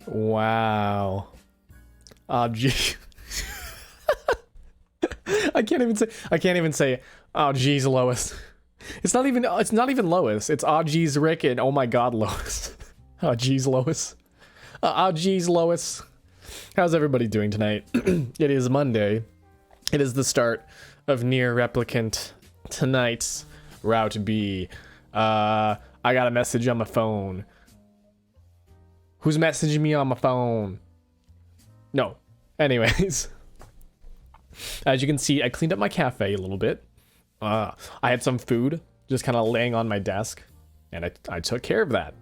Wow. Oh, gee. I can't even say, oh, geez, Lois. It's not even Lois. It's, oh, geez, Rick, and oh my God, Lois. Oh, geez, Lois. Oh, geez, Lois. How's everybody doing tonight? It is Monday. It is the start of NieR Replicant tonight's Route B. I got a message on my phone. Who's messaging me on my phone? No. Anyways. As you can see, I cleaned up my cafe a little bit. I had some food just kind of laying on my desk, and I took care of that.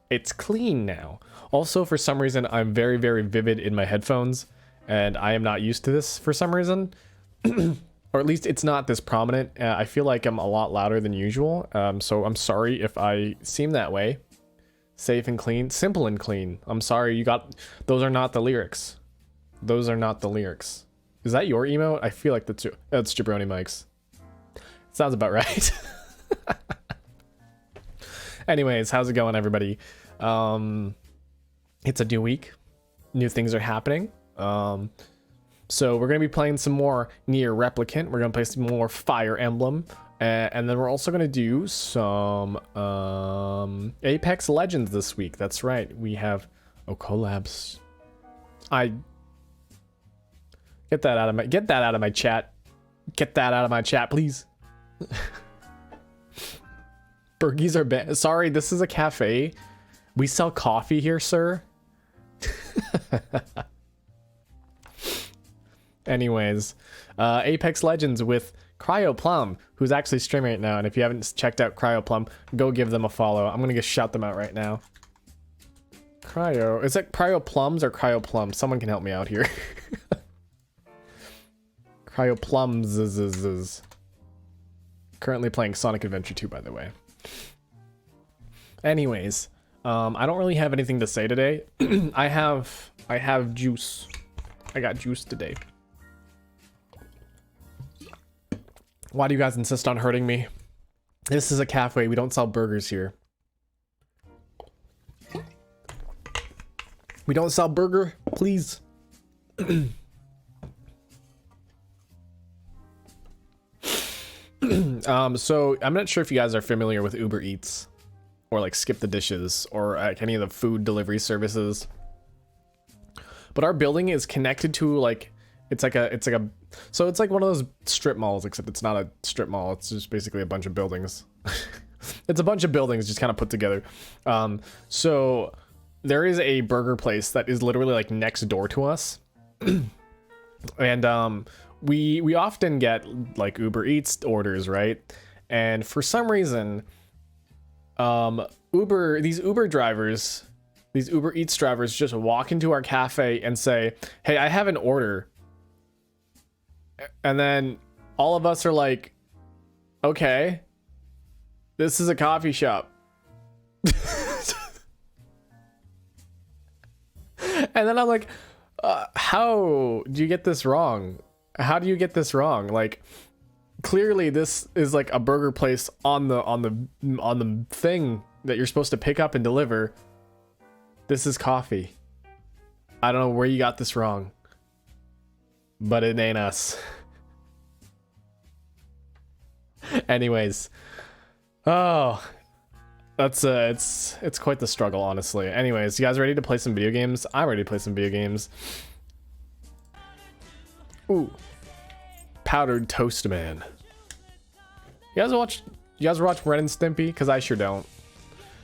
It's clean now. Also, for some reason, I'm very, very vivid in my headphones, and I am not used to this for some reason. Or at least it's not this prominent. I feel like I'm a lot louder than usual, so I'm sorry if I seem that way. Safe and clean, simple and clean. I'm sorry, those are not the lyrics. Those are not the lyrics. Is that your emote? I feel like that's Jabroni Mike's. Sounds about right. Anyways, how's it going, everybody? It's a new week. New things are happening. So we're going to be playing some more NieR Replicant. We're going to play some more Fire Emblem. And then we're also going to do some Apex Legends this week. That's right. We have collabs. Get that out of my chat. Get that out of my chat, please. Burgies are banned. Sorry, this is a cafe. We sell coffee here, sir. Anyways, Apex Legends with Cryoplum, who's actually streaming right now. And if you haven't checked out Cryoplum, go give them a follow. I'm gonna just shout them out right now. Is it Cryoplums or Cryoplum? Someone can help me out here. Cryoplums. Currently playing Sonic Adventure 2, by the way. Anyways, I don't really have anything to say today. I have juice. I got juice today. Why do you guys insist on hurting me? This is a cafe. We don't sell burgers here. We don't sell burger, please. So I'm not sure if you guys are familiar with Uber Eats or like Skip the Dishes or any of the food delivery services. But our building is connected to like it's like one of those strip malls, except it's not a strip mall. It's just basically a bunch of buildings. It's a bunch of buildings just kind of put together. So there is a burger place that is literally like next door to us. And we often get like Uber Eats orders, right? And for some reason, these Uber Eats drivers just walk into our cafe and say, "Hey, I have an order." And then all of us are like, "Okay, this is a coffee shop." And then I'm like, how do you get this wrong? How do you get this wrong? Like, clearly this is like a burger place on the thing that you're supposed to pick up and deliver. This is coffee. I don't know where you got this wrong, but it ain't us. Anyways, oh, that's it's quite the struggle, honestly. Anyways, you guys ready to play some video games? I'm ready to play some video games. Ooh, Powdered Toast Man. You guys watch Ren and Stimpy? Because I sure don't.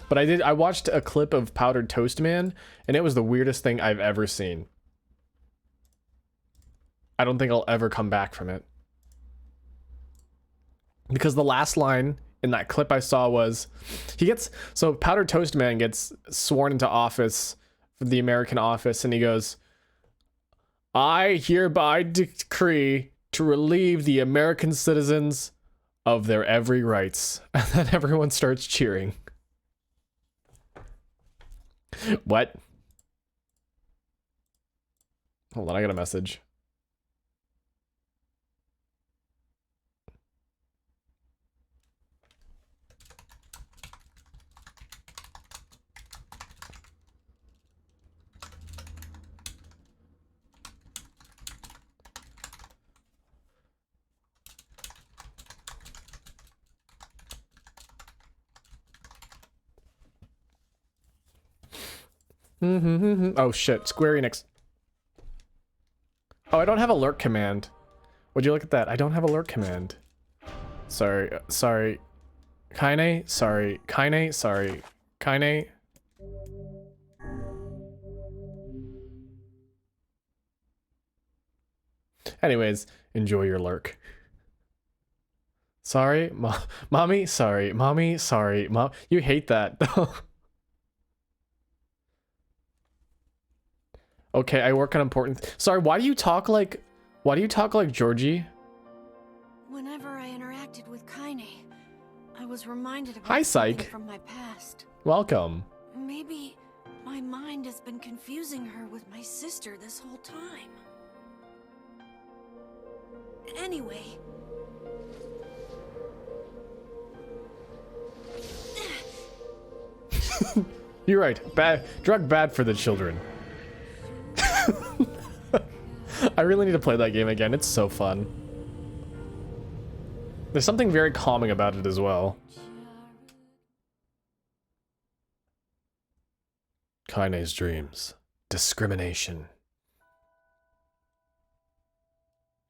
But I watched a clip of Powdered Toast Man, and it was the weirdest thing I've ever seen. I don't think I'll ever come back from it. Because the last line in that clip I saw was, so Powdered Toast Man gets sworn into office for the American office, and he goes, "I hereby decree to relieve the American citizens of their every rights." And then everyone starts cheering. What? Hold on, I got a message. Oh shit, Square Enix. Oh, I don't have a lurk command. Would you look at that? I don't have a lurk command. Sorry, sorry. Kaine, sorry. Kaine, sorry. Kaine. Anyways, enjoy your lurk. Sorry, mommy, sorry. Mommy, sorry. Mom, you hate that. Okay, I work on important. Sorry, why do you talk like Georgie? Whenever I interacted with Kaine, I was reminded of Hi, something Psych. from my past. Welcome. Maybe my mind has been confusing her with my sister this whole time. Anyway. You're right. Drug bad for the children. I really need to play that game again. It's so fun. There's something very calming about it as well. Kaine's dreams. Discrimination.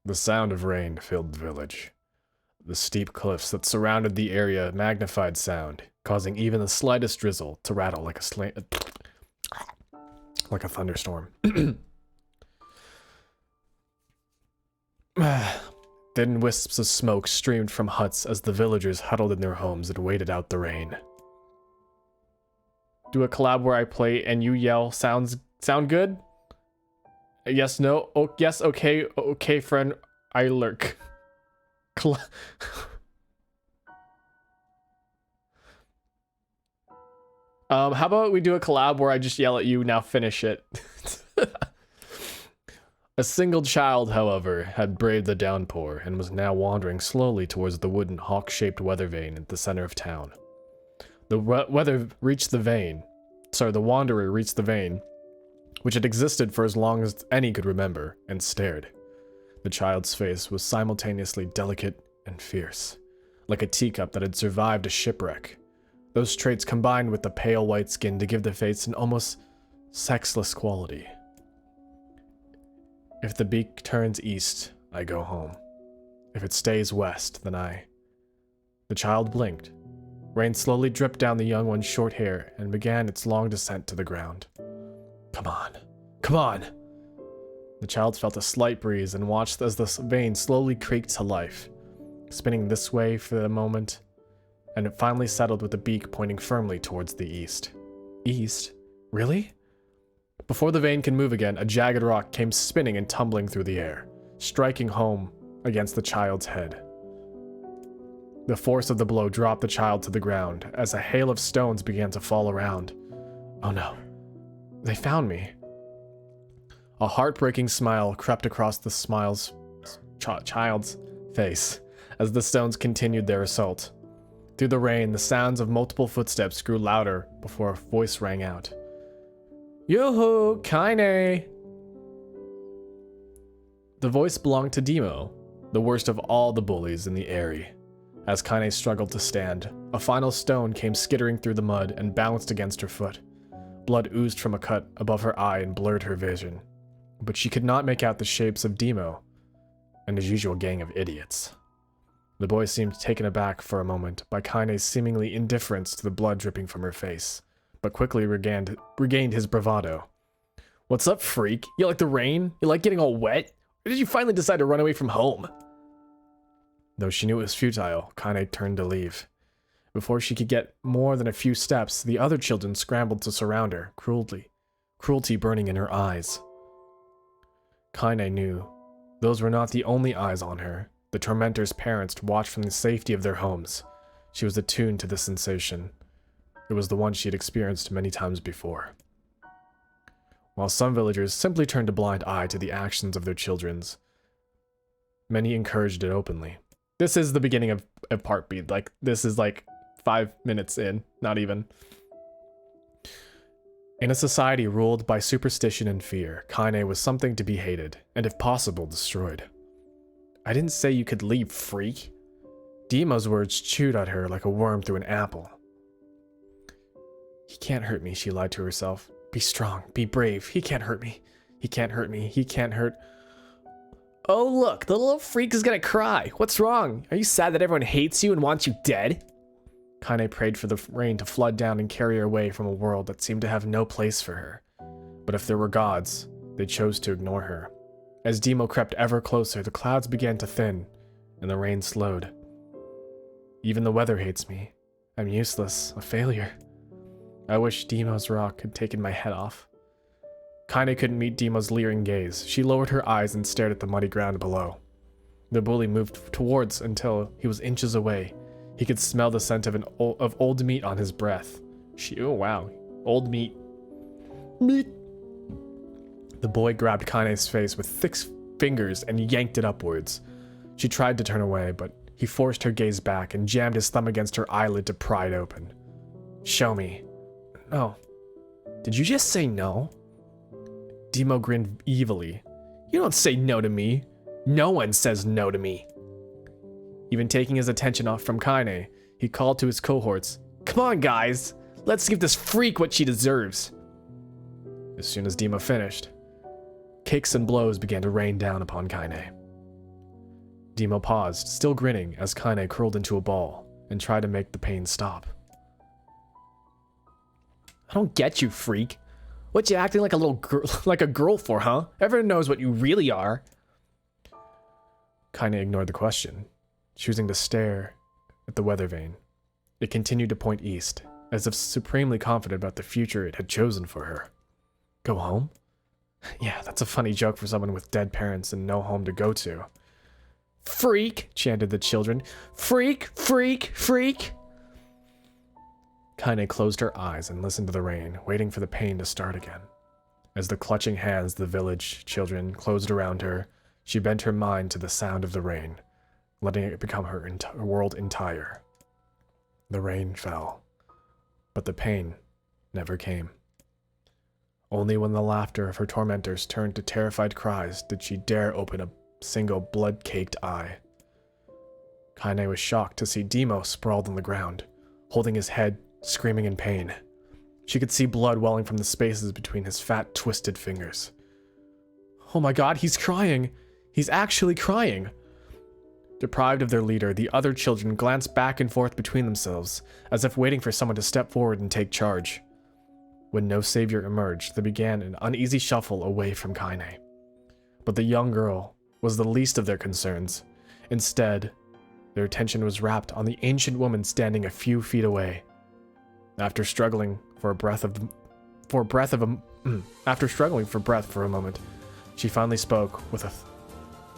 The sound of rain filled the village. The steep cliffs that surrounded the area magnified sound, causing even the slightest drizzle to rattle like a thunderstorm. Thin wisps of smoke streamed from huts as the villagers huddled in their homes and waited out the rain. Do a collab where I play and you yell, sound good? Yes, no, oh, yes, okay, okay, friend, I lurk. How about we do a collab where I just yell at you, now finish it. A single child, however, had braved the downpour and was now wandering slowly towards the wooden hawk-shaped weather vane at the center of town. The wanderer reached the vane, which had existed for as long as any could remember, and stared. The child's face was simultaneously delicate and fierce, like a teacup that had survived a shipwreck. Those traits combined with the pale white skin to give the face an almost sexless quality. If the beak turns east, I go home. If it stays west, then I... The child blinked. Rain slowly dripped down the young one's short hair and began its long descent to the ground. Come on. Come on! The child felt a slight breeze and watched as the vane slowly creaked to life, spinning this way for a moment, and it finally settled with the beak pointing firmly towards the east. East? Really? Before the vane could move again, a jagged rock came spinning and tumbling through the air, striking home against the child's head. The force of the blow dropped the child to the ground as a hail of stones began to fall around. Oh no. They found me. A heartbreaking smile crept across the child's face as the stones continued their assault. Through the rain, the sounds of multiple footsteps grew louder before a voice rang out. Yoo-hoo, Kaine! The voice belonged to Demo, the worst of all the bullies in the area. As Kaine struggled to stand, a final stone came skittering through the mud and bounced against her foot. Blood oozed from a cut above her eye and blurred her vision. But she could not make out the shapes of Demo and his usual gang of idiots. The boy seemed taken aback for a moment by Kaine's seemingly indifference to the blood dripping from her face, but quickly regained his bravado. What's up, freak? You like the rain? You like getting all wet? Or did you finally decide to run away from home? Though she knew it was futile, Kaine turned to leave. Before she could get more than a few steps, the other children scrambled to surround her, cruelty burning in her eyes. Kaine knew those were not the only eyes on her. The tormentor's parents watched from the safety of their homes. She was attuned to the sensation. It was the one she had experienced many times before. While some villagers simply turned a blind eye to the actions of their children's, many encouraged it openly. This is the beginning of Part B. Like, this is like 5 minutes in, not even. In a society ruled by superstition and fear, Kaine was something to be hated, and if possible, destroyed. I didn't say you could leave, freak. Demo's words chewed at her like a worm through an apple. He can't hurt me, she lied to herself. Be strong. Be brave. He can't hurt me. He can't hurt me. He can't hurt... Oh, look. The little freak is gonna cry. What's wrong? Are you sad that everyone hates you and wants you dead? Kaine prayed for the rain to flood down and carry her away from a world that seemed to have no place for her. But if there were gods, they chose to ignore her. As Demo crept ever closer, the clouds began to thin, and the rain slowed. Even the weather hates me. I'm useless, a failure. I wish Demo's rock had taken my head off. Kaine couldn't meet Demo's leering gaze. She lowered her eyes and stared at the muddy ground below. The bully moved towards until he was inches away. He could smell the scent of old meat on his breath. Oh wow, old meat. Meat. The boy grabbed Kaine's face with thick fingers and yanked it upwards. She tried to turn away, but he forced her gaze back and jammed his thumb against her eyelid to pry it open. Show me. No. Did you just say no? Demo grinned evilly. You don't say no to me. No one says no to me. Even taking his attention off from Kaine, he called to his cohorts. Come on, guys. Let's give this freak what she deserves. As soon as Demo finished, kicks and blows began to rain down upon Kaine. Demo paused, still grinning, as Kaine curled into a ball and tried to make the pain stop. I don't get you, freak. What you acting like a little girl, like a girl for, huh? Everyone knows what you really are. Kaine ignored the question, choosing to stare at the weather vane. It continued to point east, as if supremely confident about the future it had chosen for her. Go home? Yeah, that's a funny joke for someone with dead parents and no home to go to. Freak, chanted the children. Freak, freak, freak. Kaine closed her eyes and listened to the rain, waiting for the pain to start again. As the clutching hands of the village children closed around her, she bent her mind to the sound of the rain, letting it become her world entire. The rain fell, but the pain never came. Only when the laughter of her tormentors turned to terrified cries did she dare open a single blood-caked eye. Kaine was shocked to see Demo sprawled on the ground, holding his head, screaming in pain. She could see blood welling from the spaces between his fat, twisted fingers. Oh my god, he's crying! He's actually crying! Deprived of their leader, the other children glanced back and forth between themselves, as if waiting for someone to step forward and take charge. When no savior emerged, they began an uneasy shuffle away from Kaine. But the young girl was the least of their concerns. Instead, their attention was wrapped on the ancient woman standing a few feet away. After struggling for breath for a moment, she finally spoke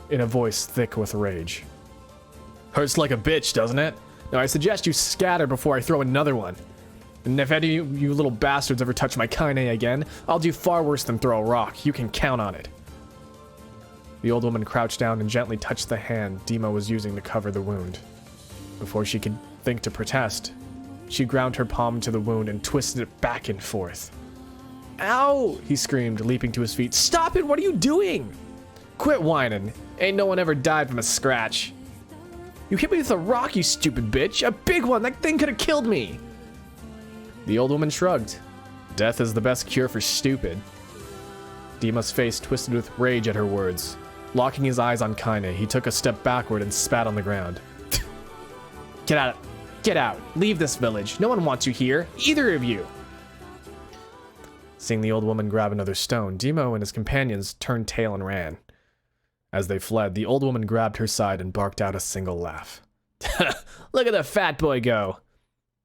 in a voice thick with rage. Hurts like a bitch, doesn't it? Now I suggest you scatter before I throw another one. And if any of you little bastards ever touch my Kaine again, I'll do far worse than throw a rock. You can count on it. The old woman crouched down and gently touched the hand Demo was using to cover the wound. Before she could think to protest, she ground her palm to the wound and twisted it back and forth. Ow! He screamed, leaping to his feet. Stop it! What are you doing? Quit whining. Ain't no one ever died from a scratch. You hit me with a rock, you stupid bitch. A big one. That thing could have killed me. The old woman shrugged. Death is the best cure for stupid. Demo's face twisted with rage at her words. Locking his eyes on Kaine, he took a step backward and spat on the ground. Get out. Get out. Leave this village. No one wants you here. Either of you. Seeing the old woman grab another stone, Demo and his companions turned tail and ran. As they fled, the old woman grabbed her side and barked out a single laugh. Look at the fat boy go.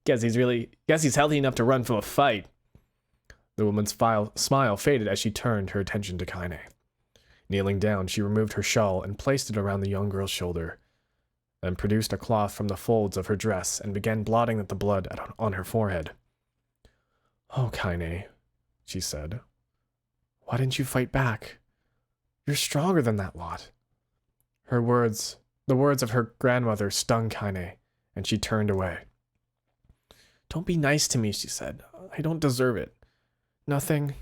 Guess he's healthy enough to run from a fight. The woman's smile faded as she turned her attention to Kaine. Kneeling down, she removed her shawl and placed it around the young girl's shoulder, then produced a cloth from the folds of her dress and began blotting at the blood on her forehead. Oh, Kaine, she said. Why didn't you fight back? You're stronger than that lot. The words of her grandmother stung Kaine, and she turned away. Don't be nice to me, she said. I don't deserve it. Nothing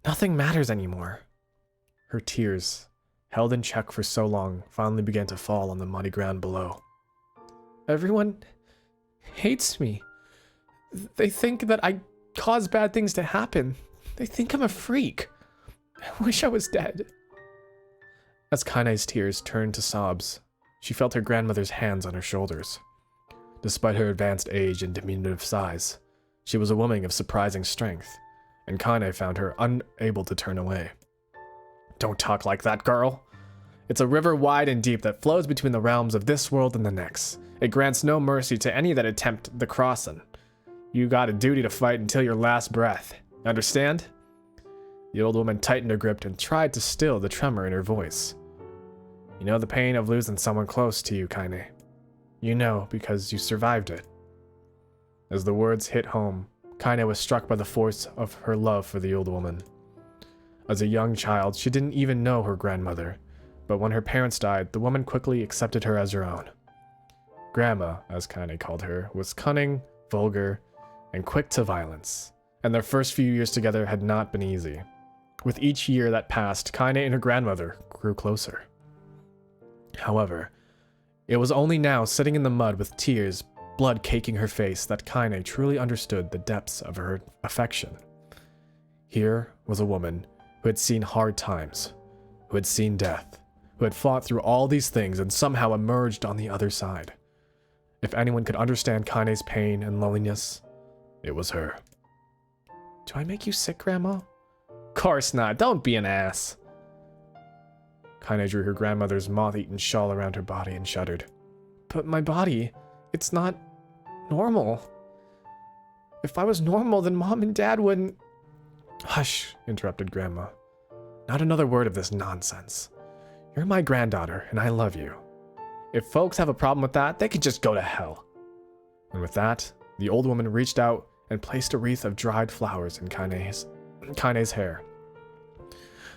matters anymore. Her tears, held in check for so long, finally began to fall on the muddy ground below. Everyone hates me. They think that I cause bad things to happen. They think I'm a freak. I wish I was dead. As Kaine's tears turned to sobs, she felt her grandmother's hands on her shoulders. Despite her advanced age and diminutive size, she was a woman of surprising strength, and Kaine found her unable to turn away. Don't talk like that, girl. It's a river wide and deep that flows between the realms of this world and the next. It grants no mercy to any that attempt the crossing. You got a duty to fight until your last breath. Understand? The old woman tightened her grip and tried to still the tremor in her voice. You know the pain of losing someone close to you, Kaine. You know because you survived it. As the words hit home, Kaine was struck by the force of her love for the old woman. As a young child, she didn't even know her grandmother, but when her parents died, the woman quickly accepted her as her own. Grandma, as Kaine called her, was cunning, vulgar, and quick to violence, and their first few years together had not been easy. With each year that passed, Kaine and her grandmother grew closer. However, it was only now, sitting in the mud with tears, blood caking her face, that Kaine truly understood the depths of her affection. Here was a woman who had seen hard times, who had seen death, who had fought through all these things and somehow emerged on the other side. If anyone could understand Kaine's pain and loneliness, it was her. Do I make you sick, Grandma? Course not, don't be an ass. Kaine drew her grandmother's moth-eaten shawl around her body and shuddered. But my body, it's not normal. If I was normal, then Mom and Dad wouldn't... Hush, interrupted Grandma. Not another word of this nonsense. You're my granddaughter, and I love you. If folks have a problem with that, they can just go to hell. And with that, the old woman reached out and placed a wreath of dried flowers in Kaine's hair.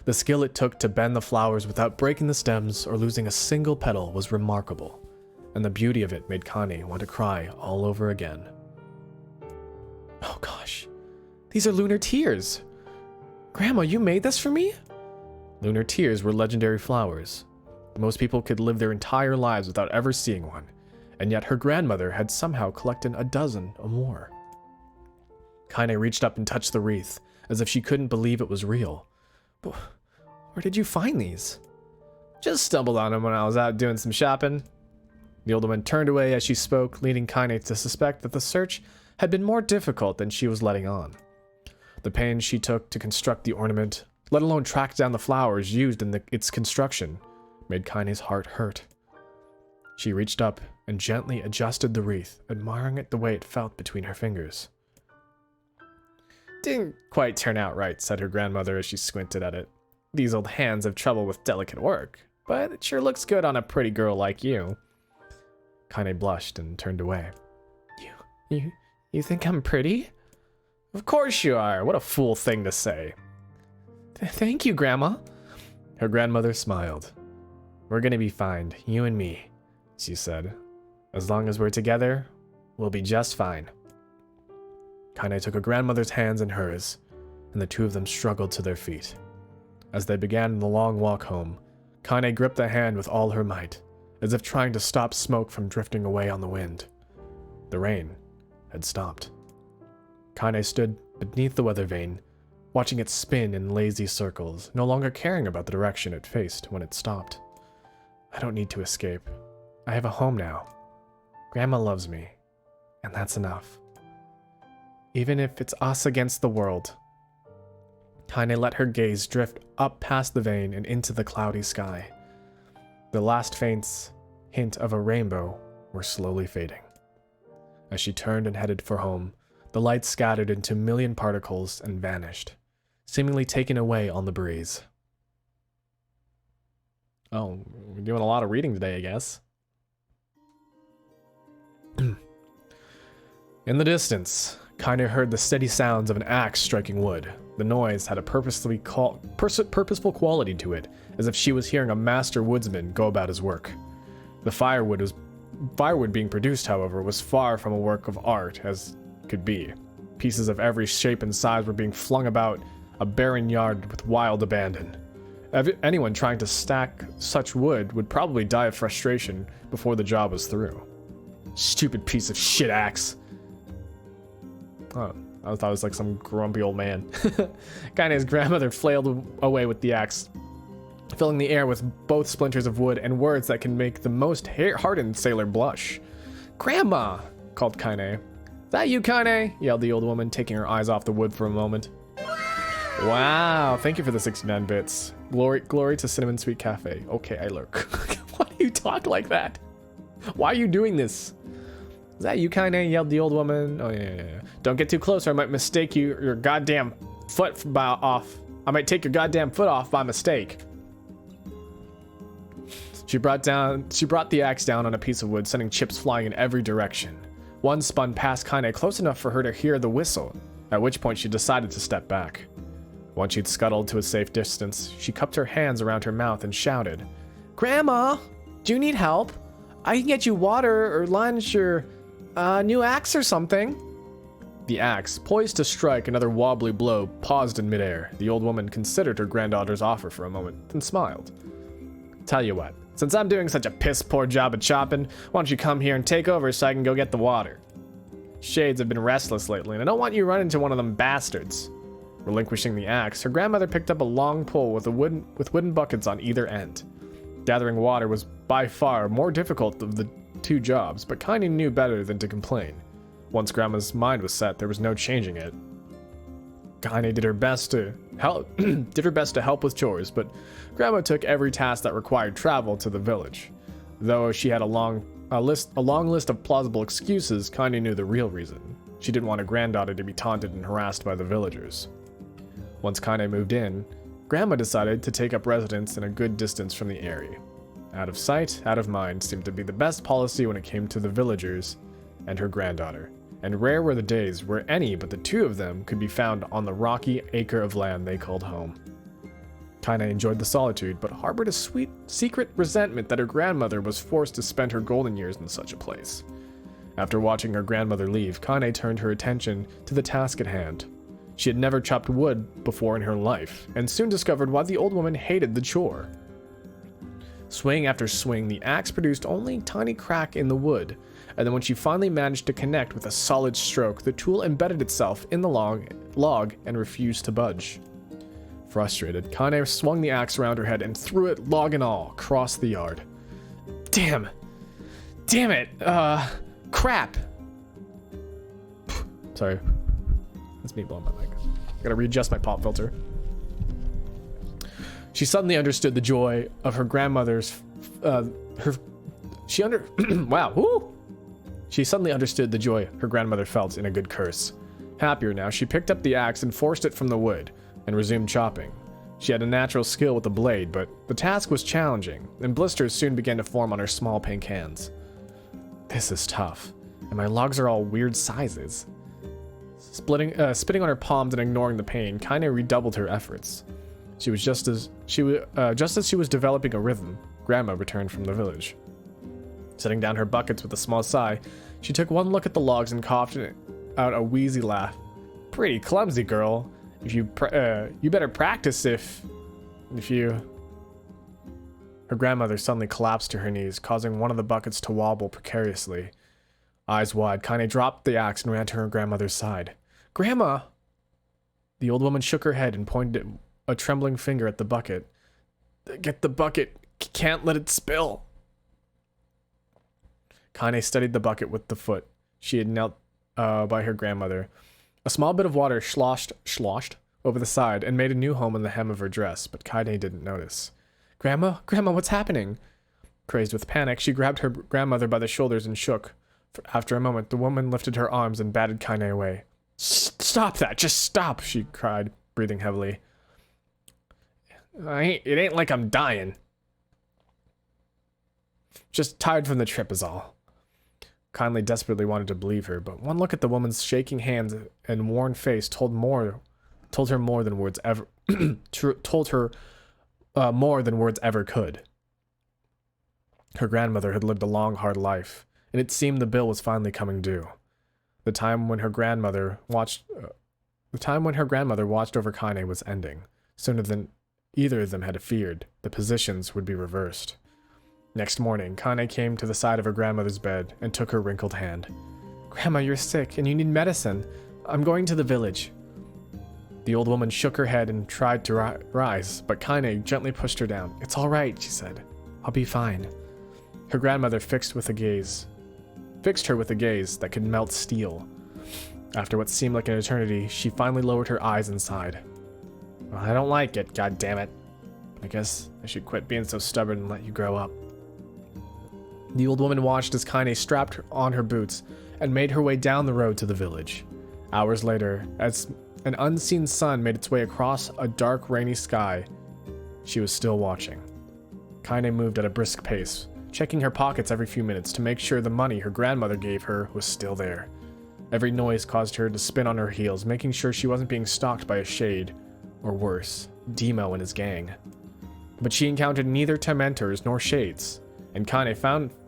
The skill it took to bend the flowers without breaking the stems or losing a single petal was remarkable, and the beauty of it made Kaine want to cry all over again. Oh gosh, these are lunar tears. Grandma, you made this for me? Lunar tears were legendary flowers. Most people could live their entire lives without ever seeing one, and yet her grandmother had somehow collected a dozen or more. Kaine reached up and touched the wreath, as if she couldn't believe it was real. But where did you find these? Just stumbled on them when I was out doing some shopping. The old woman turned away as she spoke, leading Kaine to suspect that the search had been more difficult than she was letting on. The pains she took to construct the ornament, let alone track down the flowers used in its construction, made Kaine's heart hurt. She reached up and gently adjusted the wreath, admiring it the way it felt between her fingers. Didn't quite turn out right, said her grandmother as she squinted at it. These old hands have trouble with delicate work, but it sure looks good on a pretty girl like you. Kaine blushed and turned away. You think I'm pretty? Of course you are. What a fool thing to say. Thank you, Grandma. Her grandmother smiled. We're gonna be fine, you and me, she said. As long as we're together, we'll be just fine. Kaine took her grandmother's hands in hers, and the two of them struggled to their feet. As they began the long walk home, Kaine gripped the hand with all her might, as if trying to stop smoke from drifting away on the wind. The rain had stopped. Kaine stood beneath the weather vane, watching it spin in lazy circles, no longer caring about the direction it faced when it stopped. I don't need to escape. I have a home now. Grandma loves me, and that's enough. Even if it's us against the world. Kaine let her gaze drift up past the vane and into the cloudy sky. The last faint hint of a rainbow were slowly fading. As she turned and headed for home, the light scattered into a million particles and vanished, seemingly taken away on the breeze. Oh, we're doing a lot of reading today, I guess. In the distance, Kaine heard the steady sounds of an axe striking wood. The noise had a purposeful quality to it, as if she was hearing a master woodsman go about his work. The firewood being produced, however, was far from a work of art as could be. Pieces of every shape and size were being flung about a barren yard with wild abandon. Anyone trying to stack such wood would probably die of frustration before the job was through. Stupid piece of shit axe. Oh, I thought it was like some grumpy old man. Kaine's grandmother flailed away with the axe, filling the air with both splinters of wood and words that can make the most hardened sailor blush. "Grandma!" called Kaine. "That you, Kaine?" yelled the old woman, taking her eyes off the wood for a moment. Wow, thank you for the 69 bits. Glory to Cinnamon Sweet Cafe. Okay, I lurk. Why do you talk like that? Why are you doing this? "Is that you, Kaine?" yelled the old woman. "Oh, yeah. Don't get too close or I might mistake your goddamn foot off. I might take your goddamn foot off by mistake." She brought the axe down on a piece of wood, sending chips flying in every direction. One spun past Kaine close enough for her to hear the whistle, at which point she decided to step back. Once she'd scuttled to a safe distance, she cupped her hands around her mouth and shouted, "Grandma, do you need help? I can get you water or lunch or a new axe or something." The axe, poised to strike another wobbly blow, paused in midair. The old woman considered her granddaughter's offer for a moment, then smiled. "Tell you what, since I'm doing such a piss-poor job at chopping, why don't you come here and take over so I can go get the water? Shades have been restless lately, and I don't want you running into one of them bastards." Relinquishing the axe, her grandmother picked up a long pole with wooden buckets on either end. Gathering water was by far more difficult of the two jobs, but Kaine knew better than to complain. Once Grandma's mind was set, there was no changing it. Kaine did her best to help with chores, but Grandma took every task that required travel to the village. Though she had a long list of plausible excuses, Kaine knew the real reason. She didn't want her granddaughter to be taunted and harassed by the villagers. Once Kaine moved in, Grandma decided to take up residence in a good distance from the area. Out of sight, out of mind seemed to be the best policy when it came to the villagers and her granddaughter, and rare were the days where any but the two of them could be found on the rocky acre of land they called home. Kaine enjoyed the solitude, but harbored a sweet, secret resentment that her grandmother was forced to spend her golden years in such a place. After watching her grandmother leave, Kaine turned her attention to the task at hand. She had never chopped wood before in her life, and soon discovered why the old woman hated the chore. Swing after swing, the axe produced only a tiny crack in the wood, and then when she finally managed to connect with a solid stroke, the tool embedded itself in the log and refused to budge. Frustrated, Kaine swung the axe around her head and threw it, log and all, across the yard. Damn it! Crap! Sorry. That's me blowing my mic. I gotta readjust my pop filter. She suddenly understood the joy of her grandmother's, wow, woo! She suddenly understood the joy her grandmother felt in a good curse. Happier now, she picked up the axe and forced it from the wood, and resumed chopping. She had a natural skill with the blade, but the task was challenging, and blisters soon began to form on her small pink hands. This is tough, and my logs are all weird sizes. Spitting on her palms and ignoring the pain, Kaine redoubled her efforts. Just as she was developing a rhythm, Grandma returned from the village. Setting down her buckets with a small sigh, she took one look at the logs and coughed out a wheezy laugh. "Pretty clumsy, girl. If you better practice if you." Her grandmother suddenly collapsed to her knees, causing one of the buckets to wobble precariously. Eyes wide, Kaine dropped the axe and ran to her grandmother's side. "Grandma!" The old woman shook her head and pointed a trembling finger at the bucket. "Get the bucket. Can't let it spill." Kaine studied the bucket with the foot. She had knelt by her grandmother. A small bit of water sloshed over the side and made a new home in the hem of her dress, but Kaine didn't notice. Grandma, what's happening?" Crazed with panic, she grabbed her grandmother by the shoulders and shook. After a moment, the woman lifted her arms and batted Kaine away. "Stop that! Just stop!" she cried, breathing heavily. It ain't like I'm dying. Just tired from the trip is all." Kaine desperately wanted to believe her, but one look at the woman's shaking hands and worn face told her more than words ever could. Her grandmother had lived a long, hard life, and it seemed the bill was finally coming due. The time when her grandmother watched over Kaine was ending. Sooner than either of them had feared, the positions would be reversed. Next morning, Kaine came to the side of her grandmother's bed and took her wrinkled hand. "Grandma, you're sick and you need medicine. I'm going to the village. The old woman shook her head and tried to rise, but Kaine gently pushed her down. It's all right, she said. I'll be fine. Her grandmother fixed her with a gaze that could melt steel. After what seemed like an eternity, she finally lowered her eyes and sighed. Well, I don't like it, god damn it. I guess I should quit being so stubborn and let you grow up. The old woman watched as Kaine strapped on her boots and made her way down the road to the village. Hours later, as an unseen sun made its way across a dark, rainy sky, she was still watching. Kaine moved at a brisk pace, checking her pockets every few minutes to make sure the money her grandmother gave her was still there. Every noise caused her to spin on her heels, making sure she wasn't being stalked by a shade, or worse, Demo and his gang. But she encountered neither tormentors nor shades, and Kaine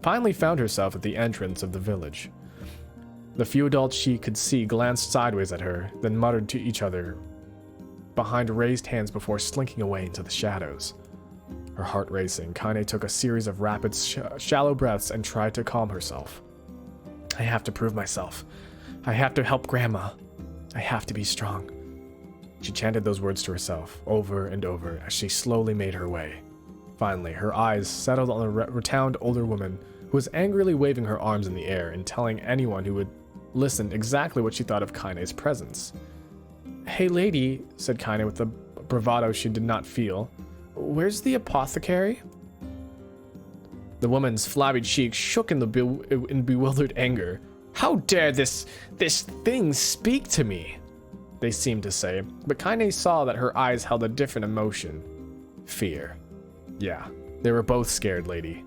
finally found herself at the entrance of the village. The few adults she could see glanced sideways at her, then muttered to each other behind raised hands before slinking away into the shadows. Her heart racing, Kaine took a series of rapid, shallow breaths and tried to calm herself. I have to prove myself. I have to help Grandma. I have to be strong. She chanted those words to herself, over and over, as she slowly made her way. Finally, her eyes settled on a rotund older woman who was angrily waving her arms in the air and telling anyone who would listen exactly what she thought of Kaine's presence. Hey lady, said Kaine with a bravado she did not feel. Where's the apothecary? The woman's flabby cheeks shook in bewildered anger. How dare this thing speak to me? They seemed to say, but Kaine saw that her eyes held a different emotion. Fear. Yeah, they were both scared, lady.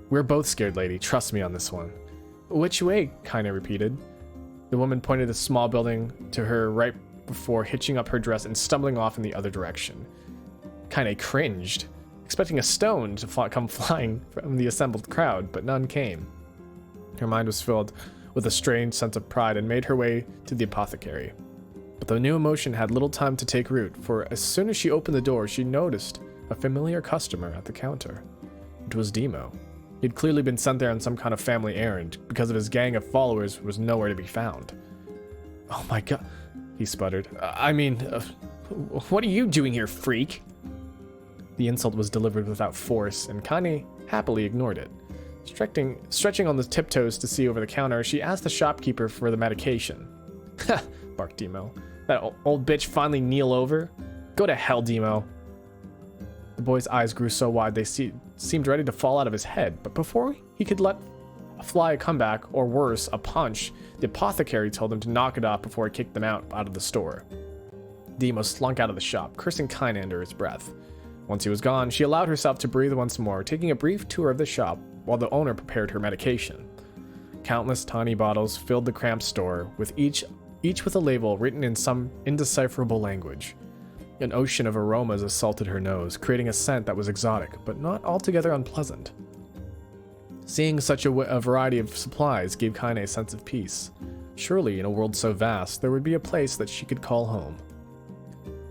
We're both scared, lady. Trust me on this one. Which way? Kaine repeated. The woman pointed a small building to her right before hitching up her dress and stumbling off in the other direction. Kaine cringed, expecting a stone to come flying from the assembled crowd, but none came. Her mind was filled with a strange sense of pride and made her way to the apothecary. But the new emotion had little time to take root, for as soon as she opened the door, she noticed a familiar customer at the counter. It was Demo. He'd clearly been sent there on some kind of family errand, because of his gang of followers was nowhere to be found. Oh my god, he sputtered. What are you doing here, freak? The insult was delivered without force, and Kaine happily ignored it. Stretching on the tiptoes to see over the counter, she asked the shopkeeper for the medication. Ha, barked Demo. That old bitch finally kneel over? Go to hell, Demo. The boy's eyes grew so wide they seemed ready to fall out of his head, but before he could let fly a comeback, or worse, a punch, the apothecary told him to knock it off before he kicked them out of the store. Demo slunk out of the shop, cursing Kaine under his breath. Once he was gone, she allowed herself to breathe once more, taking a brief tour of the shop while the owner prepared her medication. Countless tiny bottles filled the cramped store, with each with a label written in some indecipherable language. An ocean of aromas assaulted her nose, creating a scent that was exotic, but not altogether unpleasant. Seeing such a variety of supplies gave Kaine a sense of peace. Surely, in a world so vast, there would be a place that she could call home.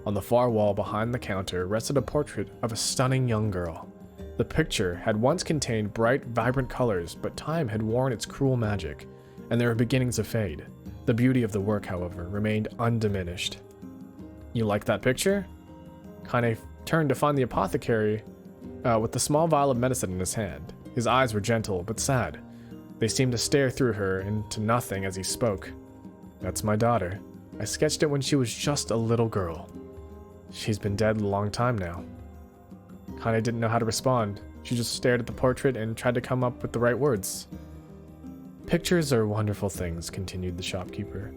On the far wall behind the counter rested a portrait of a stunning young girl. The picture had once contained bright, vibrant colors, but time had worn its cruel magic, and there were beginnings of fade. The beauty of the work, however, remained undiminished. You like that picture? Kaine turned to find the apothecary with the small vial of medicine in his hand. His eyes were gentle, but sad. They seemed to stare through her into nothing as he spoke. That's my daughter. I sketched it when she was just a little girl. She's been dead a long time now. Kaine didn't know how to respond. She just stared at the portrait and tried to come up with the right words. Pictures are wonderful things, continued the shopkeeper.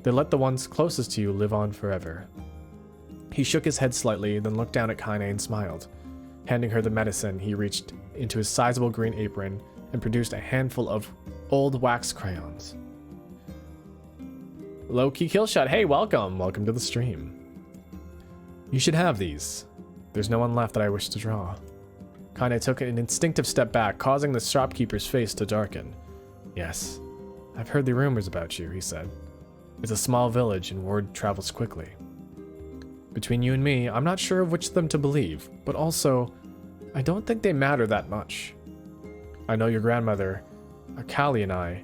They let the ones closest to you live on forever. He shook his head slightly, then looked down at Kaine and smiled. Handing her the medicine, he reached into his sizable green apron and produced a handful of old wax crayons. Low-key killshot. Hey, welcome to the stream. You should have these. There's no one left that I wish to draw. Kaine took an instinctive step back, causing the shopkeeper's face to darken. Yes, I've heard the rumors about you, he said. It's a small village and word travels quickly. Between you and me, I'm not sure of which of them to believe, but also, I don't think they matter that much. I know your grandmother, Akali, and I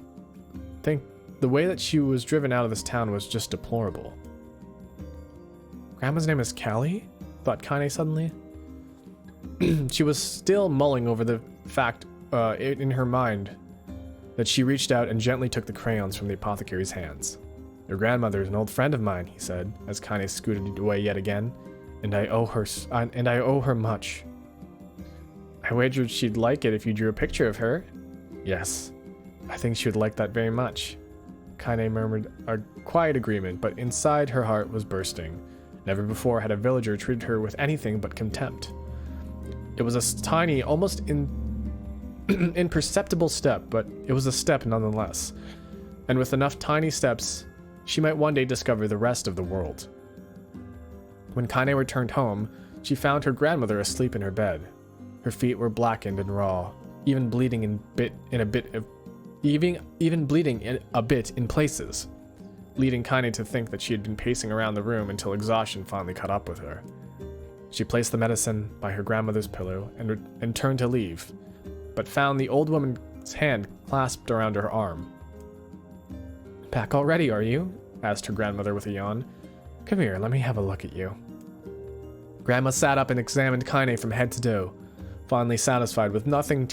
think the way that she was driven out of this town was just deplorable. Grandma's name is Callie? Thought Kaine suddenly. She was still mulling over the fact in her mind that she reached out and gently took the crayons from the apothecary's hands. Your grandmother is an old friend of mine, he said, as Kaine scooted away yet again, and I owe her much. I wagered she'd like it if you drew a picture of her. Yes, I think she would like that very much. Kaine murmured a quiet agreement, but inside her heart was bursting. Never before had a villager treated her with anything but contempt. It was a tiny, almost imperceptible step, but it was a step nonetheless. And with enough tiny steps, she might one day discover the rest of the world. When Kaine returned home, she found her grandmother asleep in her bed. Her feet were blackened and raw, even bleeding a bit in places, leading Kaine to think that she had been pacing around the room until exhaustion finally caught up with her. She placed the medicine by her grandmother's pillow and turned to leave, but found the old woman's hand clasped around her arm. Back already, are you? Asked her grandmother with a yawn. Come here, let me have a look at you. Grandma sat up and examined Kaine from head to toe, finally satisfied that nothing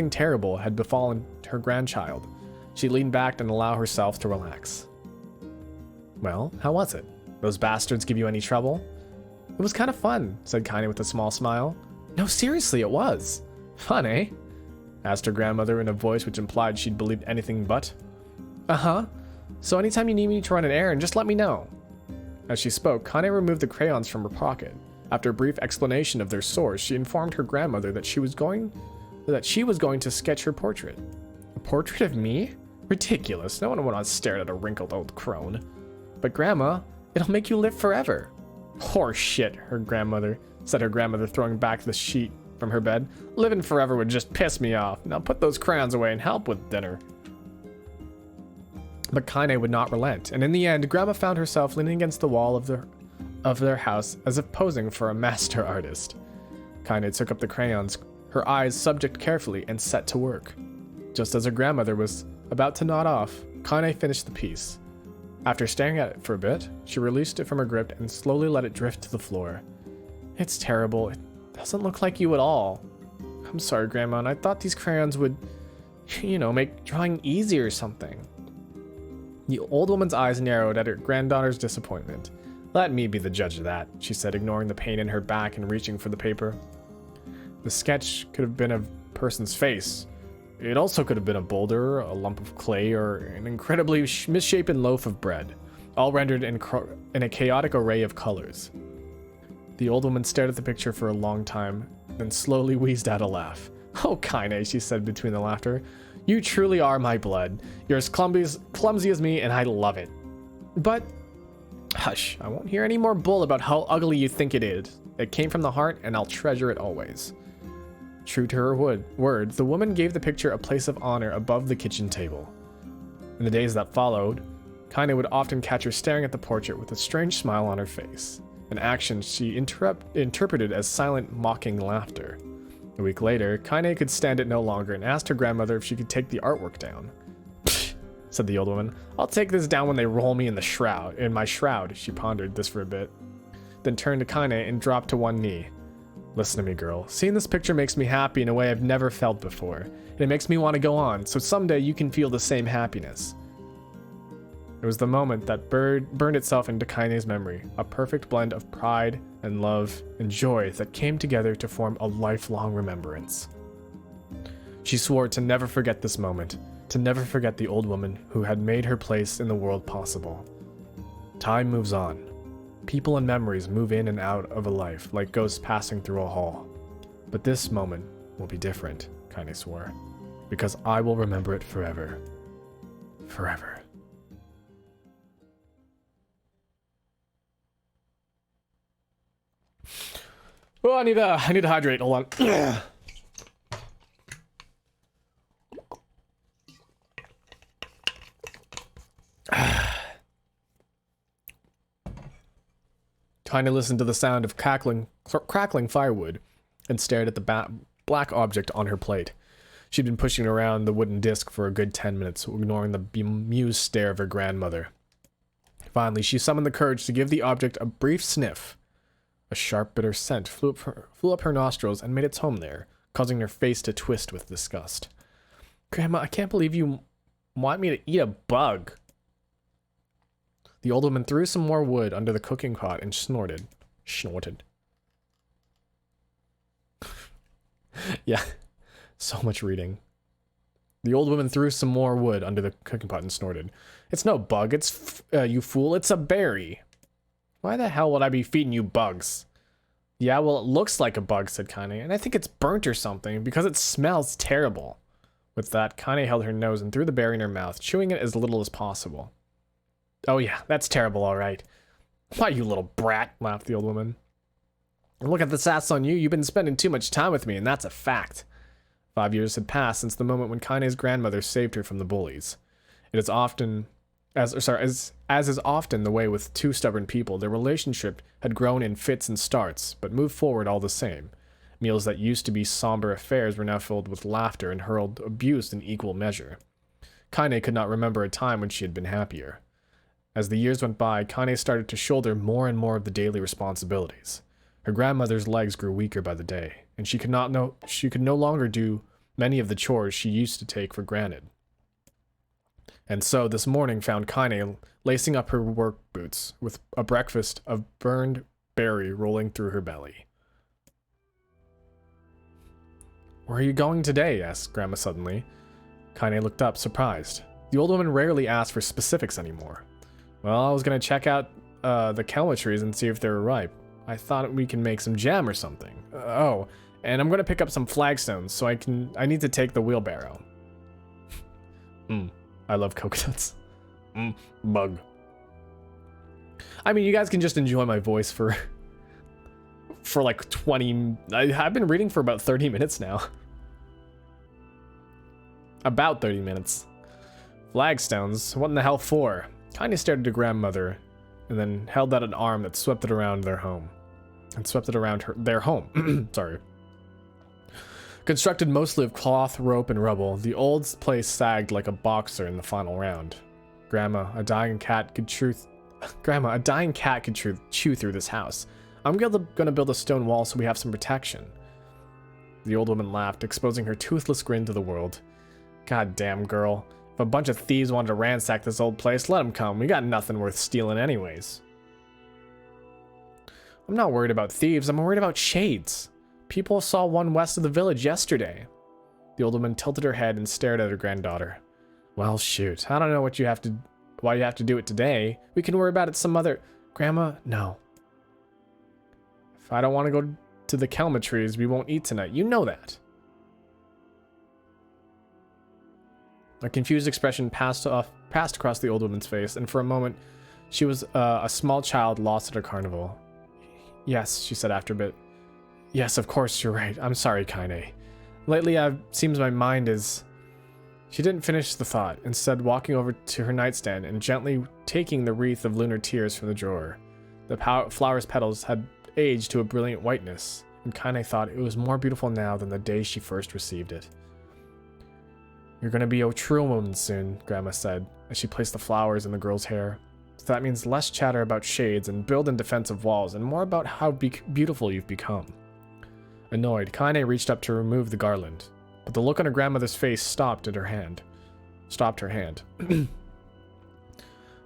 terrible had befallen her grandchild. She leaned back and allowed herself to relax. Well, how was it? Those bastards give you any trouble? It was kind of fun, said Kaine with a small smile. No, seriously, it was. Fun, eh? Asked her grandmother in a voice which implied she'd believed anything but. Uh-huh. So anytime you need me to run an errand, just let me know. As she spoke, Kaine removed the crayons from her pocket. After a brief explanation of their source, she informed her grandmother that she was going to sketch her portrait. A portrait of me? Ridiculous. No one would want to stare at a wrinkled old crone. But Grandma, it'll make you live forever. Horse shit, said her grandmother, throwing back the sheet from her bed. Living forever would just piss me off. Now put those crayons away and help with dinner. But Kaine would not relent, and in the end, Grandma found herself leaning against the wall of their house as if posing for a master artist. Kaine took up the crayons, her eyes subject carefully, and set to work. Just as her grandmother was about to nod off, Kaine finished the piece. After staring at it for a bit, she released it from her grip and slowly let it drift to the floor. It's terrible. It doesn't look like you at all. I'm sorry, Grandma, and I thought these crayons would, make drawing easy or something. The old woman's eyes narrowed at her granddaughter's disappointment. Let me be the judge of that, she said, ignoring the pain in her back and reaching for the paper. The sketch could have been a person's face. It also could have been a boulder, a lump of clay, or an incredibly misshapen loaf of bread, all rendered in a chaotic array of colors. The old woman stared at the picture for a long time, then slowly wheezed out a laugh. Oh, Kaine, she said between the laughter. You truly are my blood. You're as clumsy as me, and I love it. But, hush, I won't hear any more bull about how ugly you think it is. It came from the heart, and I'll treasure it always. True to her word, the woman gave the picture a place of honor above the kitchen table. In the days that followed, Kaine would often catch her staring at the portrait with a strange smile on her face, an action she interpreted as silent, mocking laughter. A week later, Kaine could stand it no longer and asked her grandmother if she could take the artwork down. Pfft, said the old woman. I'll take this down when they roll me in my shroud. She pondered this for a bit, then turned to Kaine and dropped to one knee. Listen to me, girl. Seeing this picture makes me happy in a way I've never felt before, and it makes me want to go on, so someday you can feel the same happiness. It was the moment that burned itself into Kaine's memory, a perfect blend of pride and love and joy that came together to form a lifelong remembrance. She swore to never forget this moment, to never forget the old woman who had made her place in the world possible. Time moves on. People and memories move in and out of a life like ghosts passing through a hall. But this moment will be different, Kaine swore, because I will remember it forever. Forever. Oh, I need to hydrate. Hold on. Kaine listened to the sound of crackling firewood and stared at the black object on her plate. She'd been pushing around the wooden disc for a good 10 minutes, ignoring the bemused stare of her grandmother. Finally, she summoned the courage to give the object a brief sniff. A sharp, bitter scent flew up her nostrils and made its home there, causing her face to twist with disgust. Grandma, I can't believe you want me to eat a bug. The old woman threw some more wood under the cooking pot and snorted. Yeah, so much reading. The old woman threw some more wood under the cooking pot and snorted. It's no bug, it's, you fool, it's a berry. Why the hell would I be feeding you bugs? Yeah, well, it looks like a bug, said Kaine, and I think it's burnt or something because it smells terrible. With that, Kaine held her nose and threw the berry in her mouth, chewing it as little as possible. Oh yeah, that's terrible, all right. Why, you little brat, laughed the old woman. Look at the sass on you, you've been spending too much time with me, and that's a fact. 5 years had passed since the moment when Kaine's grandmother saved her from the bullies. It is often, as is often the way with two stubborn people, their relationship had grown in fits and starts, but moved forward all the same. Meals that used to be somber affairs were now filled with laughter and hurled abuse in equal measure. Kaine could not remember a time when she had been happier. As the years went by, Kaine started to shoulder more and more of the daily responsibilities. Her grandmother's legs grew weaker by the day, and she could no longer do many of the chores she used to take for granted. And so this morning found Kaine lacing up her work boots with a breakfast of burned berry rolling through her belly. Where are you going today? Asked Grandma suddenly. Kaine looked up, surprised. The old woman rarely asked for specifics anymore. Well, I was going to check out the kelma trees and see if they were ripe. I thought we can make some jam or something. Oh, and I'm going to pick up some flagstones, so I need to take the wheelbarrow. I love coconuts. Bug. I mean, you guys can just enjoy my voice for like 20... I've been reading for about 30 minutes now. About 30 minutes. Flagstones? What in the hell for? Kaine stared at her grandmother, and then held out an arm that swept it around their home. Their home. Sorry. Constructed mostly of cloth, rope, and rubble, the old place sagged like a boxer in the final round. Grandma, a dying cat could chew through this house. I'm gonna build a stone wall so we have some protection. The old woman laughed, exposing her toothless grin to the world. God damn, girl. If a bunch of thieves wanted to ransack this old place, let them come. We got nothing worth stealing anyways. I'm not worried about thieves, I'm worried about shades. People saw one west of the village yesterday. The old woman tilted her head and stared at her granddaughter. Well, shoot. I don't know why you have to do it today. We can worry about it some other... Grandma, no. If I don't want to go to the kelma trees, we won't eat tonight. You know that. A confused expression passed across the old woman's face, and for a moment, she was a small child lost at a carnival. Yes, she said after a bit. Yes, of course, you're right. I'm sorry, Kaine. Lately, seems my mind is... She didn't finish the thought, instead walking over to her nightstand and gently taking the wreath of lunar tears from the drawer. The flower's petals had aged to a brilliant whiteness, and Kaine thought it was more beautiful now than the day she first received it. You're gonna be a true woman soon, Grandma said, as she placed the flowers in the girl's hair. So that means less chatter about shades and build in defensive walls, and more about how beautiful you've become. Annoyed, Kaine reached up to remove the garland, but the look on her grandmother's face stopped her hand.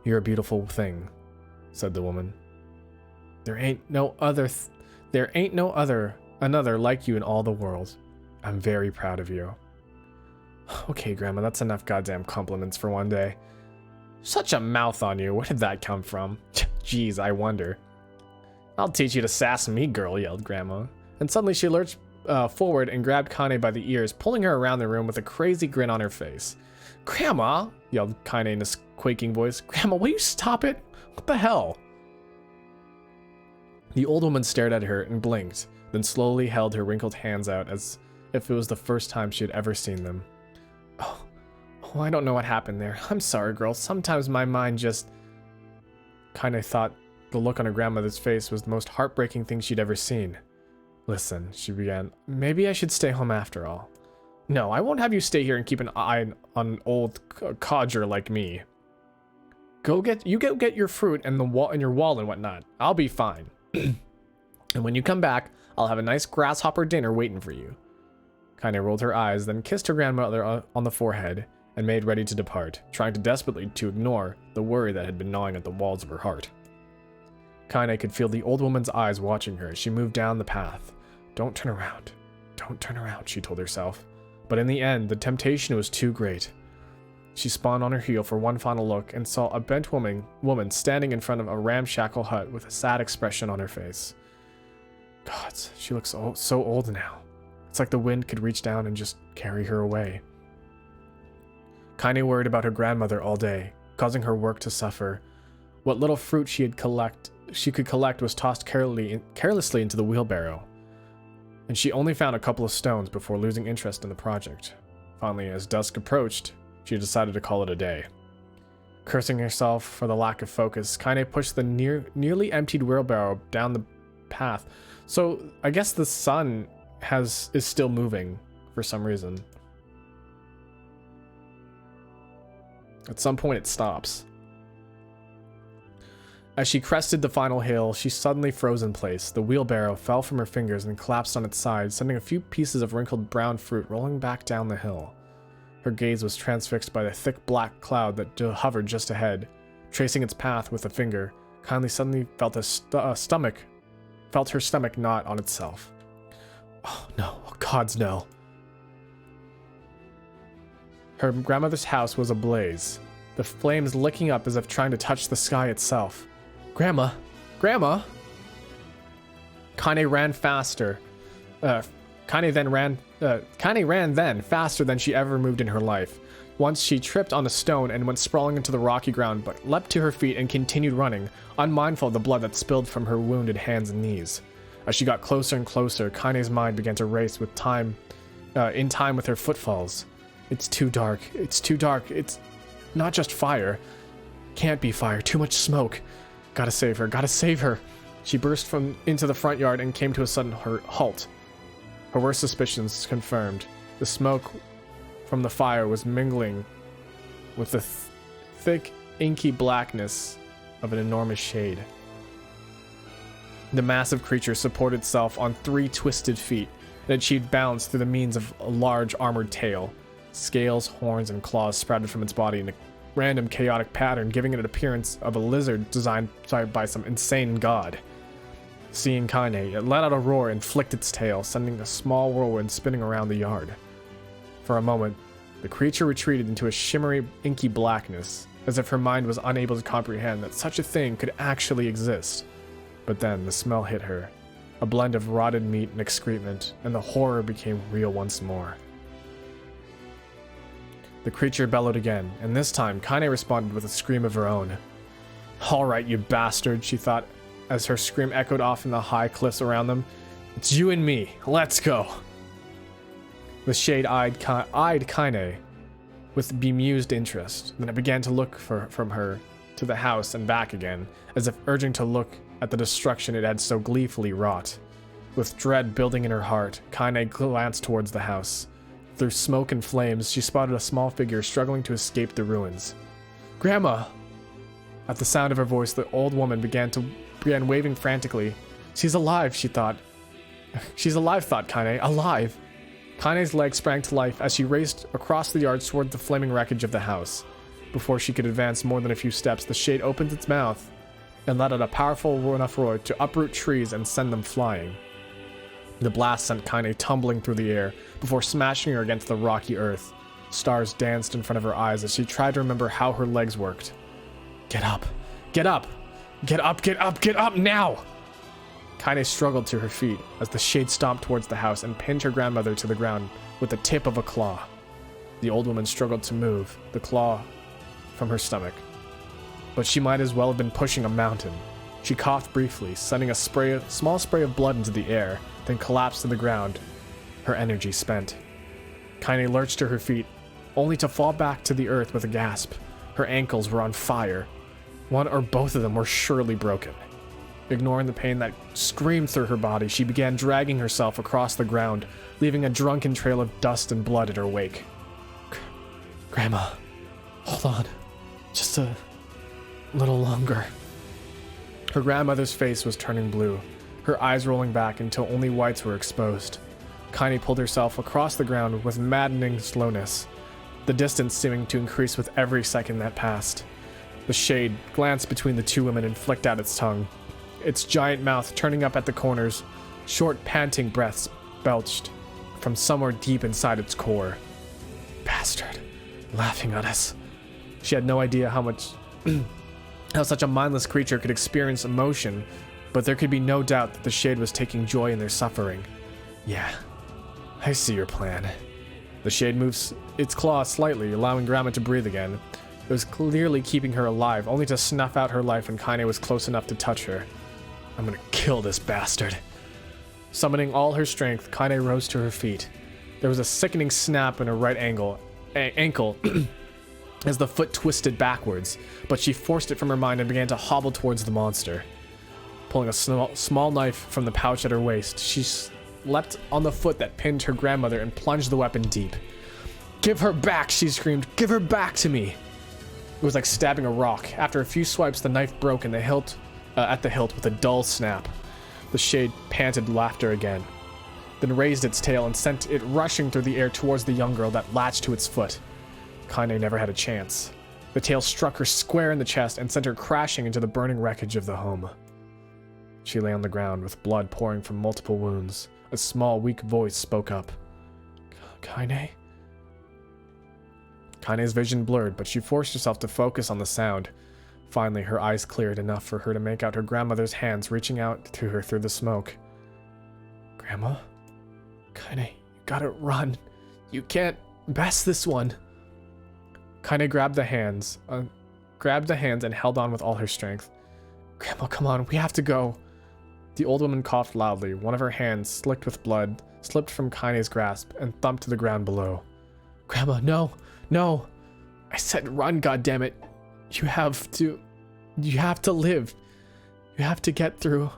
You're a beautiful thing, said the woman. There ain't no other another like you in all the world. I'm very proud of you. Okay, Grandma, that's enough goddamn compliments for one day. Such a mouth on you. Where did that come from? Jeez, I wonder. I'll teach you to sass me, girl, yelled Grandma. And suddenly she lurched forward and grabbed Kaine by the ears, pulling her around the room with a crazy grin on her face. Grandma, yelled Kaine in a quaking voice. Grandma, will you stop it? What the hell? The old woman stared at her and blinked, then slowly held her wrinkled hands out as if it was the first time she had ever seen them. Oh, I don't know what happened there. I'm sorry, girl. Sometimes my mind just... Kaine thought the look on her grandmother's face was the most heartbreaking thing she'd ever seen. Listen, she began, maybe I should stay home after all. No, I won't have you stay here and keep an eye on an old codger like me. Go get your fruit and your wall and whatnot. I'll be fine. And when you come back, I'll have a nice grasshopper dinner waiting for you. Kaine rolled her eyes, then kissed her grandmother on the forehead and made ready to depart, trying desperately to ignore the worry that had been gnawing at the walls of her heart. Kaine could feel the old woman's eyes watching her as she moved down the path. Don't turn around. Don't turn around, she told herself. But in the end, the temptation was too great. She spun on her heel for one final look and saw a bent woman standing in front of a ramshackle hut with a sad expression on her face. Gods, she looks so old now. It's like the wind could reach down and just carry her away. Kaine worried about her grandmother all day, causing her work to suffer. What little fruit she could collect was tossed carelessly into the wheelbarrow, and she only found a couple of stones before losing interest in the project. Finally, as dusk approached, she decided to call it a day. Cursing herself for the lack of focus, Kaine pushed the nearly emptied wheelbarrow down the path. So I guess the sun is still moving for some reason. At some point it stops. As she crested the final hill, she suddenly froze in place. The wheelbarrow fell from her fingers and collapsed on its side, sending a few pieces of wrinkled brown fruit rolling back down the hill. Her gaze was transfixed by the thick black cloud that hovered just ahead. Tracing its path with a finger, Kaine suddenly felt her stomach knot on itself. Oh no, oh gods no. Her grandmother's house was ablaze, the flames licking up as if trying to touch the sky itself. Grandma! Grandma! Kaine ran faster. Kaine ran then faster than she ever moved in her life. Once she tripped on a stone and went sprawling into the rocky ground, but leapt to her feet and continued running, unmindful of the blood that spilled from her wounded hands and knees. As she got closer and closer, Kaine's mind began to race with in time with her footfalls. It's too dark. It's too dark. It's not just fire. Can't be fire. Too much smoke. Gotta save her. Gotta save her. She burst into the front yard and came to a sudden halt. Her worst suspicions confirmed. The smoke from the fire was mingling with the thick, inky blackness of an enormous shade. The massive creature supported itself on 3 twisted feet and achieved balance through the means of a large armored tail. Scales, horns, and claws sprouted from its body in a random chaotic pattern, giving it an appearance of a lizard designed by some insane god. Seeing Kaine, it let out a roar and flicked its tail, sending a small whirlwind spinning around the yard. For a moment, the creature retreated into a shimmery, inky blackness, as if her mind was unable to comprehend that such a thing could actually exist. But then the smell hit her, a blend of rotted meat and excrement, and the horror became real once more. The creature bellowed again, and this time Kaine responded with a scream of her own. All right, you bastard, she thought, as her scream echoed off in the high cliffs around them. It's you and me. Let's go. The shade eyed Kaine with bemused interest. Then it began to look from her to the house and back again, as if urging to look at the destruction it had so gleefully wrought. With dread building in her heart, Kaine glanced towards the house. Through smoke and flames, she spotted a small figure struggling to escape the ruins. Grandma! At the sound of her voice, the old woman began waving frantically. She's alive, she thought. She's alive, thought Kaine. Alive! Kaine's leg sprang to life as she raced across the yard toward the flaming wreckage of the house. Before she could advance more than a few steps, the shade opened its mouth and let out a powerful enough roar to uproot trees and send them flying. The blast sent Kaine tumbling through the air before smashing her against the rocky earth. Stars danced in front of her eyes as she tried to remember how her legs worked. Get up! Get up! Get up! Get up! Get up now! Kaine struggled to her feet as the shade stomped towards the house and pinned her grandmother to the ground with the tip of a claw. The old woman struggled to move the claw from her stomach, but she might as well have been pushing a mountain. She coughed briefly, sending a small spray of blood into the air, then collapsed to the ground, her energy spent. Kaine lurched to her feet, only to fall back to the earth with a gasp. Her ankles were on fire. One or both of them were surely broken. Ignoring the pain that screamed through her body, she began dragging herself across the ground, leaving a drunken trail of dust and blood in her wake. Grandma, hold on. Just a little longer. Her grandmother's face was turning blue, her eyes rolling back until only whites were exposed. Kaine pulled herself across the ground with maddening slowness, the distance seeming to increase with every second that passed. The shade glanced between the two women and flicked out its tongue, its giant mouth turning up at the corners. Short, panting breaths belched from somewhere deep inside its core. Bastard, laughing at us. She had no idea how such a mindless creature could experience emotion, but there could be no doubt that the shade was taking joy in their suffering. Yeah, I see your plan. The shade moves its claws slightly, allowing Grandma to breathe again. It was clearly keeping her alive, only to snuff out her life when Kaine was close enough to touch her. I'm gonna kill this bastard. Summoning all her strength, Kaine rose to her feet. There was a sickening snap in her right ankle as the foot twisted backwards, but she forced it from her mind and began to hobble towards the monster. Pulling a small knife from the pouch at her waist, she leapt on the foot that pinned her grandmother and plunged the weapon deep. Give her back, she screamed. Give her back to me. It was like stabbing a rock. After a few swipes, the knife broke in the hilt, at the hilt with a dull snap. The shade panted laughter again, then raised its tail and sent it rushing through the air towards the young girl that latched to its foot. Kaine never had a chance. The tail struck her square in the chest and sent her crashing into the burning wreckage of the home. She lay on the ground with blood pouring from multiple wounds. A small, weak voice spoke up. Kaine? Kaine's vision blurred, but she forced herself to focus on the sound. Finally, her eyes cleared enough for her to make out her grandmother's hands reaching out to her through the smoke. Grandma? Kaine, you gotta run. You can't mess this one. Kaine grabbed the hands and held on with all her strength. Grandma, come on, we have to go. The old woman coughed loudly. One of her hands, slicked with blood, slipped from Kaine's grasp and thumped to the ground below. Grandma, no, no. I said run, goddammit. You have to live. You have to get through.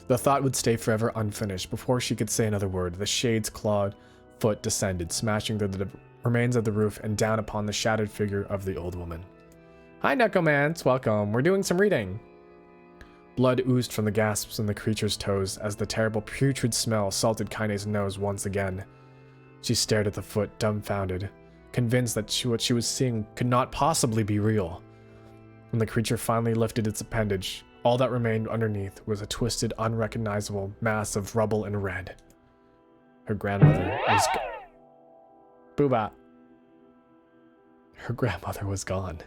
The thought would stay forever unfinished. Before she could say another word, the shade's clawed foot descended, smashing through the remains of the roof and down upon the shattered figure of the old woman. Hi, Knucklemans. Welcome. We're doing some reading. Blood oozed from the gasps in the creature's toes as the terrible putrid smell assaulted Kaine's nose once again. She stared at the foot, dumbfounded, convinced that what she was seeing could not possibly be real. When the creature finally lifted its appendage, all that remained underneath was a twisted, unrecognizable mass of rubble and red. Her grandmother was Booba. Her grandmother was gone.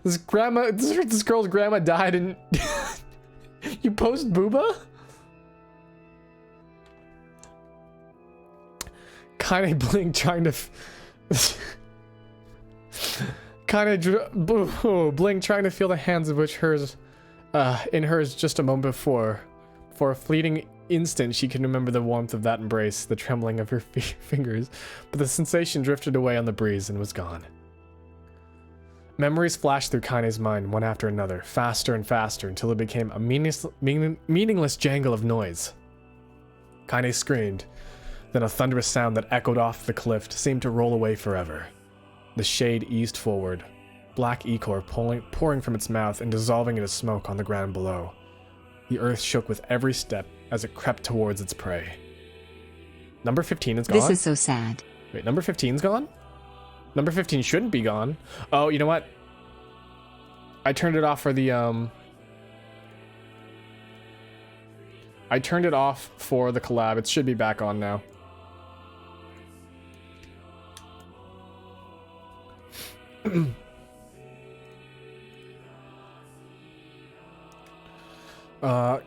This girl's grandma died and you post Booba? Kaine blinked, trying to blinked, trying to feel the hands of which hers in hers just a moment before. For a fleeting instant, she could remember the warmth of that embrace, the trembling of her fingers, but the sensation drifted away on the breeze and was gone. Memories flashed through Kaine's mind, one after another, faster and faster, until it became a meaningless jangle of noise. Kaine screamed. Then a thunderous sound that echoed off the cliff seemed to roll away forever. The shade eased forward, black ichor pouring from its mouth and dissolving into smoke on the ground below. The earth shook with every step as it crept towards its prey. Number 15 is gone? This is so sad. Wait, number 15's gone? Number 15 shouldn't be gone. Oh, you know what? I turned it off for the, I turned it off for the collab. It should be back on now.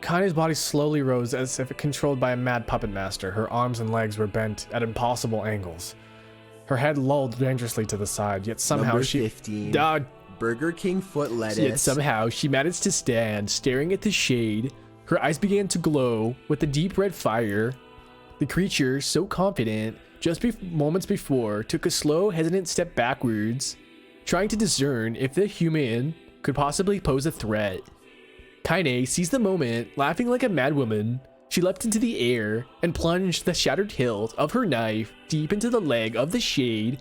Kaine's body slowly rose as if controlled by a mad puppet master. Her arms and legs were bent at impossible angles. Her head lolled dangerously to the side, yet somehow Number she... 15. Burger King foot lettuce. Yet somehow she managed to stand, staring at the shade. Her eyes began to glow with a deep red fire. The creature, so confident, just moments before, took a slow, hesitant step backwards, trying to discern if the human could possibly pose a threat. Kaine seized the moment, laughing like a madwoman. She leapt into the air and plunged the shattered hilt of her knife deep into the leg of the shade.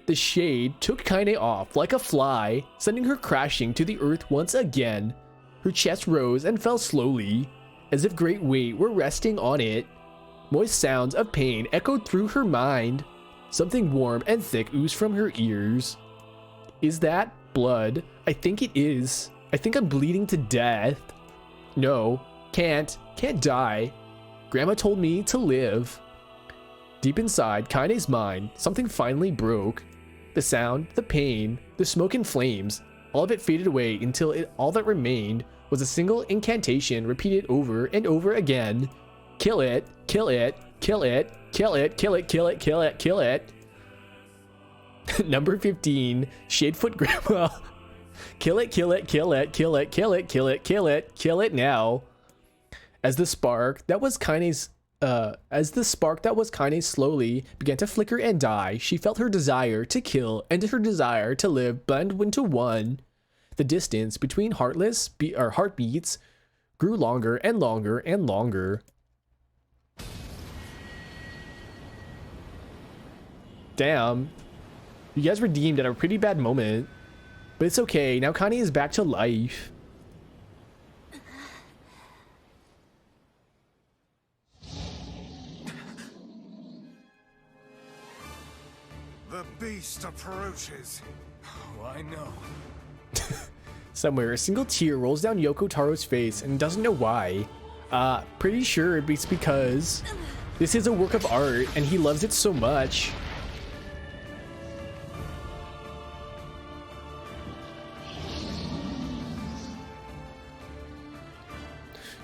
The shade took Kaine off like a fly, sending her crashing to the earth once again. Her chest rose and fell slowly, as if great weight were resting on it. Moist sounds of pain echoed through her mind. Something warm and thick oozed from her ears. Is that blood? I think it is. I think I'm bleeding to death. No, can't die. Grandma told me to live. Deep inside Kaine's mind, something finally broke. The sound, the pain, the smoke and flames, all of it faded away until all that remained was a single incantation repeated over and over again. Kill it, kill it, kill it, kill it, kill it, kill it, kill it, kill it. Number 15, Shadefoot Grandma. Kill it, kill it, kill it, kill it, kill it, kill it, kill it, kill it now. As the spark that was Kaine's slowly began to flicker and die, she felt her desire to kill and her desire to live blend into one. The distance between heartbeats grew longer and longer and longer. Damn. You guys redeemed at a pretty bad moment. But it's okay, now Kaine is back to life. The beast approaches. Oh, I know. Somewhere, a single tear rolls down Yoko Taro's face and doesn't know why. Pretty sure it's because this is a work of art and he loves it so much.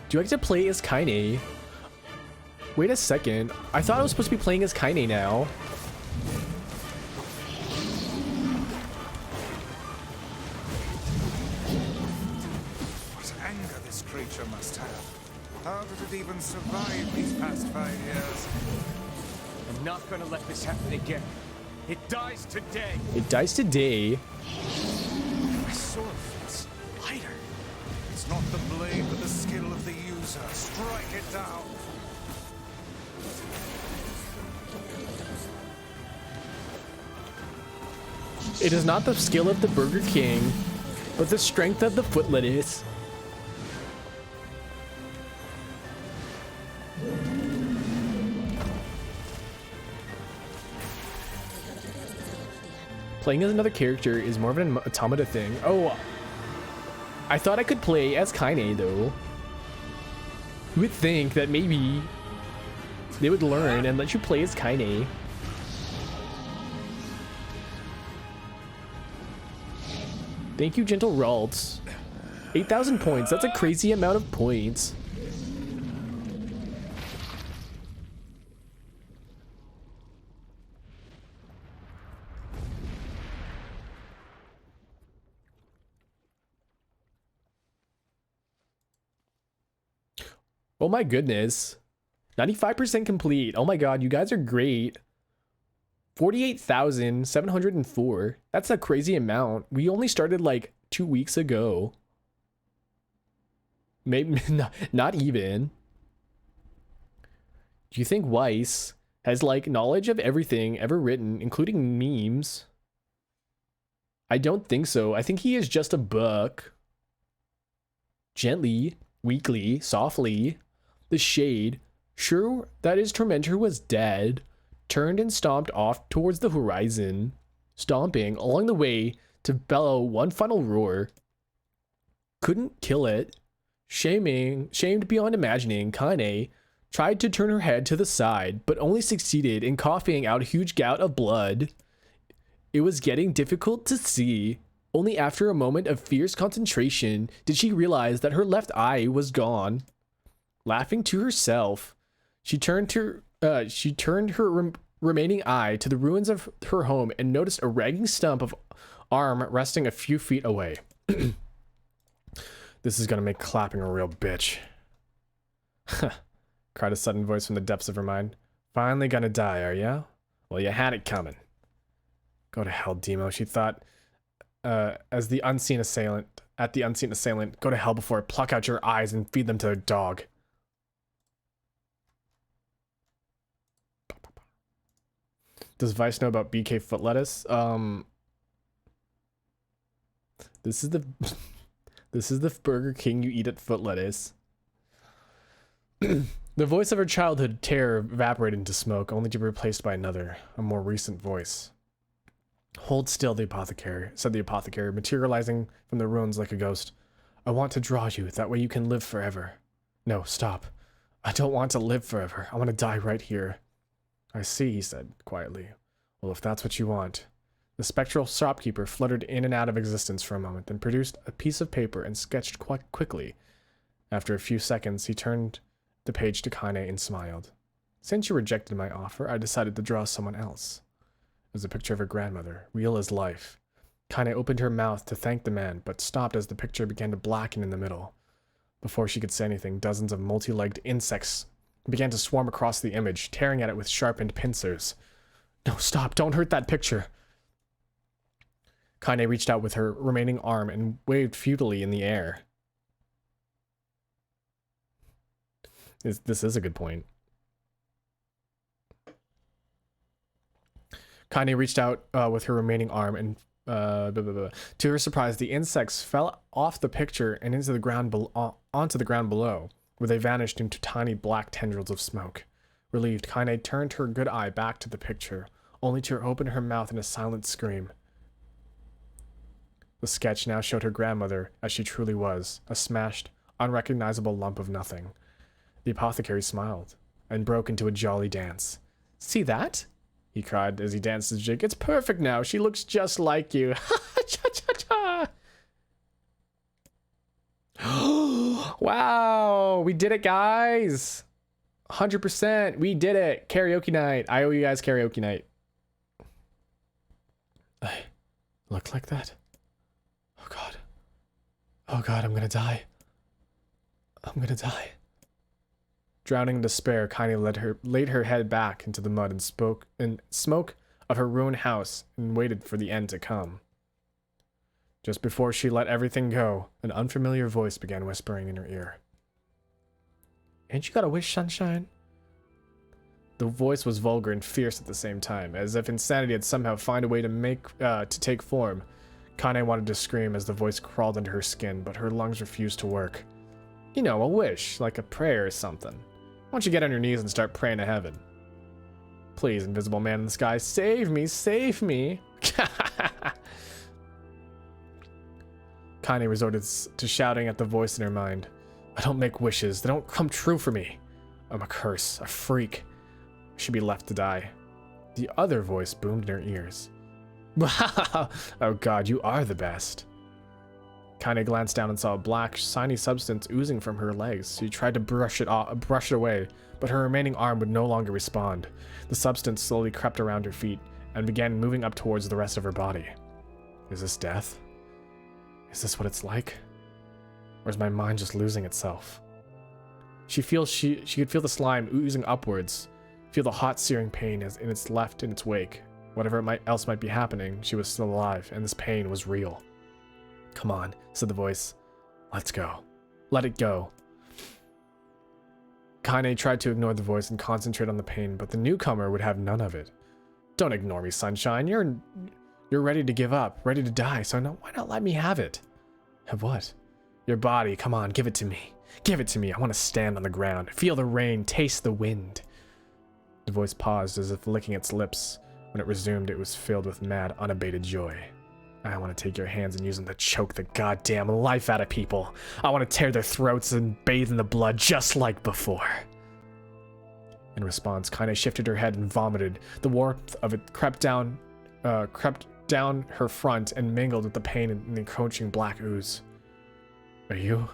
Do I get to play as Kaine? Wait a second. I thought I was supposed to be playing as Kaine now. What anger this creature must have. How did it even survive these past 5 years? I'm not gonna let this happen again. It dies today. It dies today. My sword feels lighter. It's not the blade, but the skill of the user. Strike it down. It is not the skill of the Burger King, but the strength of the foot lettuce. Playing as another character is more of an automata thing. Oh, I thought I could play as Kaine though. You would think that maybe they would learn and let you play as Kaine. Thank you, Gentle Ralts. 8,000 points. That's a crazy amount of points. Oh my goodness. 95% complete. Oh my god, you guys are great. 48,704. That's a crazy amount. We only started like 2 weeks ago. Maybe not even. Do you think Weiss has like knowledge of everything ever written, including memes? I don't think so. I think he is just a book. Gently, weakly, softly, the shade, sure that his tormentor was dead, turned and stomped off towards the horizon, stomping along the way to bellow one final roar. Couldn't kill it. Shamed beyond imagining, Kaine tried to turn her head to the side, but only succeeded in coughing out a huge gout of blood. It was getting difficult to see. Only after a moment of fierce concentration did she realize that her left eye was gone. Laughing to herself, she turned her remaining eye to the ruins of her home and noticed a ragging stump of arm resting a few feet away. This is gonna make clapping a real bitch. cried a sudden voice from the depths of her mind. Finally gonna die, are ya? Well, you had it coming. Go to hell, Demo, she thought, at the unseen assailant. Go to hell before I pluck out your eyes and feed them to a dog. Does Vice know about BK foot lettuce? This is the this is the Burger King you eat at foot lettuce. The voice of her childhood terror evaporated into smoke, only to be replaced by another, a more recent voice. Hold still, said the apothecary, materializing from the ruins like a ghost. I want to draw you, that way you can live forever. No, stop. I don't want to live forever. I want to die right here. I see, he said quietly. Well, if that's what you want. The spectral shopkeeper fluttered in and out of existence for a moment, then produced a piece of paper and sketched quite quickly. After a few seconds, he turned the page to Kaine and smiled. Since you rejected my offer, I decided to draw someone else. It was a picture of her grandmother, real as life. Kaine opened her mouth to thank the man, but stopped as the picture began to blacken in the middle. Before she could say anything, dozens of multi-legged insects began to swarm across the image, tearing at it with sharpened pincers. No, stop, don't hurt that picture. Kaine reached out with her remaining arm and waved futilely in the air. This is a good point. Kaine reached out with her remaining arm and to her surprise, the insects fell off the picture and into the ground onto the ground below, where they vanished into tiny black tendrils of smoke. Relieved, Kaine turned her good eye back to the picture, only to open her mouth in a silent scream. The sketch now showed her grandmother as she truly was, a smashed, unrecognizable lump of nothing. The apothecary smiled and broke into a jolly dance. See that? He cried as he danced his jig. It's perfect now. She looks just like you. Cha-cha-cha. Wow, we did it, guys. 100%. We did it. Karaoke night. I owe you guys karaoke night. I look like that? Oh God. Oh God, I'm gonna die. I'm gonna die. Drowning in despair, Kaine laid her head back into the mud and smoke of her ruined house and waited for the end to come. Just before she let everything go, an unfamiliar voice began whispering in her ear. Ain't you got a wish, sunshine? The voice was vulgar and fierce at the same time, as if insanity had somehow found a way to take form. Kaine wanted to scream as the voice crawled into her skin, but her lungs refused to work. You know, a wish, like a prayer or something. Why don't you get on your knees and start praying to heaven? Please, invisible man in the sky, save me, save me. Kaine resorted to shouting at the voice in her mind. I don't make wishes. They don't come true for me. I'm a curse, a freak. I should be left to die. The other voice boomed in her ears. Wow! Oh God, you are the best. Kaine glanced down and saw a black, shiny substance oozing from her legs. She tried to brush it away, but her remaining arm would no longer respond. The substance slowly crept around her feet and began moving up towards the rest of her body. Is this death? Is this what it's like? Or is my mind just losing itself? She could feel the slime oozing upwards, feel the hot searing pain in its wake. Whatever else might be happening, she was still alive, and this pain was real. Come on, said the voice. Let's go. Let it go. Kaine tried to ignore the voice and concentrate on the pain, but the newcomer would have none of it. Don't ignore me, sunshine. You're ready to give up, ready to die, so why not let me have it? Have what? Your body, come on, give it to me. Give it to me. I want to stand on the ground, feel the rain, taste the wind. The voice paused as if licking its lips. When it resumed, it was filled with mad, unabated joy. I want to take your hands and use them to choke the goddamn life out of people. I want to tear their throats and bathe in the blood just like before. In response, Kaine shifted her head and vomited. The warmth of it crept down her front and mingled with the pain in the encroaching black ooze. Are you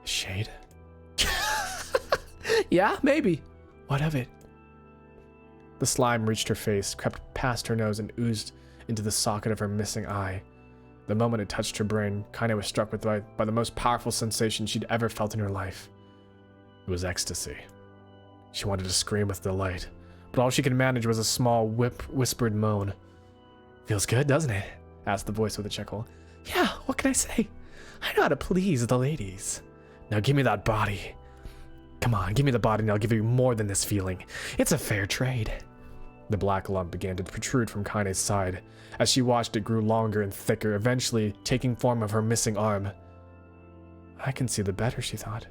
a shade? Yeah, maybe. What of it? The slime reached her face, crept past her nose, and oozed into the socket of her missing eye. The moment it touched her brain, Kaine was struck by the most powerful sensation she'd ever felt in her life. It was ecstasy. She wanted to scream with delight, but all she could manage was a small whispered moan. Feels good, doesn't it? Asked the voice with a chuckle. Yeah, what can I say? I know how to please the ladies. Now give me that body. Come on, give me the body and I'll give you more than this feeling. It's a fair trade. The black lump began to protrude from Kaine's side. As she watched, it grew longer and thicker, eventually taking form of her missing arm. I can see the better, she thought.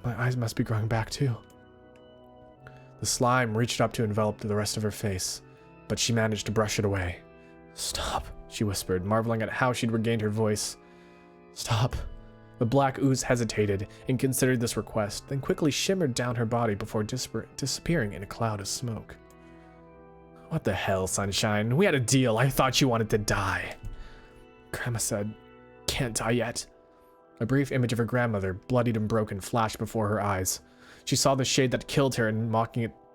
My eyes must be growing back too. The slime reached up to envelop the rest of her face, but she managed to brush it away. Stop, she whispered, marveling at how she'd regained her voice. Stop. The black ooze hesitated and considered this request, then quickly shimmered down her body before disappearing in a cloud of smoke. What the hell, Sunshine? We had a deal. I thought you wanted to die. Grandma said, can't die yet. A brief image of her grandmother, bloodied and broken, flashed before her eyes. She saw the shade that killed her and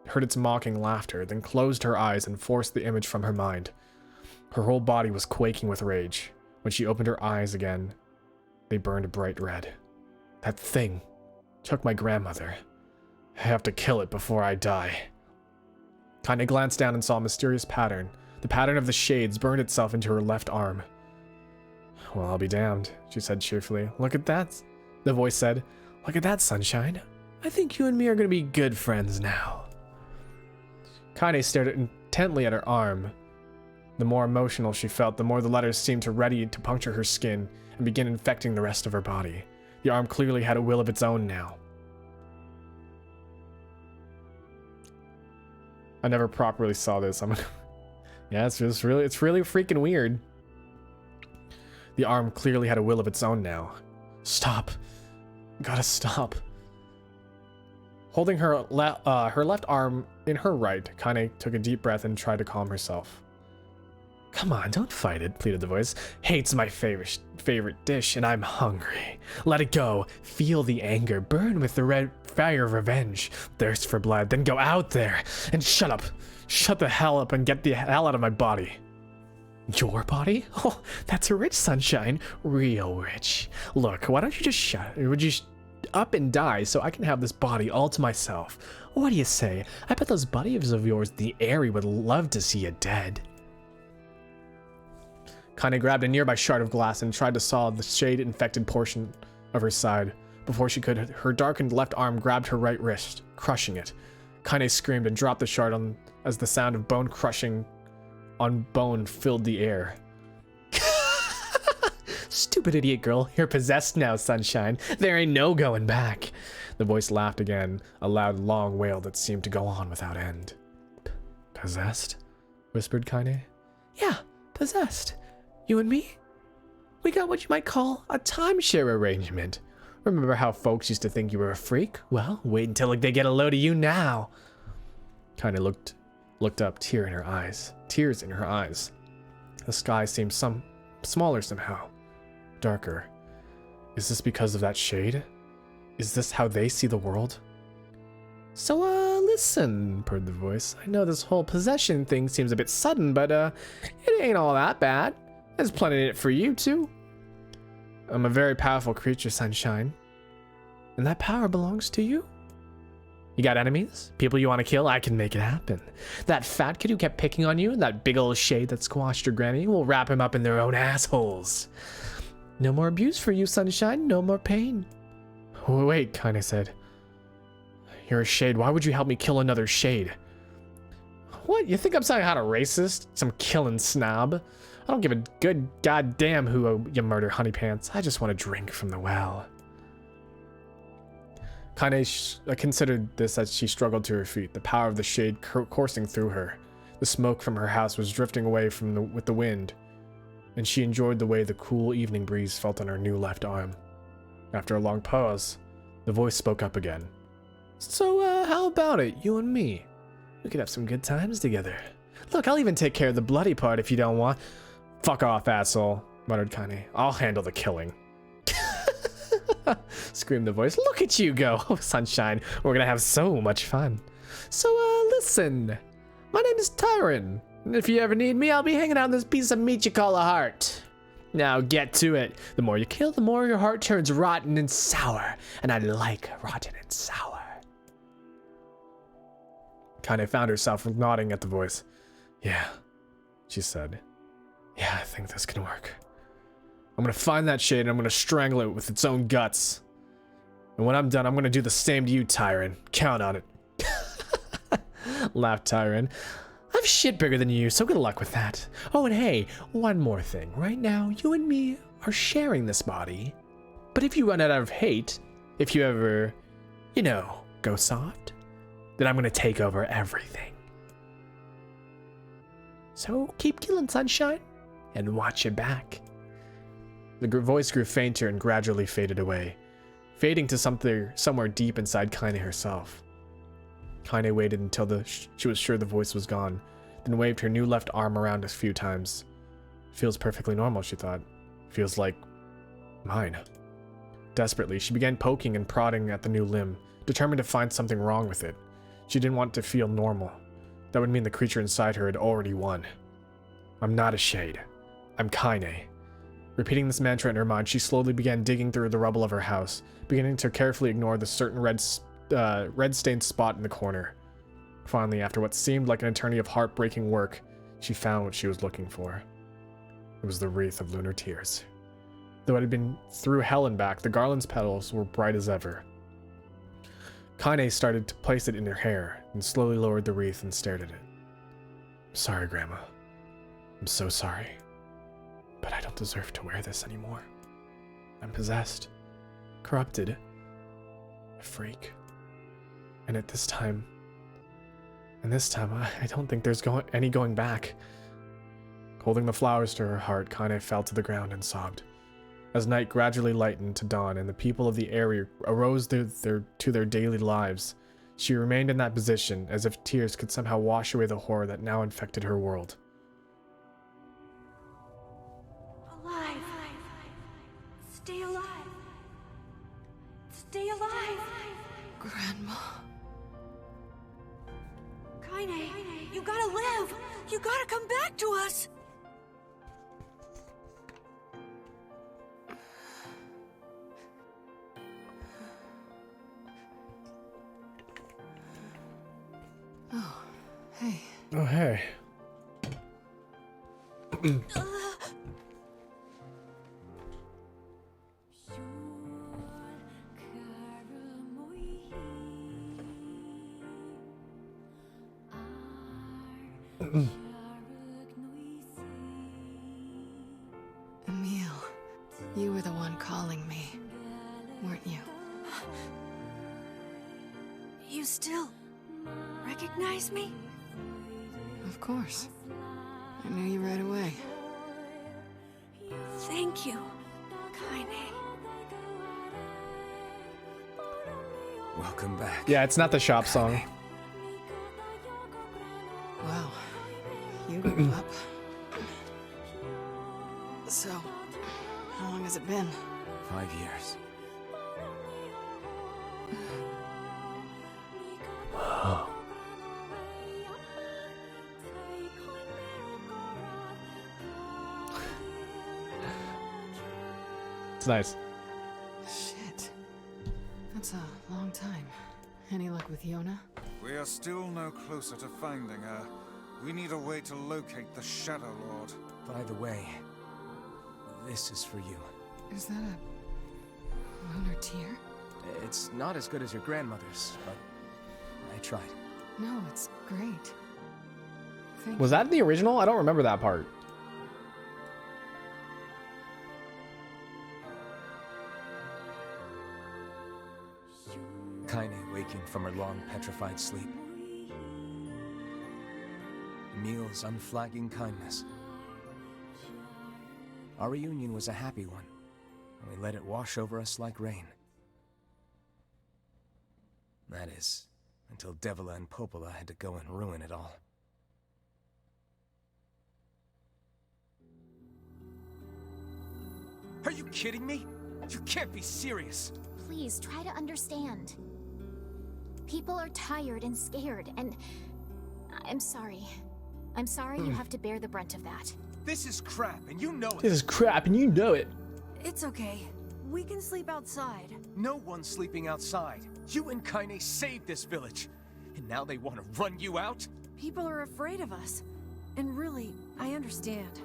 heard its mocking laughter, then closed her eyes and forced the image from her mind. Her whole body was quaking with rage. When she opened her eyes again, they burned bright red. That thing took my grandmother. I have to kill it before I die. Kaine glanced down and saw a mysterious pattern. The pattern of the shades burned itself into her left arm. Well, I'll be damned, she said cheerfully. Look at that, the voice said. Look at that, Sunshine. I think you and me are going to be good friends now. Kaine stared intently at her arm. The more emotional she felt, the more the letters seemed ready to puncture her skin and begin infecting the rest of her body. The arm clearly had a will of its own now. I never properly saw this. Yeah, it's really freaking weird. The arm clearly had a will of its own now. Stop. Gotta stop. Holding her left arm in her right, Kaine took a deep breath and tried to calm herself. Come on, don't fight it, pleaded the voice. Hate's my favorite dish, and I'm hungry. Let it go. Feel the anger. Burn with the red fire of revenge. Thirst for blood. Then go out there and shut up. Shut the hell up and get the hell out of my body. Your body? Oh, that's rich, Sunshine. Real rich. Look, why don't you just would you up and die so I can have this body all to myself? What do you say? I bet those buddies of yours, the Airy, would love to see you dead. Kaine grabbed a nearby shard of glass and tried to saw the shade-infected portion of her side. Before she could, her darkened left arm grabbed her right wrist, crushing it. Kaine screamed and dropped the shard as the sound of bone crushing on bone filled the air. Stupid idiot girl, you're possessed now, Sunshine. There ain't no going back. The voice laughed again, a loud, long wail that seemed to go on without end. Possessed? Whispered Kaine. Yeah, possessed. You and me? We got what you might call a timeshare arrangement. Remember how folks used to think you were a freak? Well, wait until they get a load of you now. Kaine looked up, tears in her eyes. The sky seemed smaller somehow, darker. Is this because of that shade? Is this how they see the world? So, listen, purred the voice. I know this whole possession thing seems a bit sudden, but, it ain't all that bad. There's plenty in it for you, too. I'm a very powerful creature, Sunshine. And that power belongs to you? You got enemies? People you want to kill? I can make it happen. That fat kid who kept picking on you, that big old shade that squashed your granny, will wrap him up in their own assholes. No more abuse for you, Sunshine. No more pain. Wait, Kaine said. You're a shade. Why would you help me kill another shade? What? You think I'm some kind of racist? Some killing snob? I don't give a good goddamn who you murder, honey pants. I just want to drink from the well. Kaine considered this as she struggled to her feet, the power of the shade coursing through her. The smoke from her house was drifting away with the wind, and she enjoyed the way the cool evening breeze felt on her new left arm. After a long pause, the voice spoke up again. So, how about it, you and me? We could have some good times together. Look, I'll even take care of the bloody part if you don't want. Fuck off, asshole, muttered Kaine. I'll handle the killing. Screamed the voice. Look at you go. Oh, Sunshine, we're gonna have so much fun. So, listen. My name is Tyron, and if you ever need me, I'll be hanging out on this piece of meat you call a heart. Now get to it. The more you kill, the more your heart turns rotten and sour, and I like rotten and sour. Kaine found herself nodding at the voice. Yeah, she said. Yeah, I think this can work. I'm gonna find that shade and I'm gonna strangle it with its own guts. And when I'm done, I'm gonna do the same to you, Tyron. Count on it. Laughed Tyron. I've shit bigger than you, so good luck with that. Oh, and hey, one more thing. Right now, you and me are sharing this body. But if you run out of hate, if you ever, you know, go soft, then I'm gonna take over everything. So keep killing, sunshine, and watch your back. The voice grew fainter and gradually faded away, fading to somewhere deep inside Kaine herself. Kaine waited until she was sure the voice was gone, then waved her new left arm around a few times. Feels perfectly normal, she thought. Feels like mine. Desperately, she began poking and prodding at the new limb, determined to find something wrong with it. She didn't want to feel normal. That would mean the creature inside her had already won. I'm not a shade. I'm Kaine. Repeating this mantra in her mind, she slowly began digging through the rubble of her house, beginning to carefully ignore the certain red-stained spot in the corner. Finally, after what seemed like an eternity of heartbreaking work, she found what she was looking for. It was the wreath of lunar tears. Though it had been through hell and back, the garland's petals were bright as ever. Kaine started to place it in her hair, and slowly lowered the wreath and stared at it. I'm sorry, Grandma. I'm so sorry. But I don't deserve to wear this anymore. I'm possessed. Corrupted. A freak. And this time, I don't think there's any going back. Holding the flowers to her heart, Kaine fell to the ground and sobbed. As night gradually lightened to dawn and the people of the area arose to their daily lives, she remained in that position as if tears could somehow wash away the horror that now infected her world. Alive. Stay alive. Stay alive. Grandma. Kaine, you gotta live. You gotta come back to us. Oh, hey. Oh, hey. Emil, you were the one calling me, weren't you? You still recognize me? Of course. I knew you right away. Thank you, Kaine. Welcome back. Yeah, it's not the shop song. Wow. You grew up. So, how long has it been? 5 years. It's nice. Shit. That's a long time. Any luck with Yona? We are still no closer to finding her. We need a way to locate the Shadow Lord. By the way, this is for you. Is that a lunar tear? It's not as good as your grandmother's, but I tried. No, it's great. Thank Was that the original? I don't remember that part. Kaine waking from her long petrified sleep. Emil's unflagging kindness. Our reunion was a happy one, and we let it wash over us like rain. That is, until Devila and Popola had to go and ruin it all. Are you kidding me? You can't be serious! Please try to understand. People are tired and scared, and I'm sorry. I'm sorry you have to bear the brunt of that. This is crap, and you know it! This is crap, and you know it. It's okay. We can sleep outside. No one's sleeping outside. You and Kaine saved this village. And now they want to run you out? People are afraid of us. And really, I understand.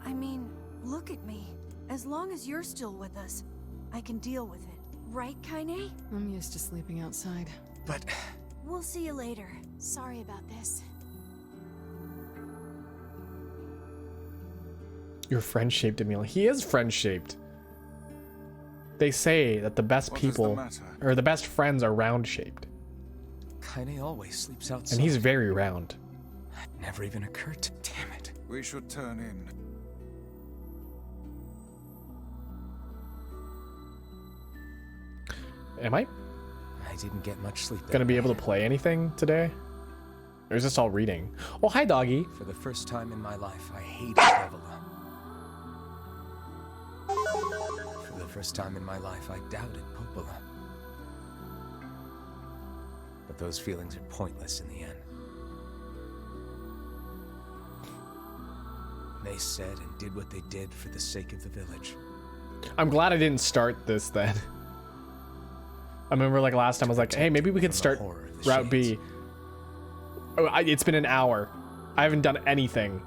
I mean, look at me. As long as you're still with us, I can deal with it. Right, Kaine? I'm used to sleeping outside. But... We'll see you later. Sorry about this. You're friend-shaped, Emil. He is friend-shaped. They say that the best What is the people, matter? or the best friends, are round-shaped. Kaine always sleeps outside. And he's very round. That never even occurred to... Damn it. We should turn in. Am I I didn't get much sleep that gonna be able night. to play anything today? Or is this all reading? Oh, hi, doggy. For the first time in my life, I hated Devila. For the first time in my life, I doubted Popola. But those feelings are pointless in the end. They said and did what they did for the sake of the village. I'm glad I didn't start this then. I remember like last time I was like, hey, maybe we could start Route B. Oh, it's been an hour. I haven't done anything.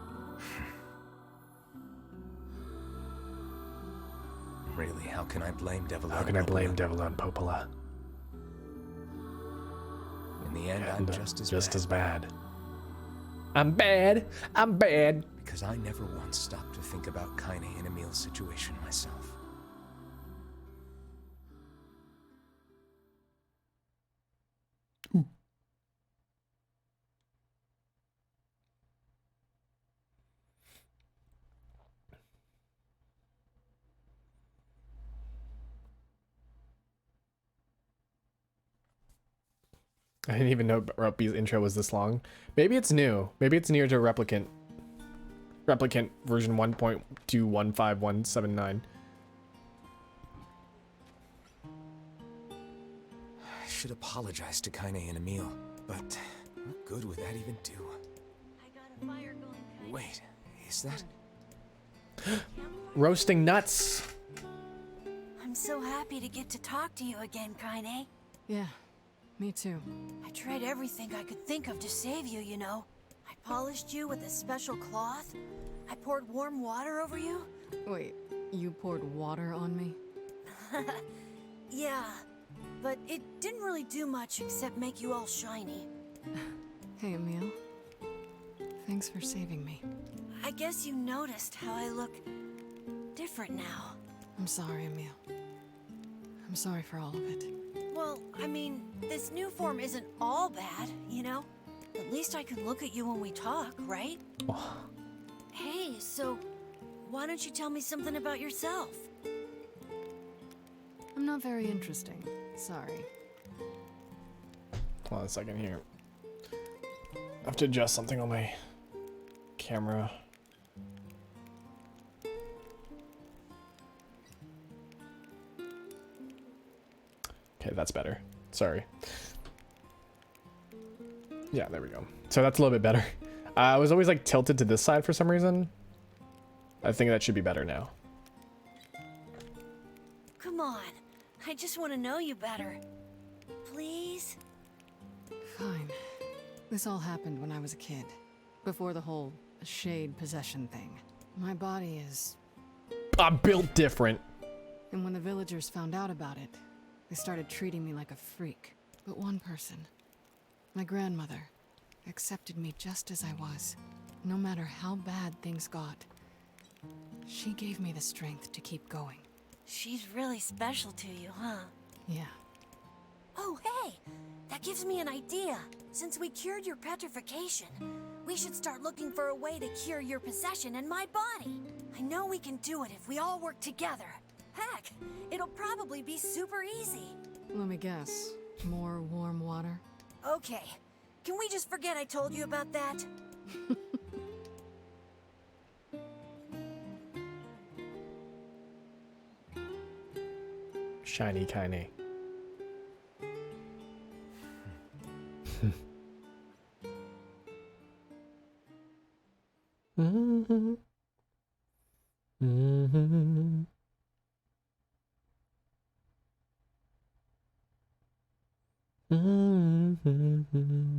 Really, how can I blame Devila? How can I blame Devil on Popola? In the end, I'm just as bad. I'm bad. I'm bad. Because I never once stopped to think about Kaine and Emil's situation myself. I didn't even know Route B's intro was this long. Maybe it's new. Maybe it's near to Replicant. Replicant version 1.215179. I should apologize to Kaine and Emil, but what good would that even do? I got a fire going, Kaine. Wait, is that... Roasting nuts. I'm so happy to get to talk to you again, Kaine. Yeah, me too. I tried everything I could think of to save you, you know. I polished you with a special cloth. I poured warm water over you. Wait, you poured water on me? Yeah, but it didn't really do much except make you all shiny. Hey, Emil. Thanks for saving me. I guess you noticed how I look different now. I'm sorry, Emil. I'm sorry for all of it. Well, I mean, this new form isn't all bad, you know? At least I can look at you when we talk, right? Oh. Hey, so why don't you tell me something about yourself? I'm not very interesting. Sorry. Hold on a second here. I have to adjust something on my camera. Okay, that's better. Sorry. Yeah, there we go. So that's a little bit better. I was always like tilted to this side for some reason. I think that should be better now. Come on, I just want to know you better. Please? Fine. This all happened when I was a kid. Before the whole shade possession thing. My body is... I'm built different. And when the villagers found out about it, they started treating me like a freak. But one person, my grandmother, accepted me just as I was, no matter how bad things got. She gave me the strength to keep going. She's really special to you, huh? Yeah. Oh, hey! That gives me an idea. Since we cured your petrification, we should start looking for a way to cure your possession in my body. I know we can do it if we all work together. Heck, it'll probably be super easy. Let me guess. More warm water? Okay, can we just forget I told you about that? Shiny Kaine. Mm-hmm. Mm-hmm. Mm-hmm.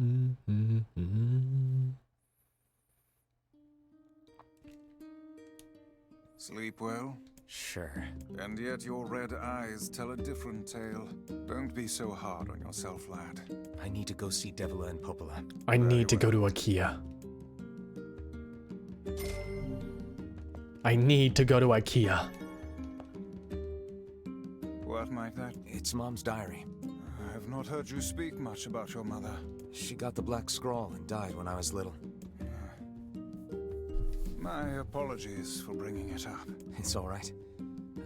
Sleep well? Sure. And yet your red eyes tell a different tale. Don't be so hard on yourself, lad. I need to go see Devila and Popola. I need to go to IKEA. I need to go to IKEA. What might that? It's Mom's diary. I have not heard you speak much about your mother. She got the black scrawl and died when I was little. My apologies for bringing it up. It's all right.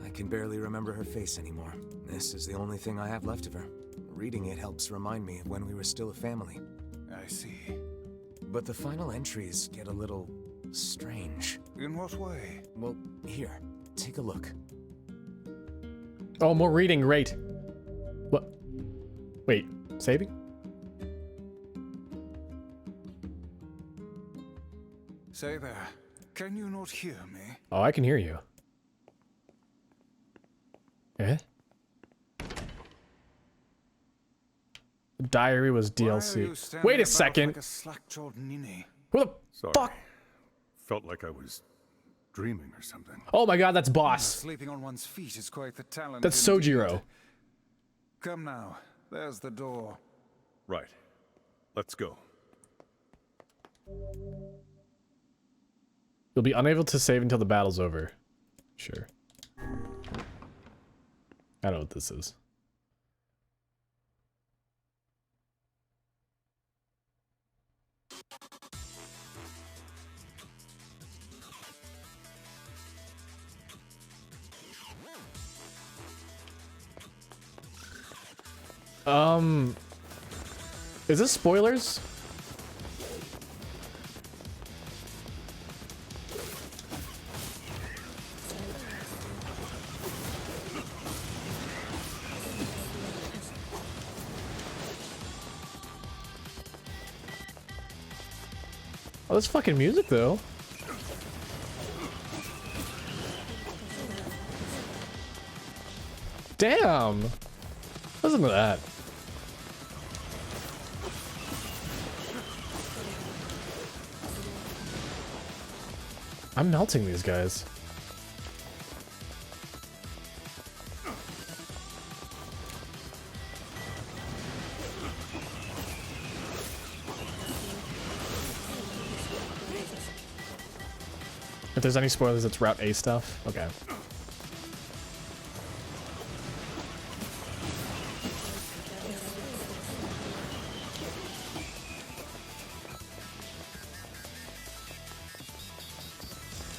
I can barely remember her face anymore. This is the only thing I have left of her. Reading it helps remind me of when we were still a family. I see. But the final entries get a little strange. In what way? Well, here, take a look. Oh, more reading, great. What? Wait, saving? Say there, can you not hear me? Oh, I can hear you. Eh? The diary was Why are you DLC. standing Wait a about second. like a slack-jawed ninny? Who the Sorry. fuck? Felt like I was dreaming or something. Oh my god, that's Boss. Sleeping on one's feet is quite the talent. That's indeed. Sojiro. Come now, there's the door. Right. Let's go. You'll be unable to save until the battle's over. Sure. I know what this is. Is this spoilers? Oh, this fucking music though. Damn. Listen to that. I'm melting these guys. If there's any spoilers, it's Route A stuff. Okay.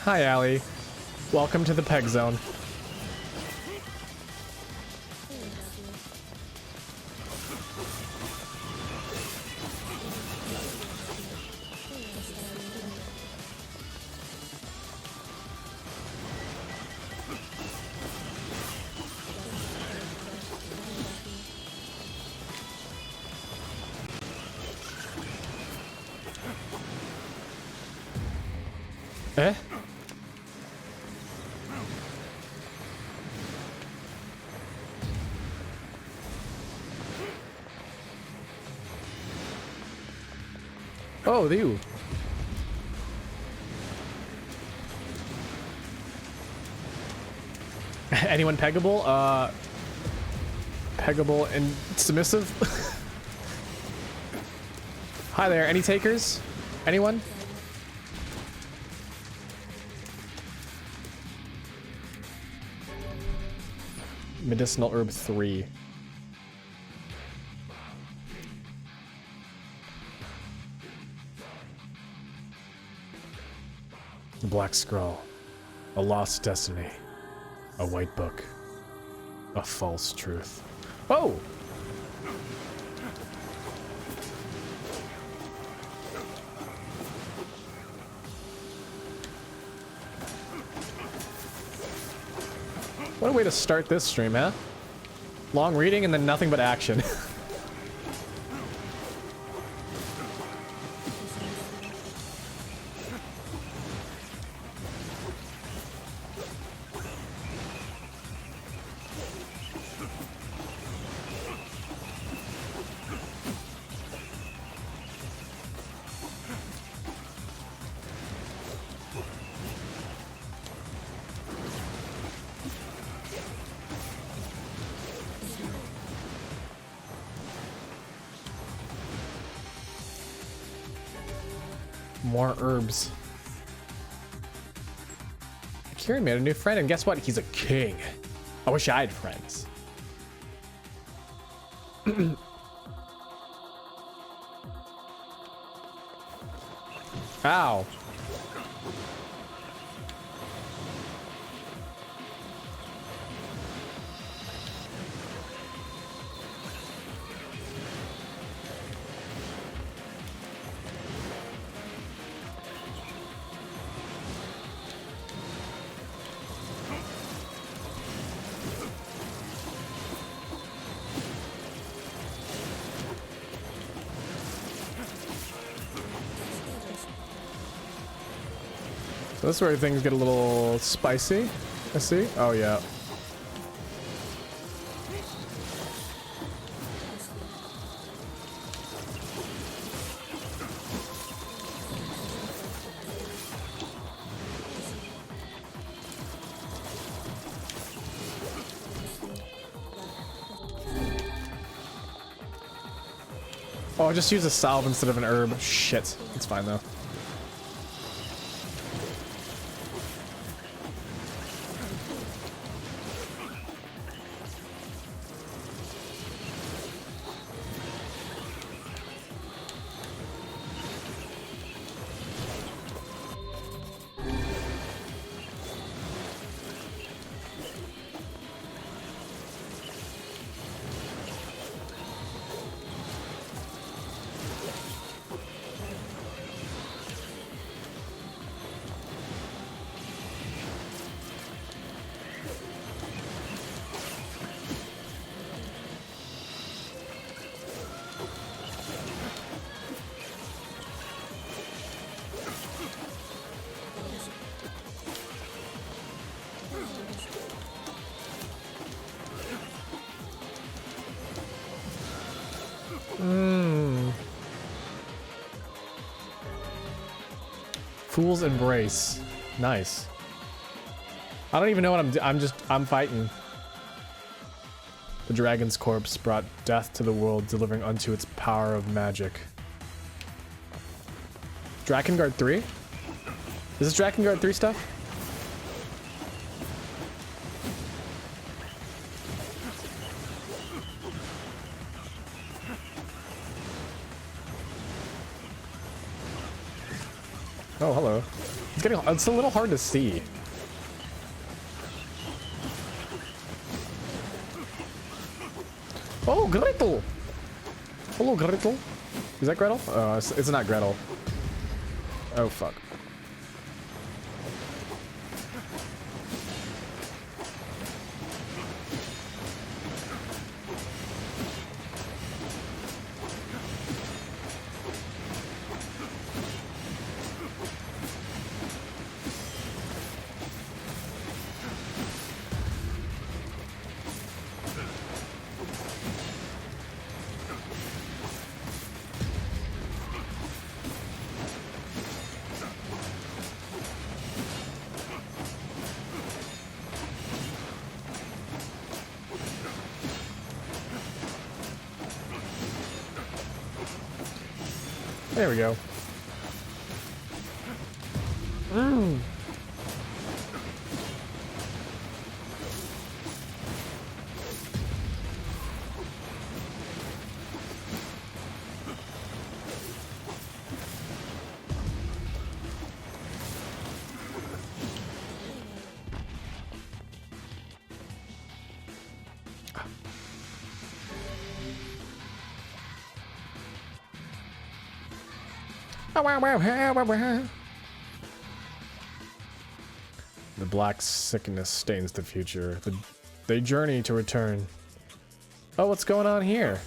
Hi, Allie. Welcome to the Peg Zone. Eh? Oh, you. Anyone peggable? Peggable and submissive? Hi there, any takers? Anyone? Medicinal herb 3. The Black Scroll. A lost destiny. A white book. A false truth. Oh! What a way to start this stream, huh? Long reading and then nothing but action. More herbs. Kieran made a new friend, and guess what? He's a king. I wish I had friends. Ow. So this is where things get a little spicy. I see. Oh yeah. Oh, I just use a salve instead of an herb. Shit. It's fine though. Fool's Embrace. Nice. I don't even know what I'm fighting. The dragon's corpse brought death to the world, delivering unto its power of magic. Drakengard 3? Is this Drakengard 3 stuff? Oh, hello. It's a little hard to see. Oh, Gretel! Hello, Gretel. Is that Gretel? Oh, it's not Gretel. Oh, fuck. There we go. The black sickness stains the future. They journey to return. Oh, what's going on here?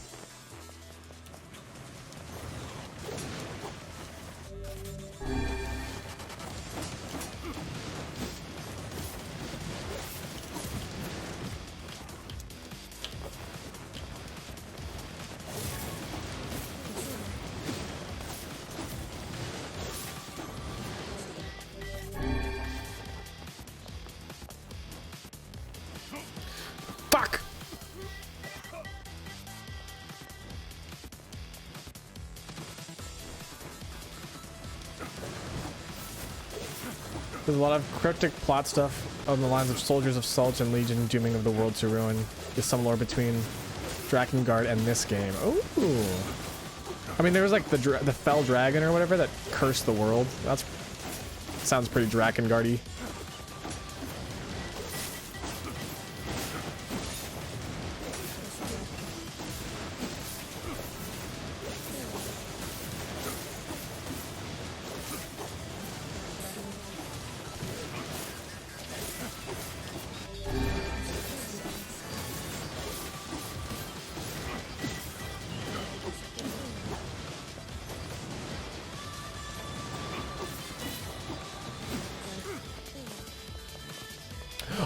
There's a lot of cryptic plot stuff on the lines of Soldiers of Salt and Legion dooming of the world to ruin. There's some lore between Drakengard and this game. Ooh. I mean, there was like the Fell Dragon or whatever that cursed the world. That's sounds pretty Drakengard-y.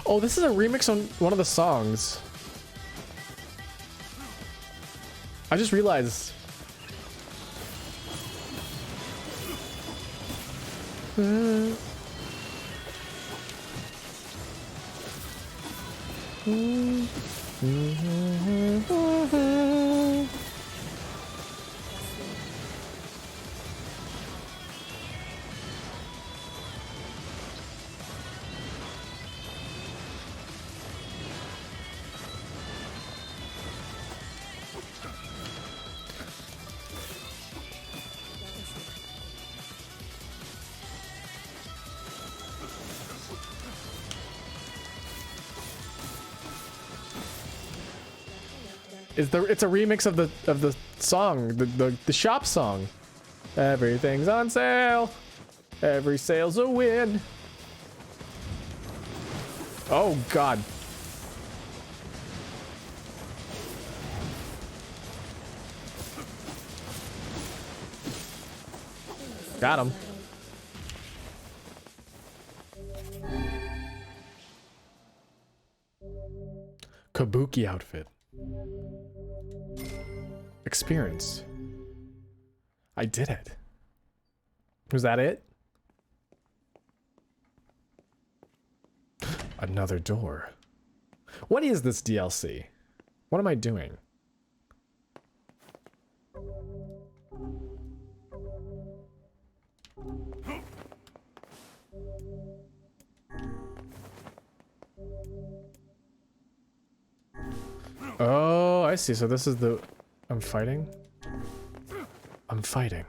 Oh, this is a remix on one of the songs. I just realized. It's a remix of the song, the shop song. Everything's on sale. Every sale's a win. Oh God. Got him. Kabuki outfit. Experience. I did it. Was that it? Another door. What is this DLC? What am I doing? Oh, I see. So this is the... I'm fighting? I'm fighting.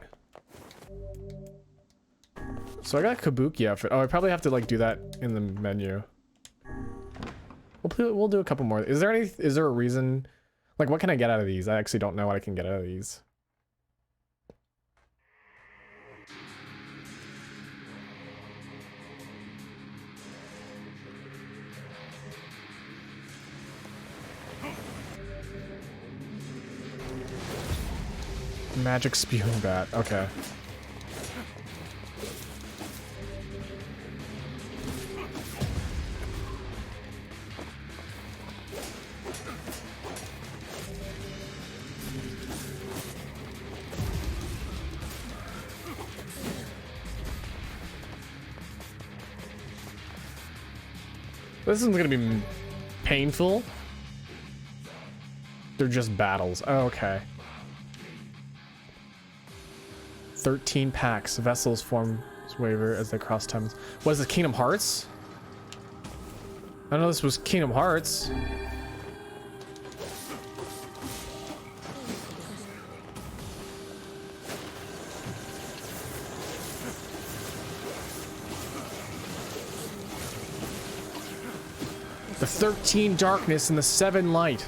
So I got a Kabuki outfit. Oh, I probably have to like do that in the menu. We'll do a couple more. Is there a reason? Like, what can I get out of these? I actually don't know what I can get out of these. Magic spewing bat. Okay. This isn't gonna be painful. They're just battles. Oh, okay. 13 packs. Vessels form waiver as they cross times. What is this, Kingdom Hearts? I know this was Kingdom Hearts. The 13 darkness and the 7 light.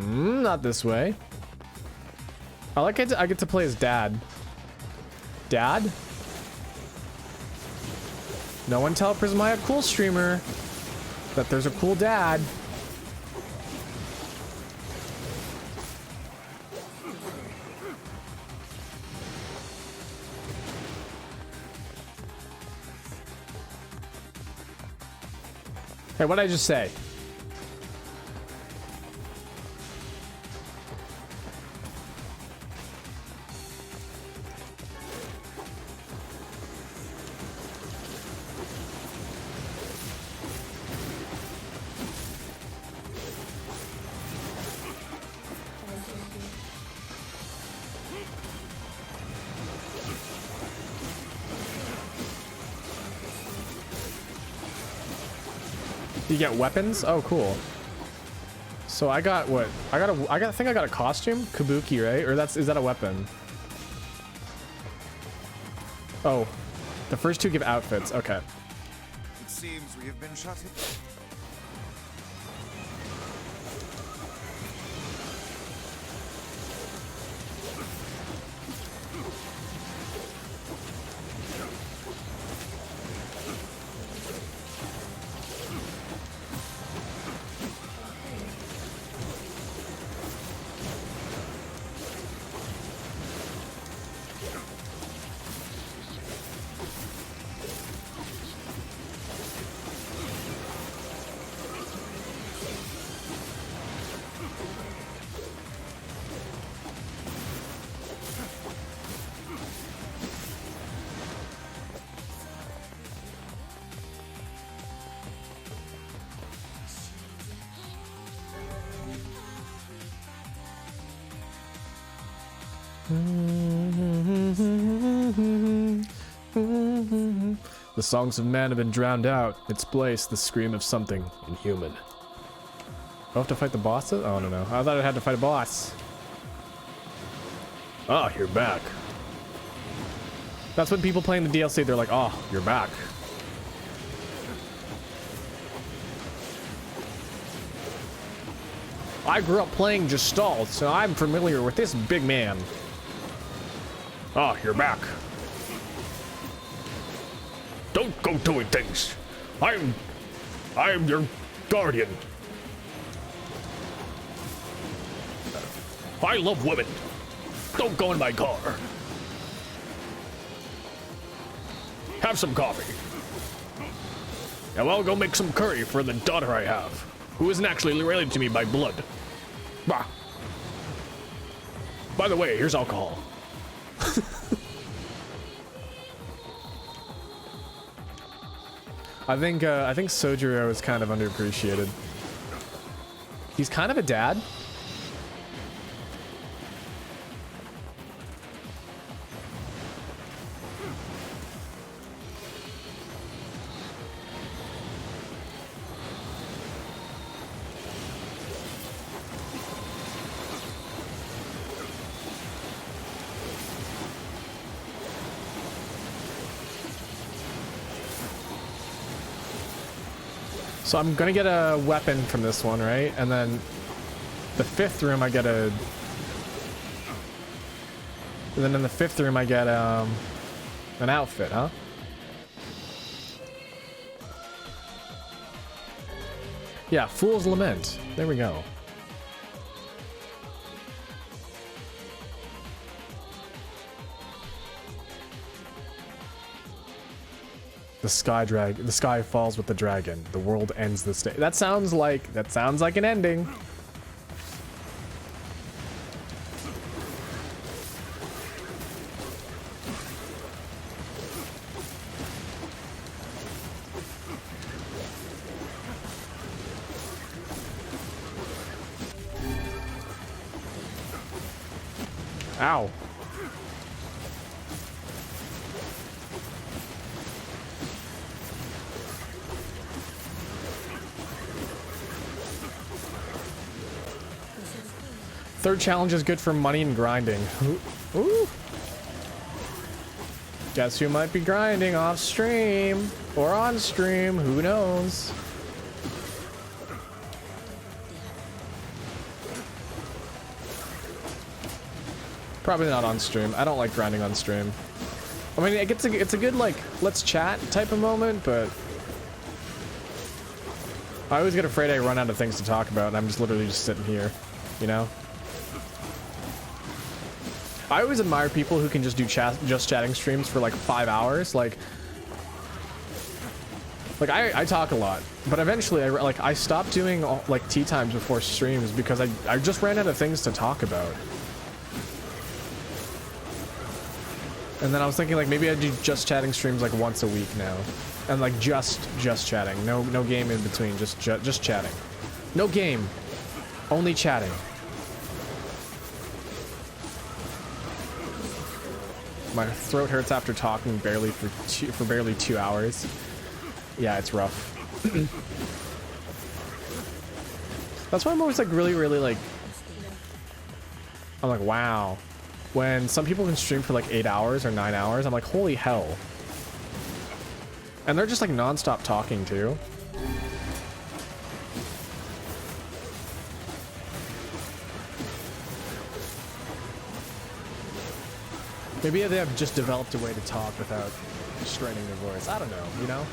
Not this way. I like it. I get to play as Dad. Dad? No one tell Prismaya Cool Streamer that there's a cool dad. Hey, what did I just say? You get weapons? Oh, cool. So I got what? I think I got a costume? Kabuki, right? Or is that a weapon? Oh, the first two give outfits. Okay. It seems we have been shut in. The songs of man have been drowned out. Its place, the scream of something inhuman. Do I have to fight the bosses? Oh, no. I thought I had to fight a boss. Oh, you're back. That's when people playing the DLC, they're like, oh, you're back. I grew up playing Gestalt, so I'm familiar with this big man. Oh, you're back. Don't go doing things. I am your guardian. I love women. Don't go in my car. Have some coffee. Now I'll go make some curry for the daughter I have, who isn't actually related to me by blood. Bah. By the way, here's alcohol. I think Sojiro is kind of underappreciated. He's kind of a dad. So I'm gonna get a weapon from this one, right? And then the fifth room I get a... And then in the fifth room I get an outfit, huh? Yeah, Fool's Lament. There we go. The sky falls with the dragon. The world ends this day. That sounds like an ending. Ow. Third challenge is good for money and grinding. Ooh. Guess who might be grinding off stream or on stream? Who knows? Probably not on stream. I don't like grinding on stream. I mean, it's a good like let's chat type of moment, but I always get afraid I run out of things to talk about, and I'm just literally just sitting here, you know. I always admire people who can just do just chatting streams for like 5 hours. Like I talk a lot, but eventually I stopped doing like tea times before streams because I just ran out of things to talk about. And then I was thinking like maybe I'd do just chatting streams like once a week now, and like just chatting, no game in between, just chatting, no game, only chatting. My throat hurts after talking for barely 2 hours. Yeah, it's rough. That's why I'm always like really like, I'm like, wow. When some people can stream for like 8 hours or 9 hours, I'm like, holy hell. And they're just like non-stop talking too. Maybe they have just developed a way to talk without straining their voice. I don't know, you know?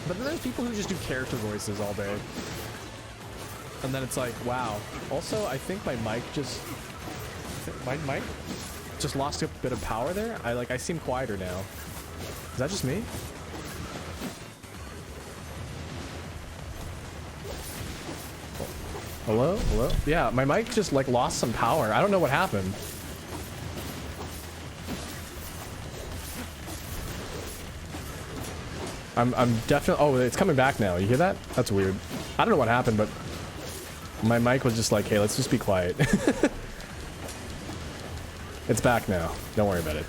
But then there's people who just do character voices all day. And then it's like, wow. Also, I think my mic just... My mic just lost a bit of power there. I seem quieter now. Is that just me? Hello? Hello? Yeah, my mic just like lost some power. I don't know what happened. I'm definitely... Oh, it's coming back now. You hear that? That's weird. I don't know what happened, but my mic was just like, hey, let's just be quiet. It's back now. Don't worry about it.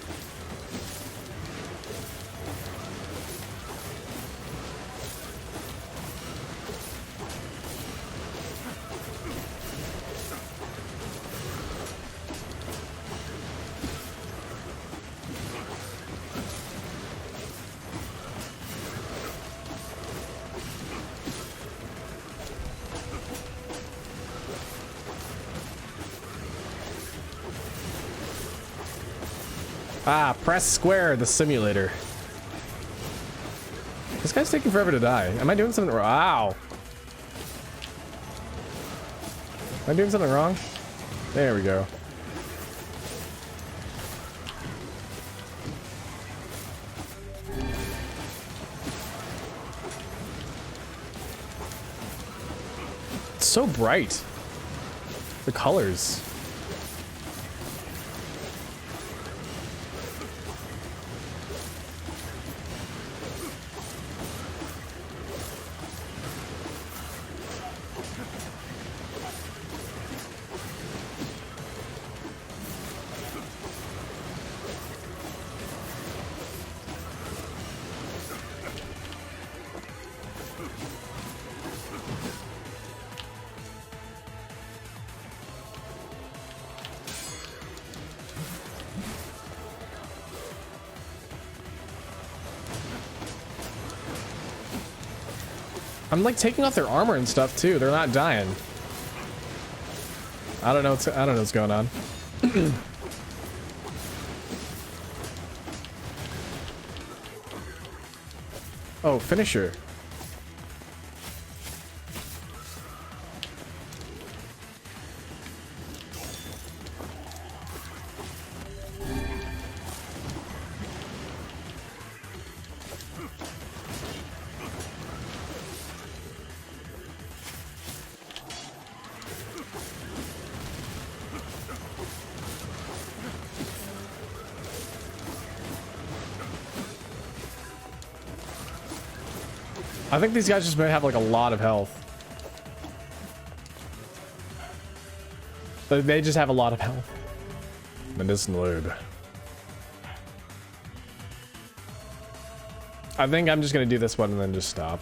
Ah, press square, the simulator. This guy's taking forever to die. Am I doing something wrong? Ow. Am I doing something wrong? There we go. It's so bright. The colors. I'm like taking off their armor and stuff too. They're not dying. I don't know what's going on. Oh, finisher. I think these guys just may have like a lot of health. They just have a lot of health. Medicine load. I think I'm just gonna do this one and then just stop.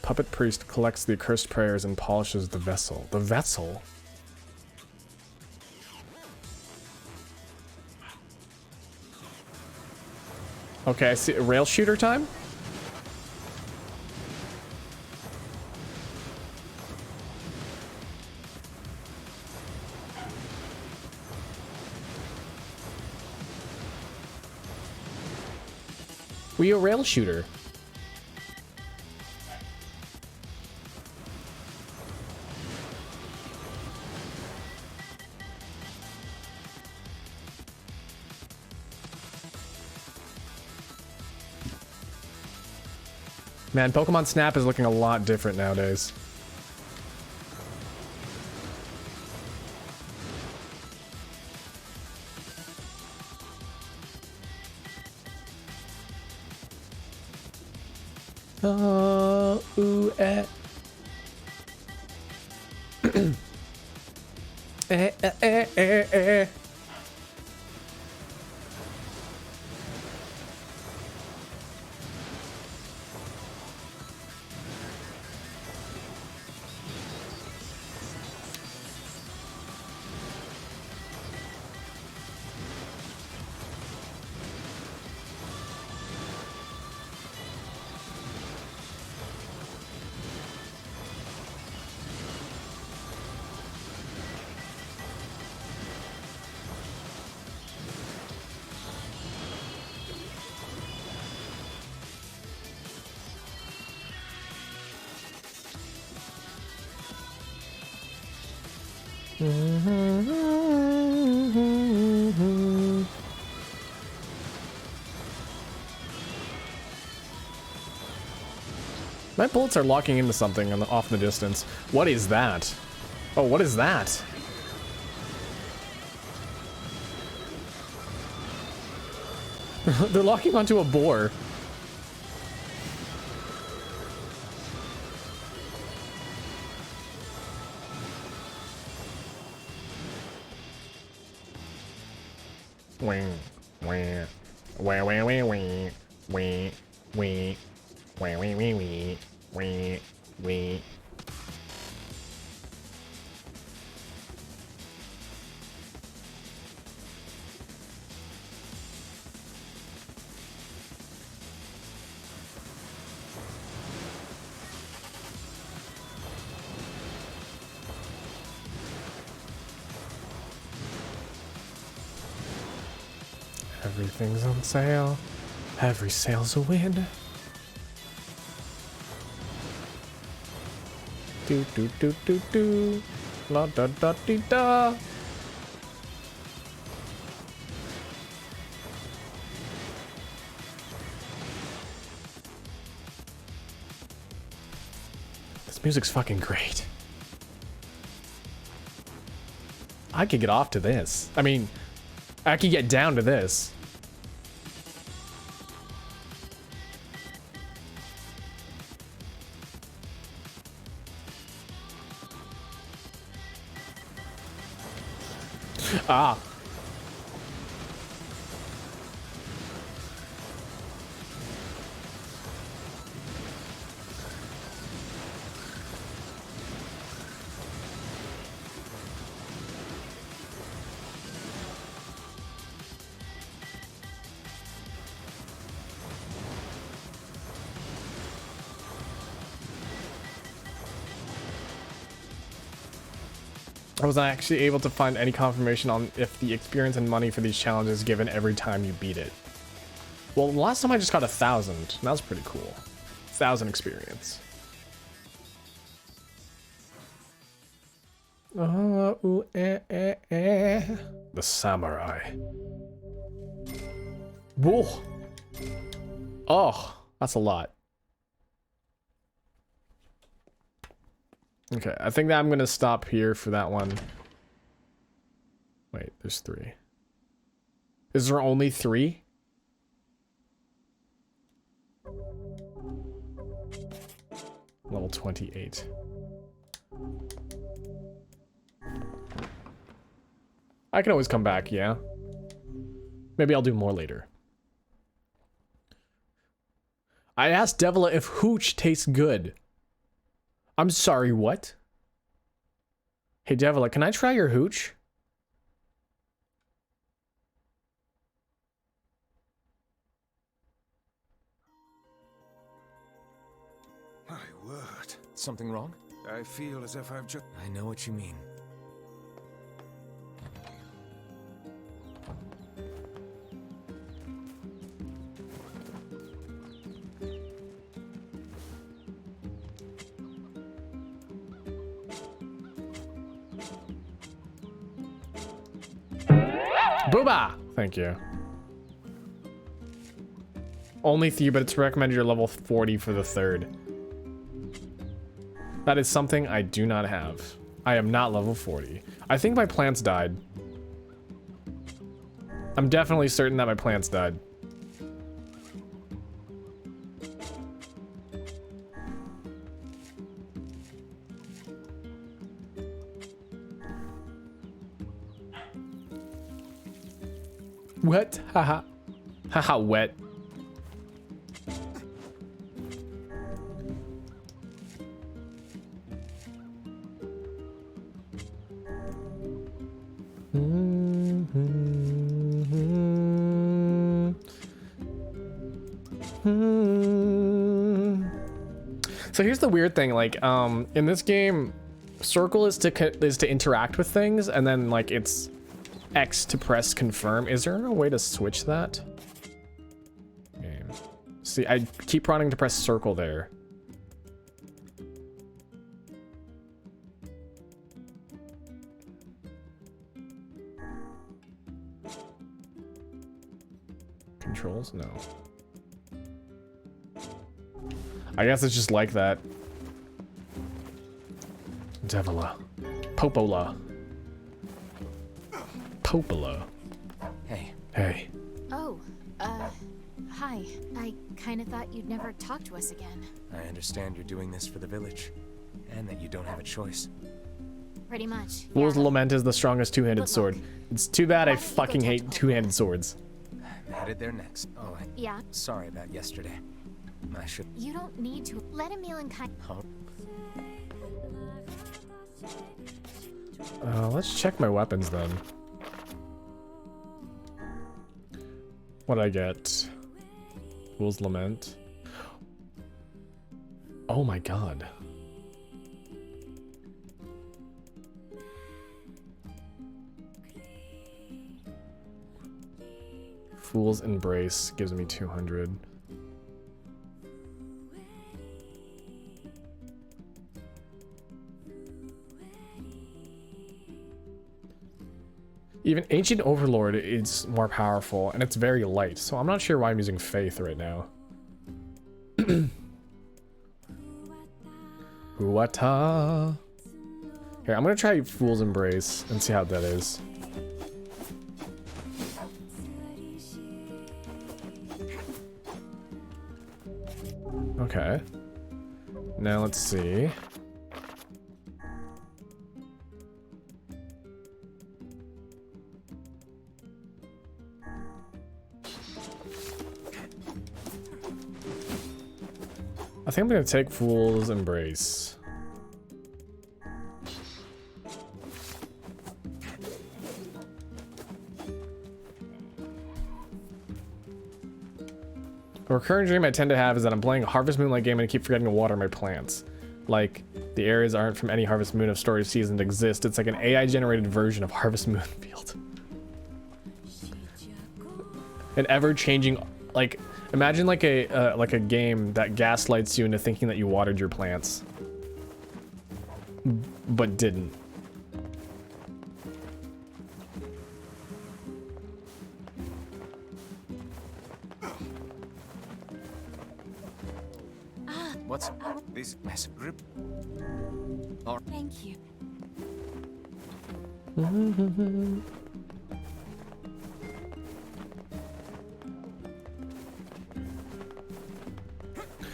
Puppet priest collects the accursed prayers and polishes the vessel. The vessel? Okay, I see. Rail shooter time? Were you a rail shooter? Man, Pokemon Snap is looking a lot different nowadays. Ooh, eh. Eh. My bullets are locking into something off in the distance. What is that? Oh, what is that? They're locking onto a boar. Wing, wing, wah, wah, wah, wah, wah, wah, wah, wah, wah, wah, wah. Everything's on sale. Every sale's a win. Do do do do do. La da da dee da. This music's fucking great. I could get off to this. I mean, I could get down to this. Ah. I was not actually able to find any confirmation on if the experience and money for these challenges is given every time you beat it. Well, last time I just got 1,000. That was pretty cool. 1,000 experience. The samurai. Whoa. Oh, that's a lot. Okay, I think that I'm gonna stop here for that one. Wait, there's 3. Is there only 3? Level 28. I can always come back, yeah. Maybe I'll do more later. I asked Devila if hooch tastes good. I'm sorry, what? Hey, Devila, can I try your hooch? My word. Something wrong? I feel as if I've just... I know what you mean. Booba! Thank you. Only 3, but it's recommended you're level 40 for the 3rd. That is something I do not have. I am not level 40. I think my plants died. I'm definitely certain that my plants died. Wet, haha. Haha, wet. So here's the weird thing, like, in this game, circle is to interact with things, and then like it's X to press confirm. Is there a way to switch that? Okay. See, I keep wanting to press circle there. items? No. I guess it's just like that. Devila. Popola. Popola. Hey. Hey. Oh, hi. I kinda thought you'd never talk to us again. I understand you're doing this for the village, and that you don't have a choice. Pretty much. Fool's yeah. Lament is the strongest two-handed But sword. look, It's too bad I why don't you go fucking talk to hate Popola? two-handed swords. I'm headed there next. Oh, Yeah. sorry about yesterday. I should. You don't need to. Let Emil and kind. Oh, Let's check my weapons then. What'd I get? Fool's Lament. Oh my god. Fool's Embrace gives me 200. Even Ancient Overlord is more powerful, and it's very light, so I'm not sure why I'm using Faith right now. Uwata. Here, I'm gonna try Fool's Embrace and see how that is. Okay. Now let's see. I think I'm gonna take Fool's Embrace. A recurring dream I tend to have is that I'm playing a Harvest Moon-like game and I keep forgetting to water my plants. Like, the areas aren't from any Harvest Moon of storage season that exist. It's like an AI-generated version of Harvest Moon Field. An ever-changing, like, imagine like a game that gaslights you into thinking that you watered your plants, but didn't. what's this mess grip? Thank you.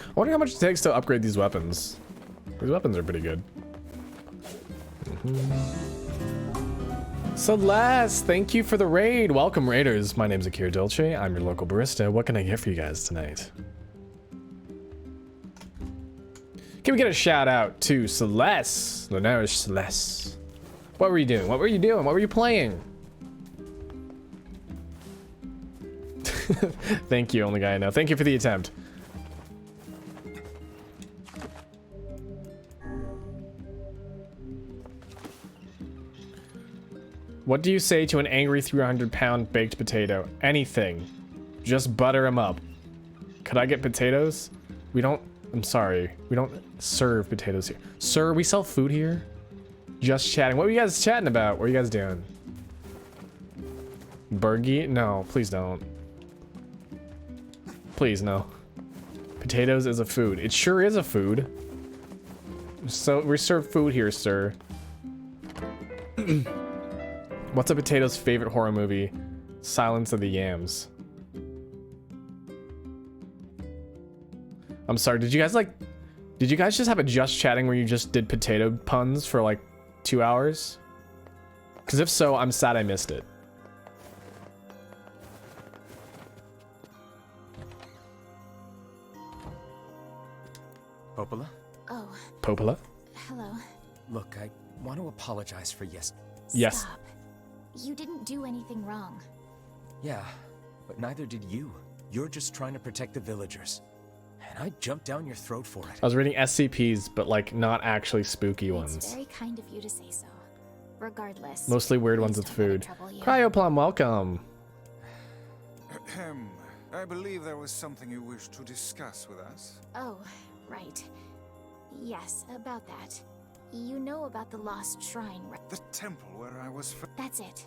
I wonder how much it takes to upgrade these weapons. These weapons are pretty good. Celeste, thank you for the raid. Welcome, raiders. My name's Akira Dolce. I'm your local barista. What can I get for you guys tonight? Can we get a shout out to Celeste? The nourish Celeste. What were you doing? What were you doing? What were you playing? Thank you, only guy I know. Thank you for the attempt. What do you say to an angry 300-pound baked potato? Anything. Just butter him up. Could I get potatoes? We don't... I'm sorry. We don't serve potatoes here. Sir, we sell food here? Just chatting. What were you guys chatting about? What are you guys doing? Burgie? No, please don't. Please, no. Potatoes is a food. It sure is a food. So, we serve food here, sir. What's a potato's favorite horror movie? Silence of the Yams. I'm sorry, did you guys just have a just chatting where you just did potato puns for like 2 hours? Because if so, I'm sad I missed it. Popola? Oh, Popola? hello. Look, I want to apologize for Yes. Stop. You didn't do anything wrong. Yeah, but neither did you. You're just trying to protect the villagers. And I jumped down your throat for it. I was reading SCPs, but like not actually spooky It's ones. very kind of you to say so. Regardless. Mostly weird ones please with don't let it food. trouble you. Cryoplum, welcome. Ahem. I believe there was something you wished to discuss with us. Oh, right. Yes, about that. You know about the lost shrine, right? The temple where I was That's it.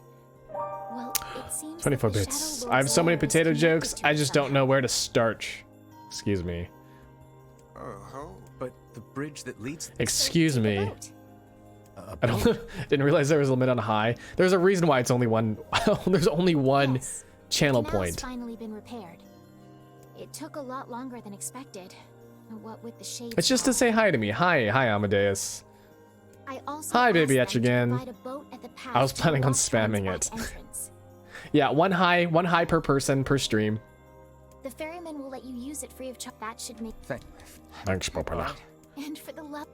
Well, it seems 24 that the bits. Shadow I have so many Lord's potato lair is jokes, connected to I it just don't know somehow. where to start. Excuse me. Oh, But the bridge that leads... Excuse Take a me. vote. I don't didn't realize there was a limit on high. There's a reason why it's only one. There's only one Yes, channel the canal's point. finally been repaired. It took a lot longer than expected. What with the shades. It's just to say hi to me. Hi, Amadeus. I also Hi, asked baby them Etch to again. provide a boat at the path I was to planning on unlock Shrines spamming back it. entrance. Yeah, one high per person per stream. The ferryman will let you use it free of charge. That should make. Thanks, Popala. And for the love.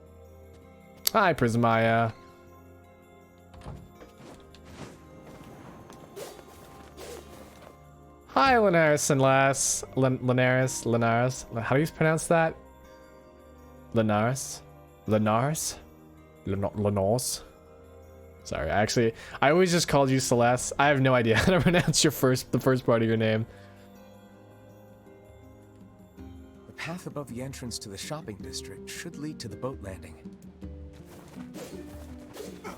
Hi, Prismaya. Hi, Linares and Lass. Linares. How do you pronounce that? Linares? Lenars? Sorry, I always just called you Celeste. I have no idea how to pronounce the first part of your name. The path above the entrance to the shopping district should lead to the boat landing.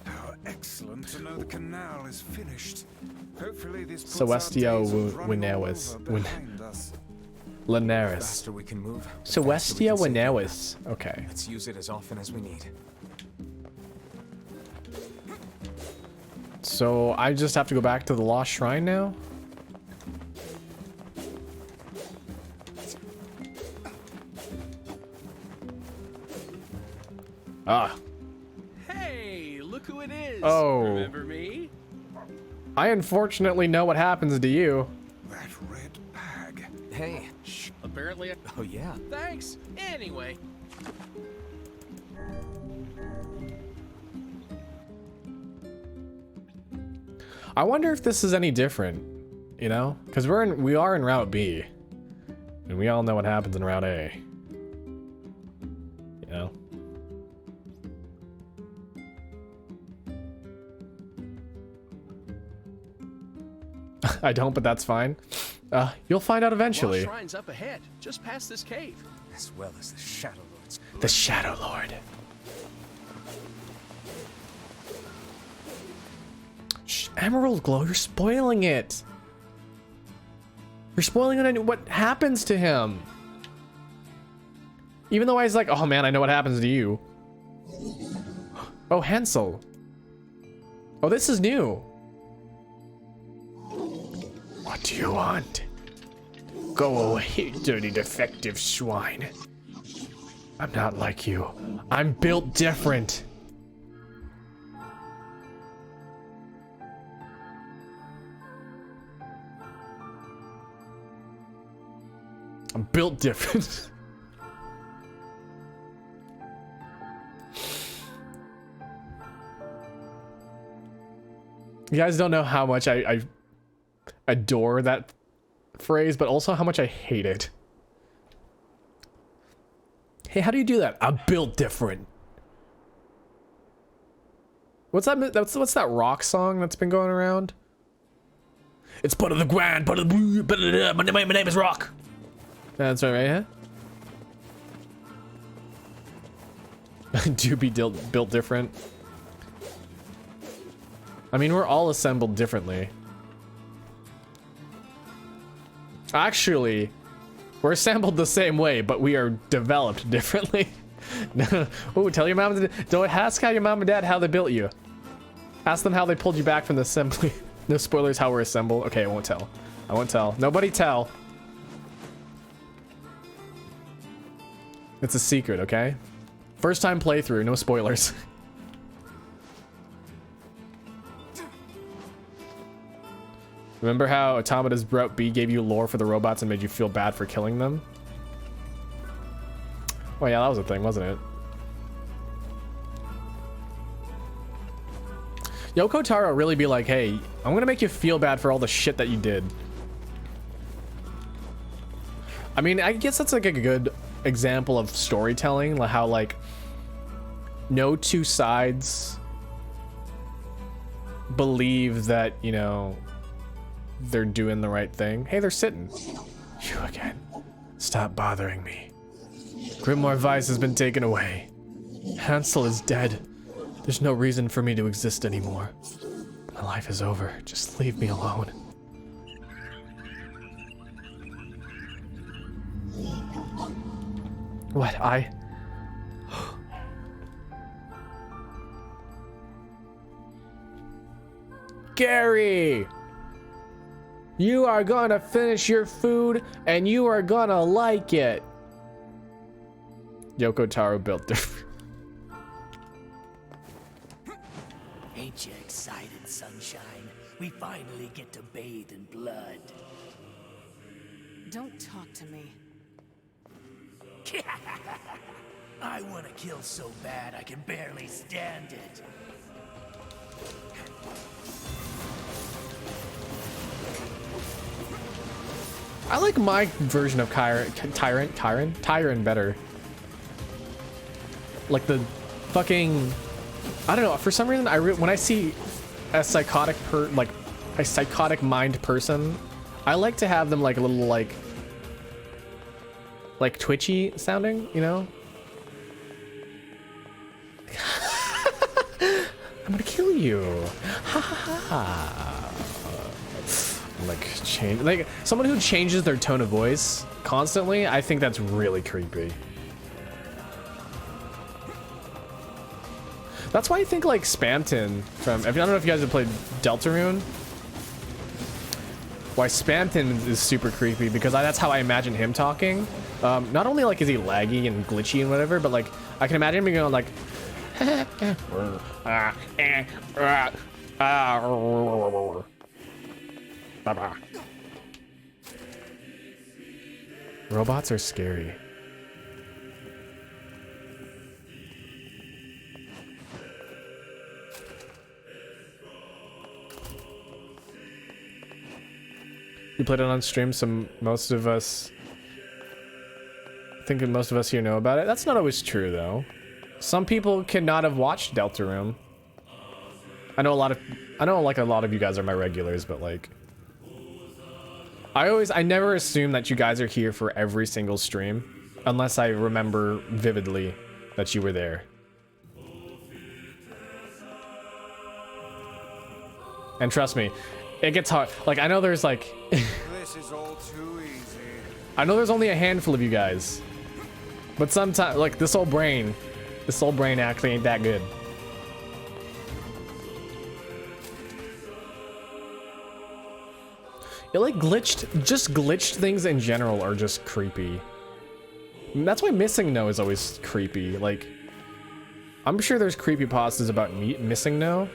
how excellent to know the canal is finished. Hopefully this puts Celestio our days of running all Wineris. over behind us. Linares. Faster we can move. Celestia Wineris. Okay. Let's use it as often as we need. So I just have to go back to the Lost Shrine now? Ah. Hey, look who it is. Oh. Remember me? I unfortunately know what happens to you. That red bag. Hey. Apparently. Oh yeah. Thanks. Anyway. I wonder if this is any different, you know? Because we are in Route B. And we all know what happens in Route A. You know? I don't, but that's fine. You'll find out Lost eventually. Shrine's up ahead, just past this cave. As well as the Shadow Lord's. The Shadow Lord. Shh, Emerald Glow, you're spoiling it. You're spoiling it. What happens to him? Even though I was like, oh man, I know what happens to you. Oh, Hansel. Oh, this is new. What do you want? Go away, you dirty defective swine. I'm not like you. I'm built different. I'm built different. You guys don't know how much I adore that phrase, but also how much I hate it. Hey, how do you do that? I'm built different. What's that? What's that rock song that's been going around? It's part of the grind, part of the. My name is Rock. That's right, yeah. Do be built different. I mean, we're all assembled differently. Actually, we're assembled the same way, but we are developed differently. Oh, tell your mom. Don't ask how your mom and dad how they built you. Ask them how they pulled you back from the assembly. No spoilers how we're assembled. Okay, I won't tell. I won't tell. Nobody tell. It's a secret, okay? First time playthrough, no spoilers. Remember how Automata's Route B gave you lore for the robots and made you feel bad for killing them? Oh yeah, that was a thing, wasn't it? Yoko Taro really be like, hey, I'm gonna make you feel bad for all the shit that you did. I mean, I guess that's like a good example of storytelling, like how like no two sides believe that, you know, they're doing the right thing. Hey, they're sitting. You again. Stop bothering me. Grimoire Vice has been taken away. Hansel is dead. There's no reason for me to exist anymore. My life is over. Just leave me alone. What? Gary! You are gonna finish your food and you are gonna like it. Yoko Taro built different. Ain't you excited, sunshine? We finally get to bathe in blood. Don't talk to me. I want to kill so bad I can barely stand it. I like my version of Tyron better. Like the fucking, I don't know, for some reason when I see a psychotic mind person, I like to have them like a little like twitchy sounding, you know? I'm gonna kill you. Ha ha ha. Like someone who changes their tone of voice constantly, I think that's really creepy. That's why I think like Spamton from, I don't know if you guys have played Deltarune. Why Spamton is super creepy because that's how I imagine him talking. Not only like is he laggy and glitchy and whatever, but like I can imagine him going like robots are scary. You played it on stream, so most of us think most of us here know about it. That's not always true though. Some people cannot have watched Deltarune. I know like a lot of you guys are my regulars, but like I never assume that you guys are here for every single stream unless I remember vividly that you were there. And trust me, it gets hard. Like I know there's like This is all too easy. I know there's only a handful of you guys. But sometimes like this old brain actually ain't that good. It like glitched things in general are just creepy. And that's why Missing No is always creepy. Like, I'm sure there's creepypastas about Missing No.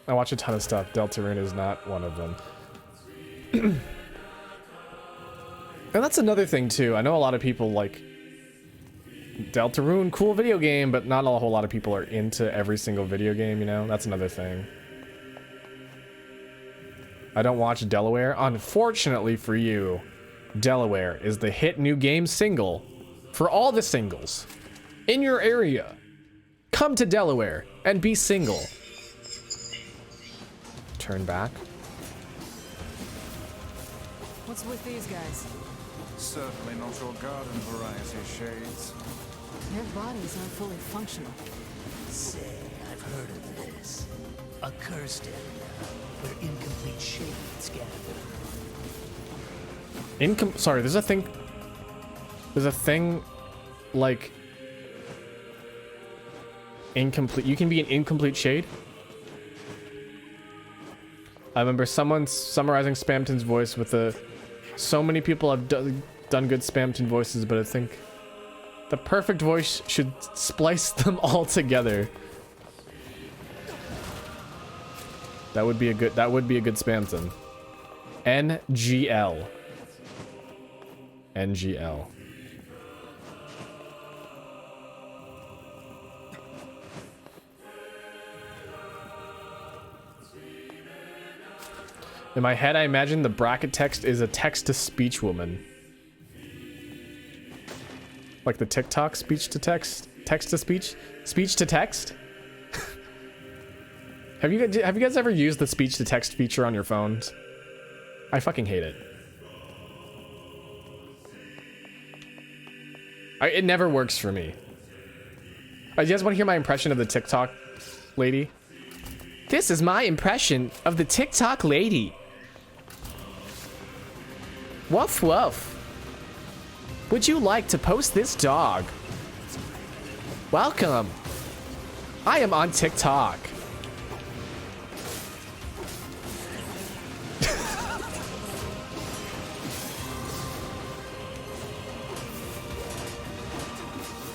I watch a ton of stuff. Deltarune is not one of them. And that's another thing too. I know a lot of people like Deltarune, cool video game, but not a whole lot of people are into every single video game, you know? That's another thing. I don't watch Delaware. Unfortunately for you, Delaware is the hit new game single for all the singles in your area. Come to Delaware and be single. Turn back. What's with these guys? Certainly not your garden variety, Shades. Their bodies aren't fully functional. Say, I've heard of this. A cursed area where incomplete shades gather. Sorry, there's a thing like incomplete. You can be an incomplete shade. I remember someone summarizing Spamton's voice with so many people have done good Spamton voices, but I think the perfect voice should splice them all together. That would be a good Spamton. NGL. NGL. In my head, I imagine the bracket text is a text-to-speech woman. Like the TikTok speech to text, text to speech, speech to text. Have you guys ever used the speech to text feature on your phones? I fucking hate it. It never works for me. You guys want to hear my impression of the TikTok lady? This is my impression of the TikTok lady. Woof woof. Would you like to post this dog? Welcome. I am on TikTok.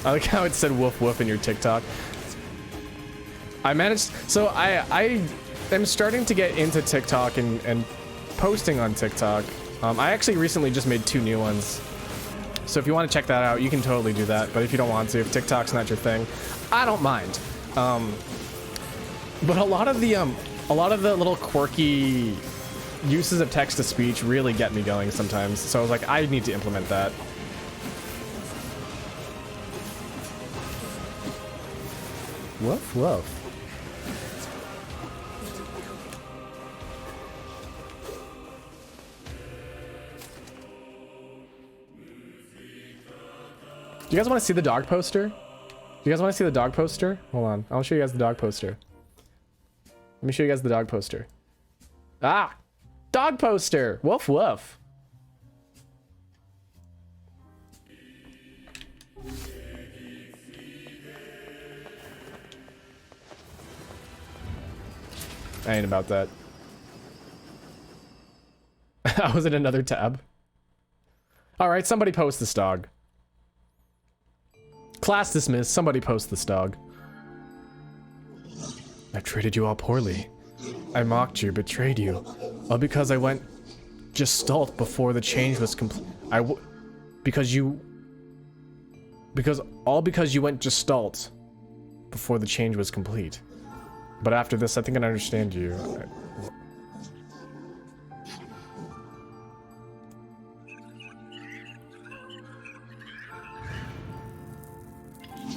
I like how it said woof woof in your TikTok. I managed, so I am starting to get into TikTok and posting on TikTok. I actually recently just made 2 new ones. So if you want to check that out, you can totally do that. But if you don't want to, if TikTok's not your thing, I don't mind. But a lot of the little quirky uses of text to speech really get me going sometimes. So I was like, I need to implement that. Woof woof. Do you guys want to see the dog poster? Do you guys want to see the dog poster? Hold on. I'll show you guys the dog poster. Let me show you guys the dog poster. Ah! Dog poster! Woof woof. I ain't about that. I was in another tab. Alright, somebody post this dog. Class dismissed. Somebody post this dog. I've treated you all poorly. I mocked you, betrayed you. All because I went gestalt before the change was complete. Because you went gestalt before the change was complete. But after this, I think I understand you.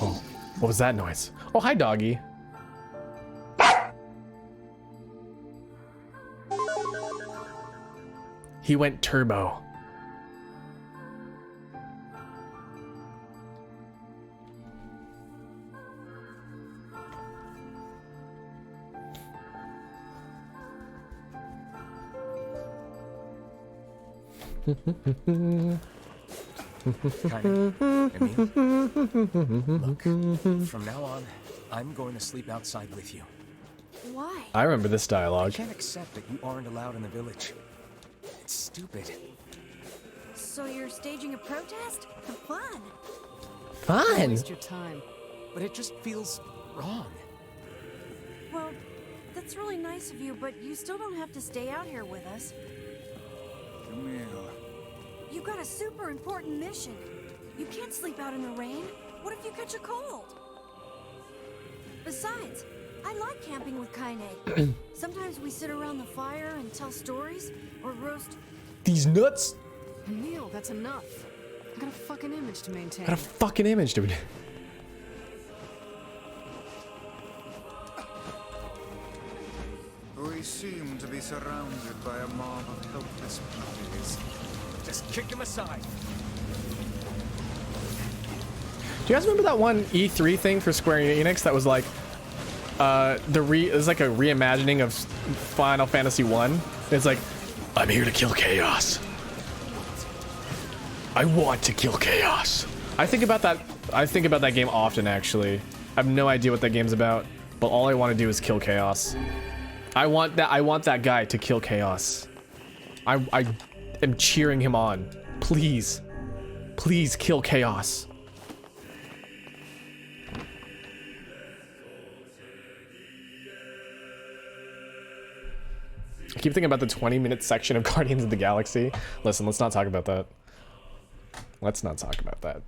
Oh, what was that noise? Oh, hi, doggy. He went turbo. Kinda. Emil? Look, from now on, I'm going to sleep outside with you. Why? I remember this I dialogue. can't accept that you aren't allowed in the village. It's stupid. So you're staging a protest? Fun. Fun. Waste your time. But it just feels wrong. Well, that's really nice of you, but you still don't have to stay out here with us. Emil. You got a super important mission. You can't sleep out in the rain. What if you catch a cold? Besides, I like camping with Kaine. Sometimes we sit around the fire and tell stories, or roast. These nuts. Emil, that's enough. I got a fucking image to maintain. Got a fucking image, dude. We seem to be surrounded by a mob of helpless puppies. Just kick him aside. Do you guys remember that one E3 thing for Square Enix that was like, it was like a reimagining of Final Fantasy 1? It's like, I'm here to kill chaos. I want to kill chaos. I think about that game often, actually. I have no idea what that game's about, but all I want to do is kill chaos. I want that guy to kill chaos. I am cheering him on. Please. Please kill chaos. I keep thinking about the 20-minute section of Guardians of the Galaxy. Listen, let's not talk about that. Let's not talk about that.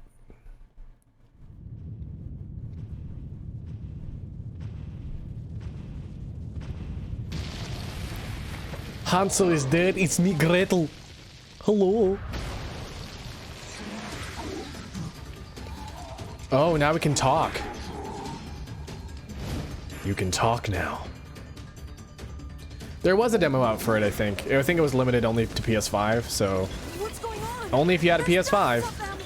Hansel is dead. It's me, Gretel. Hello. Oh, now we can talk. You can talk now. There was a demo out for it, I think. I think it was limited only to PS5, so... What's going on? Only if you had a There's PS5. dozens of them.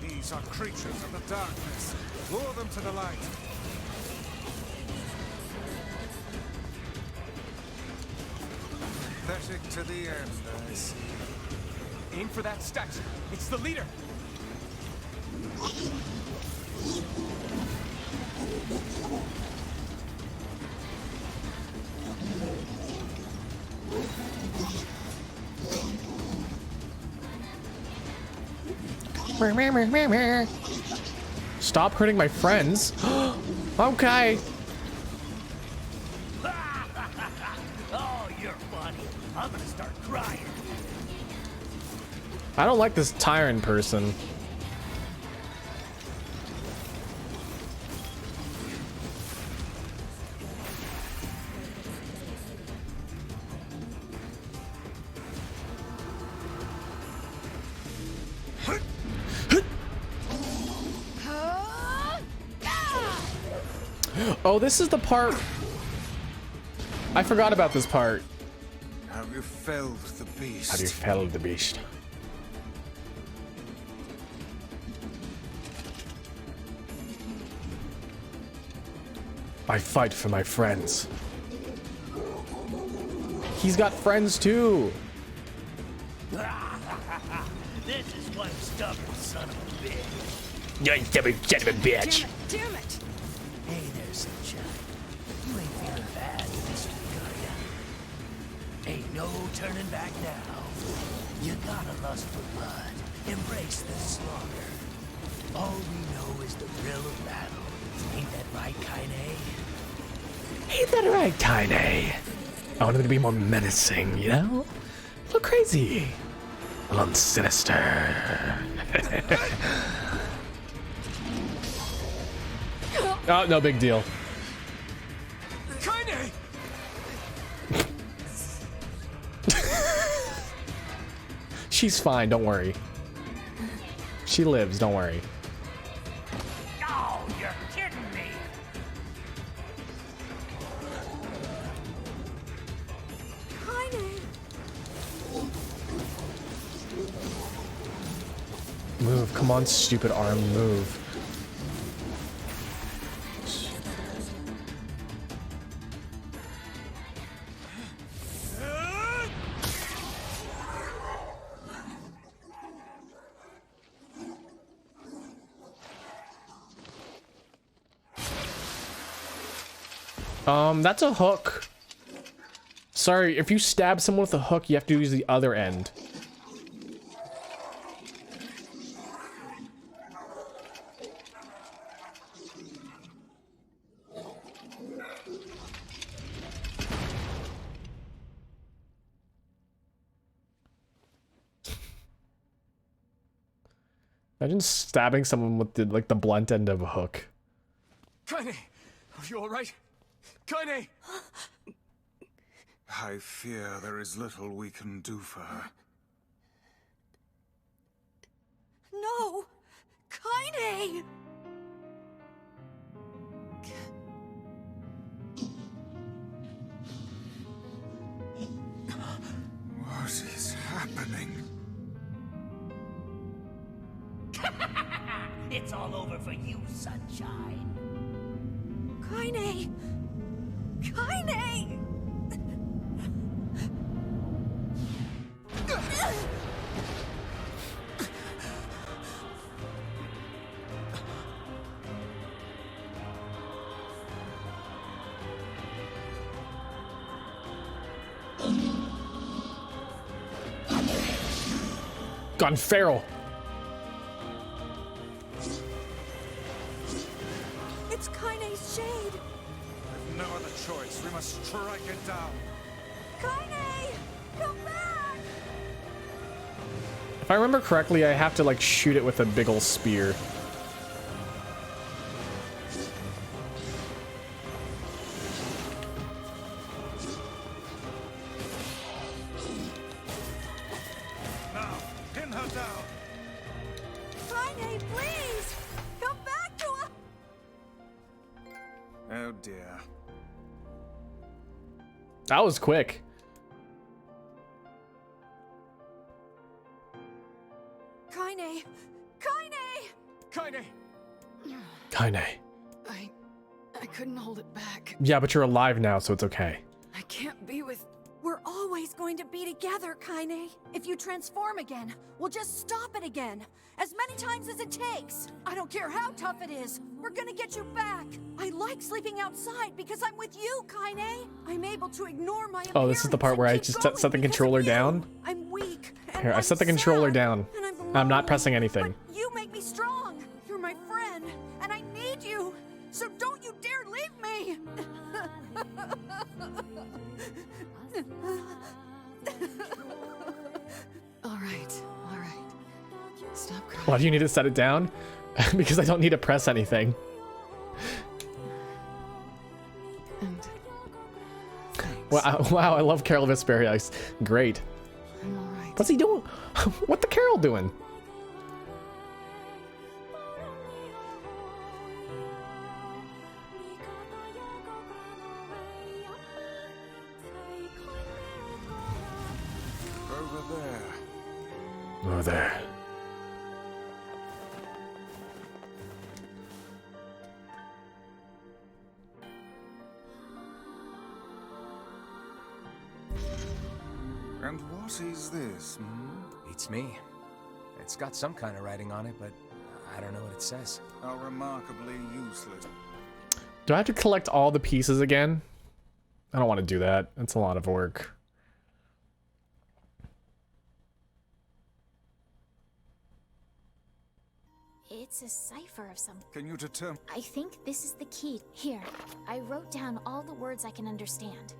These are creatures of the darkness. Lure them to the light. Pathetic to the end, I see. Aim for that statue. It's the leader. Stop hurting my friends. Okay. Oh, you're funny. I'm gonna start crying. I don't like this tyrant person. Oh, this is the part. I forgot about this part. Have you felled the beast? Have you felled the beast? I fight for my friends. He's got friends too. This is one stubborn son of a bitch. You stupid son of a bitch. Damn it! Hey there, sunshine. You ain't feeling bad this week, are ya? Ain't no turning back now. You got a lust for blood. Embrace the slaughter. All we know is the thrill of battle. Ain't that right, Kaine? Ain't that right, Tiny? I want him to be more menacing, you know? A little crazy. A little sinister. Oh, no big deal. Kaine! She's fine, don't worry. She lives, don't worry. Oh, you're kidding me. Kaine! Move, come on, stupid arm, move. That's a hook. Sorry, if you stab someone with a hook, you have to use the other end. Imagine stabbing someone with the, like, the blunt end of a hook. Kaine! Are you alright? Kaine! I fear there is little we can do for her. No! Kaine! What is happening? It's all over for you, sunshine. Kaine! Kaine! Gone feral. It's Kaine's shade! With no other choice, we must strike it down. Kaine! Come back! If I remember correctly, I have to, like, shoot it with a big ol' spear. Oh dear. That was quick. Kaine! Kaine! Kaine! Kaine. I couldn't hold it back. Yeah, but you're alive now, so it's okay. I can't be with... We're always going to be together, Kaine. If you transform again, we'll just stop it again. As many times as it takes. I don't care how tough it is. We're gonna get you back. I like sleeping outside because I'm with you, Kaine. I'm able to ignore my Oh, this is the part where I just set the controller down. I'm weak. Here, I set the controller down. I'm not pressing anything. But you make me strong. You're my friend, and I need you. So don't you dare leave me. All right. Stop crying. Why do you need to set it down? Because I don't need to press anything. And Wow, I love Carol Vesperius. Great. I'm all right. What's he doing? What the Carol doing? Over there. Oh, there. And what is this? Beats me. It's got some kind of writing on it, but I don't know what it says. How remarkably useless. Do I have to collect all the pieces again? I don't want to do that. That's a lot of work. It's a cipher of some... Can you determine? I think this is the key. Here, I wrote down all the words I can understand.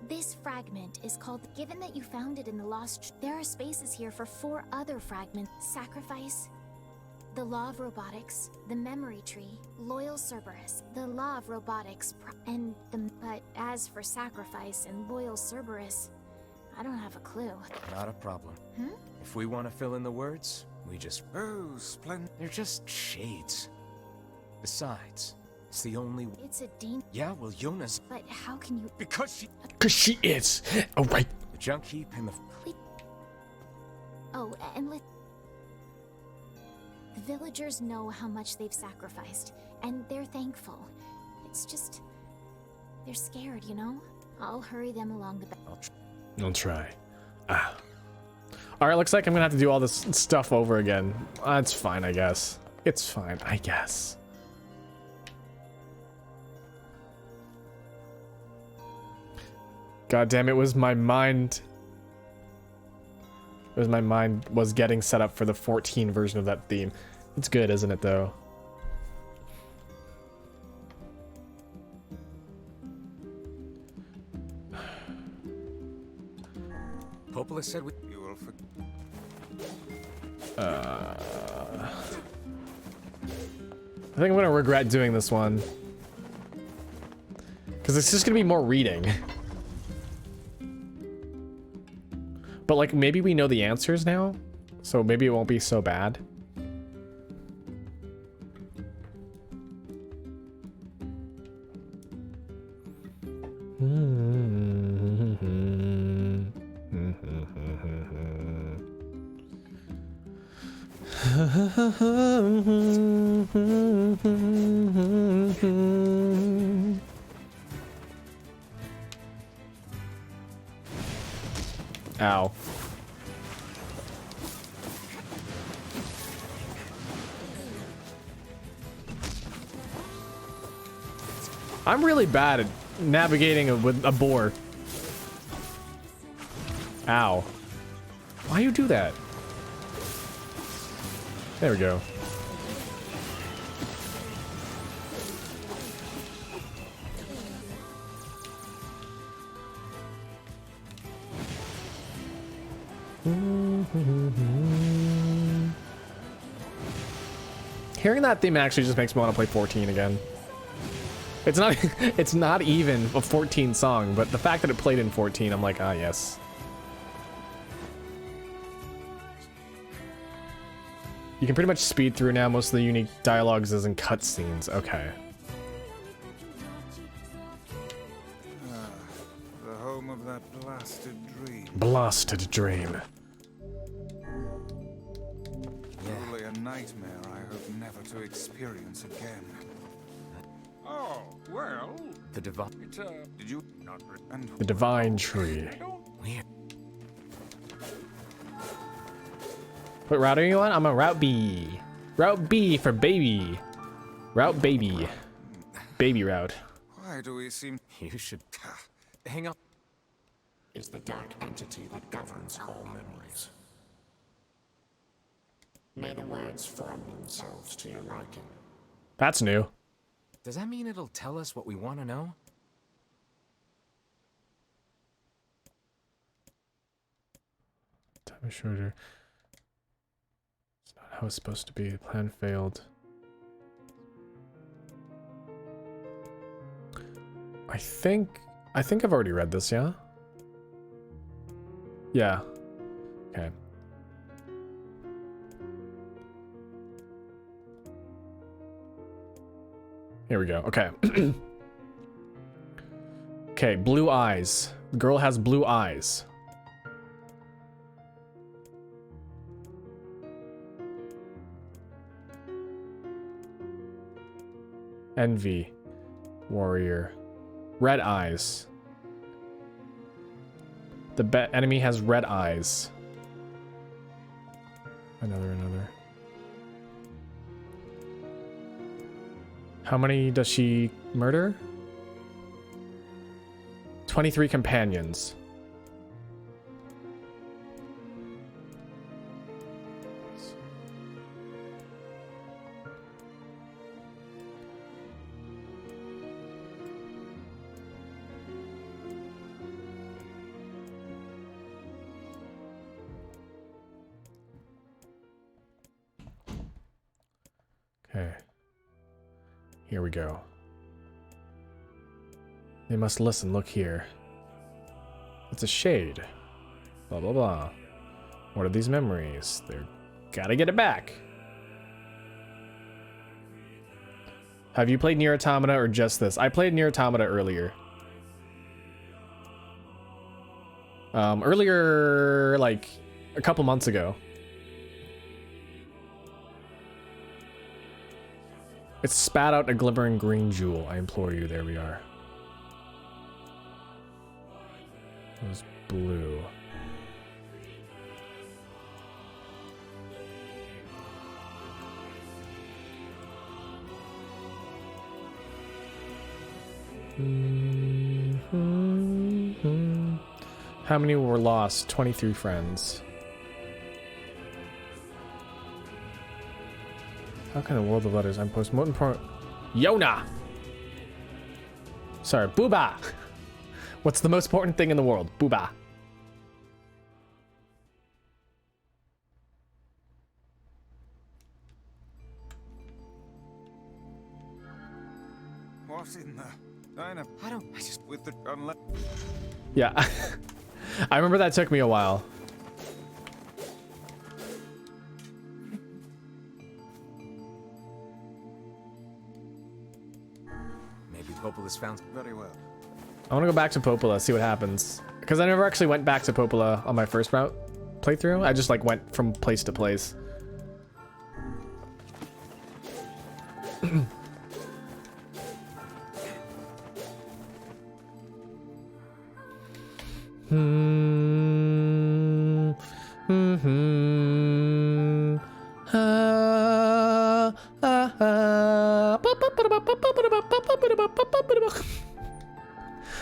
This fragment is called... Given that you found it in the Lost... There are spaces here for 4 other fragments. Sacrifice, the Law of Robotics, the Memory Tree, Loyal Cerberus, the Law of Robotics, and the... But as for Sacrifice and Loyal Cerberus, I don't have a clue. Not a problem. If we want to fill in the words, we just... Oh, splendid. They're just shades. Besides, it's the only... It's a dean... Yeah, well, Yona's... But how can you... Because she... Because she is. Oh, right. The junk heap and the... Oh, and the villagers know how much they've sacrificed, and they're thankful. It's just... They're scared, you know? I'll hurry them along the back. I'll try. Alright, looks like I'm gonna have to do all this stuff over again. That's fine, I guess. It's fine, I guess. God damn, it was my mind. It was my mind was getting set up for the 14 version of that theme. It's good, isn't it, though? Popola said we... You will forget. I think I'm gonna regret doing this one. Because it's just gonna be more reading. But like, maybe we know the answers now? So maybe it won't be so bad. Ow. I'm really bad at navigating with a boar. Ow. Why you do that? There we go. Hearing that theme actually just makes me want to play 14 again. It's not it's not even a 14 song, but the fact that it played in 14, I'm like, ah, yes. You can pretty much speed through now. Most of the unique dialogues is in cutscenes. Okay. that blasted dream. Blasted dream. Truly a nightmare I hope never to experience again. Oh, well. The divine. Did you not? And The divine tree. Weird. What route are you on? I'm on Route B. Route B for baby. Route baby. Baby route. why do we seem... You should hang up. Is the dark entity that governs all memories. May the words form themselves to your liking. That's new. Does that mean it'll tell us what we want to know? Time is shorter. It's not how it's supposed to be. The plan failed. I think I've already read this, yeah? Yeah. Okay. Here we go. Okay. Okay, blue eyes. The girl has blue eyes. Envy. Warrior. Red eyes. The enemy has red eyes. Another. How many does she murder? 23 companions. Okay. Here we go. They must listen. Look here. It's a shade. Blah, blah, blah. What are these memories? They're... Gotta get it back. Have you played NieR Automata or just this? I played NieR Automata earlier. Earlier, like, a couple months ago. It spat out a glimmering green jewel. I implore you. There we are. It was blue. How many were lost? 23 friends. How can the world of letters I'm most important? Yona! Sorry, Booba! What's the most important thing in the world? Booba. What in the... I just... With the... Yeah. I remember that took me a while. Maybe Popola's found... Very well. I want to go back to Popola, see what happens. Because I never actually went back to Popola on my first route playthrough. I just like went from place to place.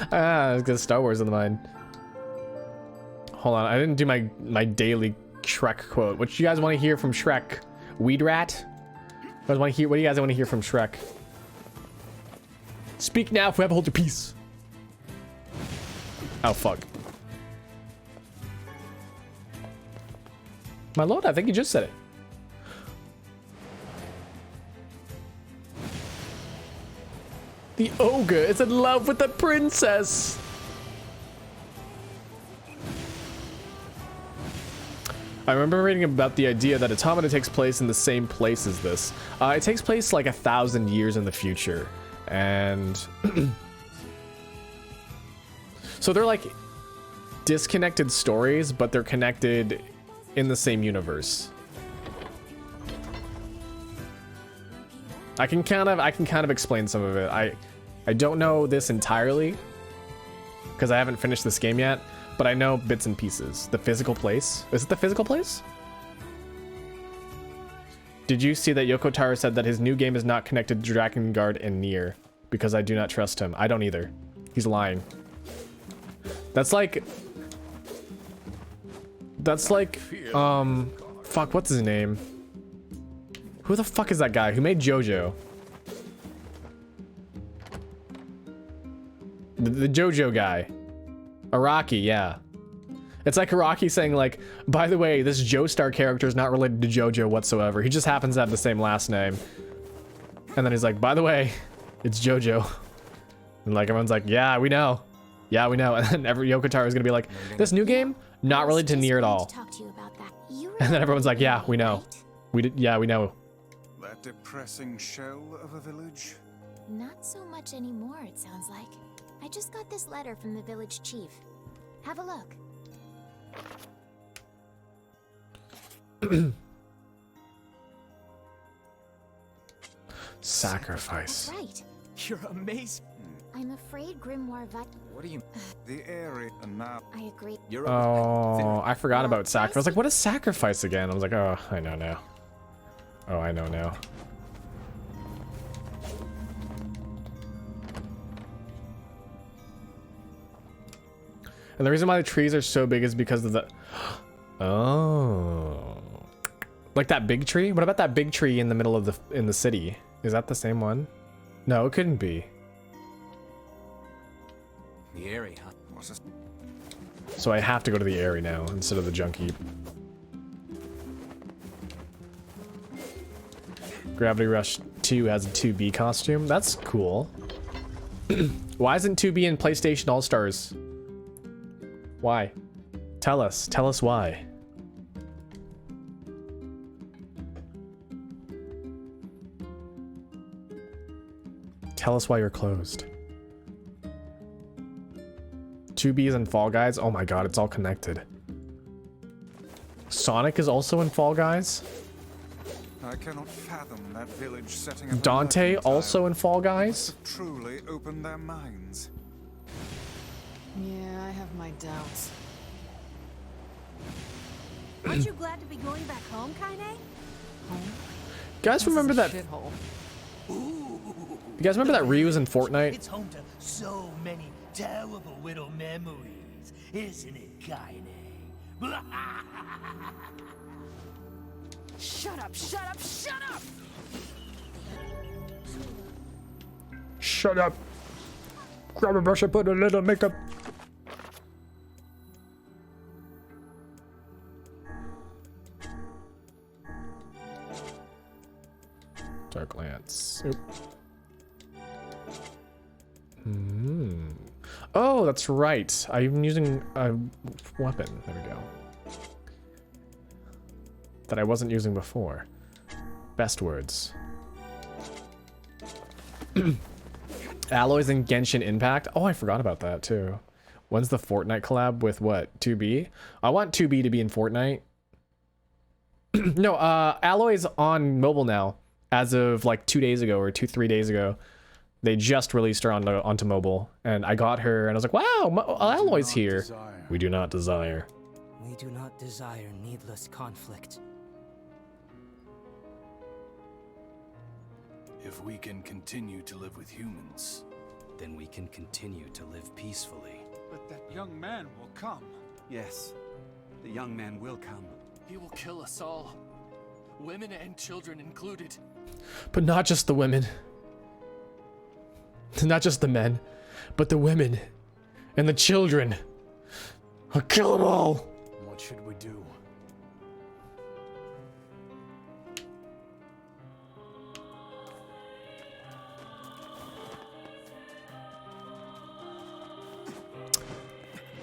I've got Star Wars in the mind. Hold on, I didn't do my daily Shrek quote. What do you guys want to hear from Shrek? Weed rat? What do you guys want to hear from Shrek? Speak now, forever hold your peace. Oh fuck. My lord, I think you just said it. The ogre is in love with the princess. I remember reading about the idea that Automata takes place in the same place as this. It takes place like 1,000 years in the future. And... so they're like disconnected stories, but they're connected in the same universe. I can kind of explain some of it. I don't know this entirely because I haven't finished this game yet, but I know bits and pieces. The physical place. Is it the physical place? Did you see that Yoko Taro said that his new game is not connected to Drakengard and NieR? Because I do not trust him. I don't either. He's lying. That's like, fuck, what's his name? Who the fuck is that guy who made JoJo? The JoJo guy. Araki, yeah. It's like Araki saying like, by the way, this Joestar character is not related to JoJo whatsoever. He just happens to have the same last name. And then he's like, by the way, it's JoJo. And like everyone's like, yeah, we know. Yeah, we know. And then every Yoko Taro is gonna be like, this new game, not related to NieR at all. And then everyone's like, yeah, we know. Yeah, we know. That depressing shell of a village? Not so much anymore, it sounds like. I just got this letter from the village chief. Have a look. Sacrifice. That's right. You're amazing. I'm afraid Grimoire Vat. What do you? The area, and now I agree. You're Oh, I forgot about sacrifice. I was like, what is sacrifice again? I was like, oh, I know now. Oh, I know now. And the reason why the trees are so big is because of the... Oh. Like that big tree? What about that big tree in the middle of the city? Is that the same one? No, it couldn't be. The area, huh? So I have to go to the area now instead of the junk heap. Gravity Rush 2 has a 2B costume. That's cool. Why isn't 2B in PlayStation All-Stars? Why? Tell us. Tell us why. Tell us why you're closed. 2B's in Fall Guys. Oh my god, it's all connected. Sonic is also in Fall Guys. I cannot fathom that village setting up. Dante also in Fall Guys. Truly opened their minds. Yeah, I have my doubts. Aren't you glad to be going back home, Kaine? Home? Guys, remember that? Shithole. You guys remember that Ryu was in Fortnite? It's home to so many terrible little memories, isn't it, Kaine? Shut up, shut up, shut up! Shut up. Grab a brush and put a little makeup. Dark Lance. Oop. Oh, that's right. I'm using a weapon. There we go. That I wasn't using before. Best words. Alloys in Genshin Impact. Oh, I forgot about that too. When's the Fortnite collab with what? 2B? I want 2B to be in Fortnite. No, Alloy's on mobile now. As of like 2 days ago or 3 days ago. They just released her onto mobile. And I got her and I was like, wow, Alloy's here. We do not desire. We do not desire needless conflict. If we can continue to live with humans, then we can continue to live peacefully. But that young man will come. Yes, the young man will come. He will kill us all, women and children included. But not just the women. Not just the men, but the women and the children. I'll kill them all. What should we do?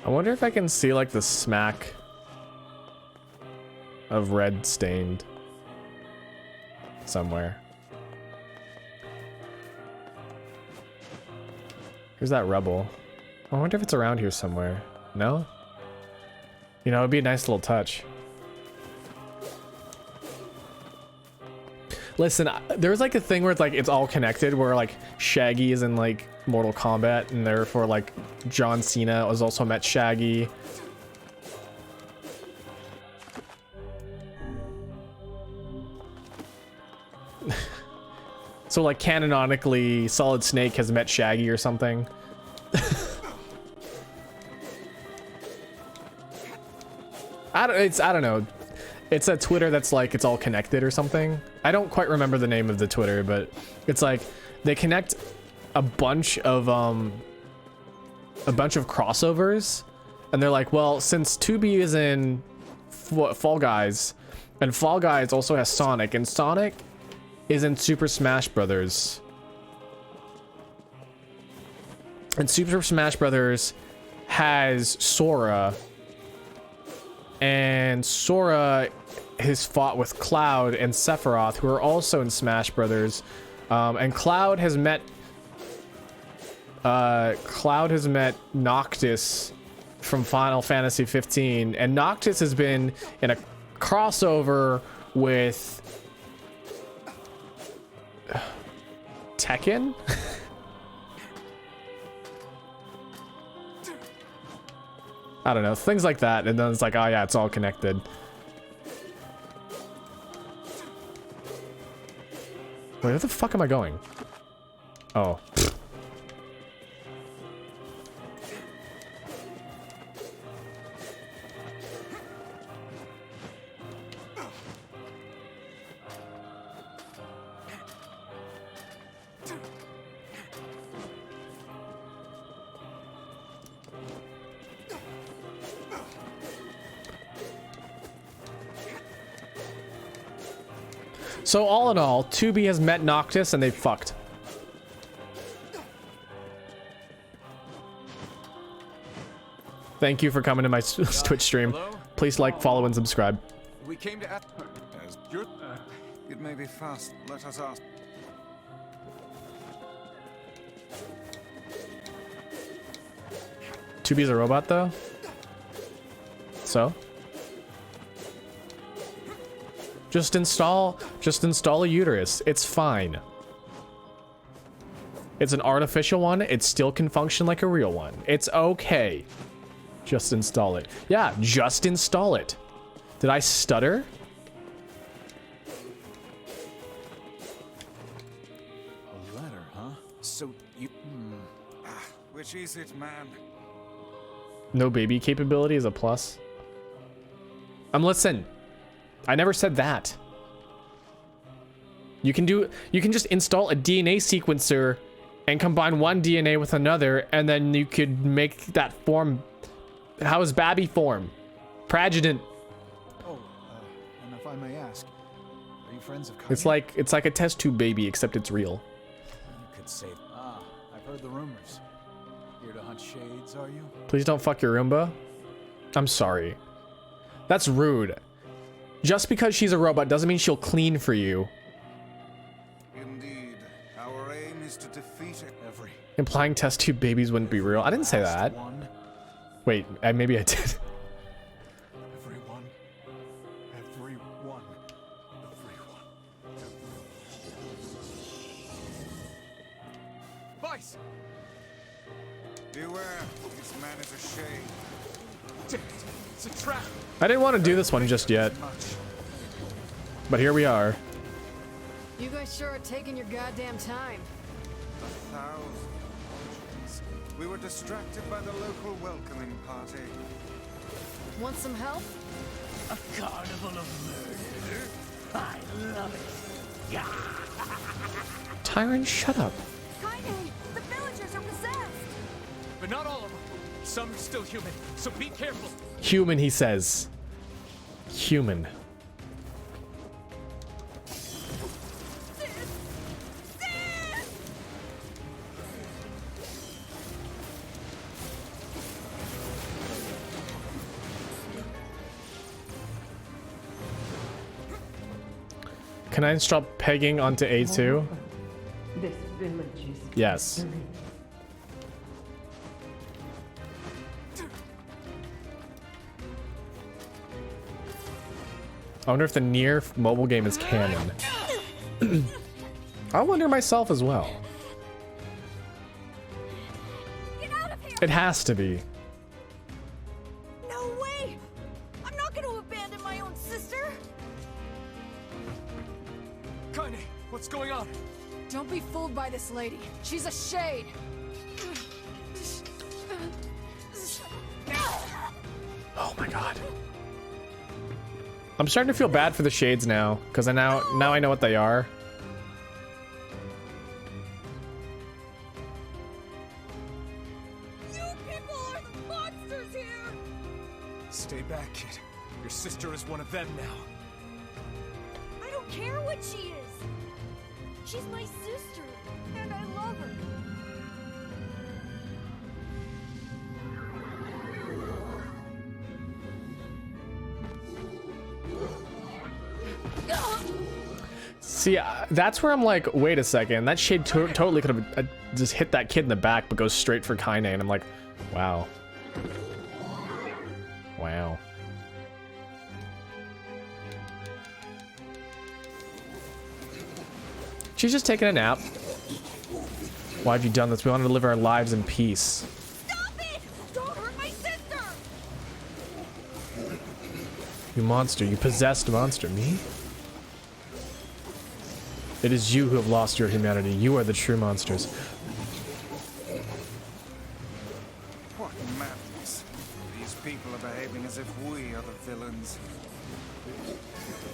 I wonder if I can see like the smack of red stained somewhere. Here's that rubble. I wonder if it's around here somewhere. No? You know, it'd be a nice little touch. Listen, there's like a thing where it's like it's all connected, where like Shaggy is in like Mortal Kombat, and therefore like John Cena has also met Shaggy. So like canonically, Solid Snake has met Shaggy or something. I don't know. It's a Twitter that's like it's all connected or something. I don't quite remember the name of the Twitter, but it's like they connect a bunch of crossovers, and they're like, well, since 2B is in Fall Guys, and Fall Guys also has Sonic, and Sonic is in Super Smash Brothers, and Super Smash Brothers has Sora, and Sora has fought with Cloud and Sephiroth, who are also in Smash Brothers, and Cloud has met Noctis from Final Fantasy 15, and Noctis has been in a crossover with Tekken. I don't know, things like that, and then it's like, oh yeah, it's all connected. Wait, where the fuck am I going? Oh. So all in all, 2B has met Noctis and they fucked. Thank you for coming to my Twitch stream. Please like, follow, and subscribe. We came to ask. It may be fast. Let us ask. Tubi's a robot though. So? Just install a uterus. It's fine. It's an artificial one. It still can function like a real one. It's okay. Just install it. Yeah, just install it. Did I stutter? A letter, huh? So you... which is it, man? No baby capability is a plus. Listen. I never said that. You can just install a DNA sequencer and combine one DNA with another, and then you could make that form. How is Babby form? Progedent. Oh, and if I may ask, are you friends of Kanye? It's like a test tube baby, except it's real. You could say, I've heard the rumors. Here to hunt shades, are you? Please don't fuck your Roomba. I'm sorry. That's rude. Just because she's a robot doesn't mean she'll clean for you. Indeed, our aim is to defeat every. Implying test tube babies wouldn't be real. I didn't say that. Wait, maybe I did. Everyone. Vice! Beware, this man is a shade. Damn it, it's a trap. I didn't want to do this one just yet. But here we are. You guys sure are taking your goddamn time. 1,000 apologies. We were distracted by the local welcoming party. Want some help? A carnival of murder. I love it. Yeah. Tyron, shut up. Kaine, the villagers are possessed. But not all of them. Some are still human, so be careful. Human, he says. Human. Can I install pegging onto A2? This village is Yes. I wonder if the NieR mobile game is canon. I wonder myself as well. Get out of here! It has to be. No way! I'm not going to abandon my own sister! Kaine, what's going on? Don't be fooled by this lady. She's a shade. Oh my god. I'm starting to feel bad for the shades now, because now I know what they are. You people are the monsters here! Stay back, kid. Your sister is one of them now. I don't care what she is! She's my sister, and I love her. See, that's where I'm like, wait a second. That shade totally could have just hit that kid in the back, but goes straight for Kaine, and I'm like, wow. Wow. She's just taking a nap. Why have you done this? We wanted to live our lives in peace. Stop it! Don't hurt my sister! You monster, you possessed monster. Me? It is you who have lost your humanity. You are the true monsters. What madness. These people are behaving as if we are the villains.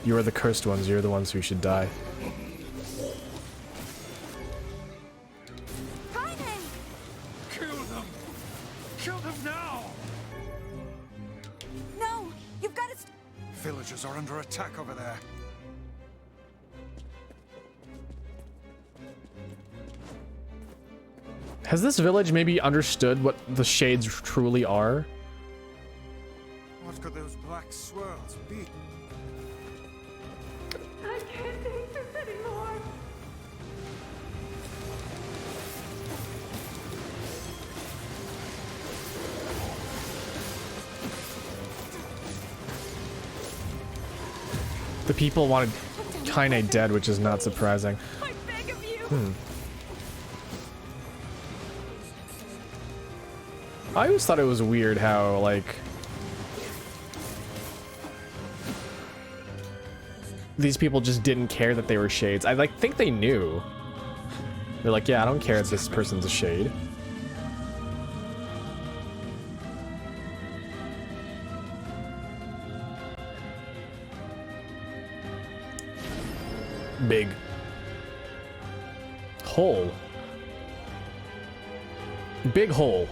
You are the cursed ones. You're the ones who should die. Kill them! Kill them now! No! You've got to... Villagers are under attack over there. Has this village maybe understood what the shades truly are? What could those black swirls be? I can't take this anymore. The people wanted Kaine dead, which is not surprising. I beg of you! I always thought it was weird how, like, these people just didn't care that they were shades. I think they knew. They're like, yeah, I don't care if this person's a shade. Big hole. Big hole.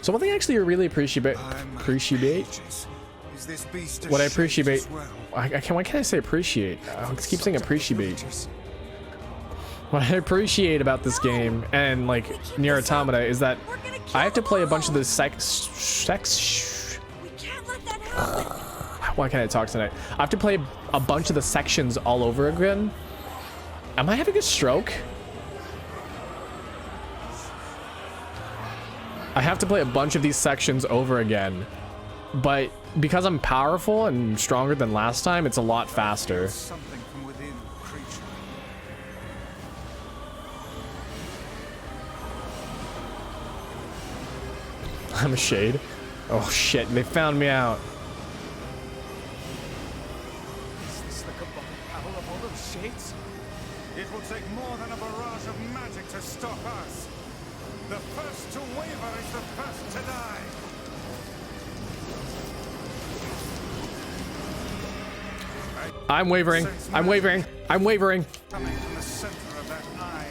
So one thing I actually really appreciate. Is this beast a What I shade appreciate. as well? Why can't I say appreciate? I keep saying appreciate. What I appreciate about this game and like NieR Automata is that I have to play a bunch of the Why can't I talk tonight? I have to play a bunch of the sections all over again. Am I having a stroke? I have to play a bunch of these sections over again, but because I'm powerful and stronger than last time, it's a lot faster. Something from within the creature. I'm a shade. Oh shit, they found me out. Is this the combined power of all those shades? It will take more than a barrage of magic to stop us. The first to waver is the first to die. I'm wavering. I'm wavering. I'm wavering. Coming from the center of that eye.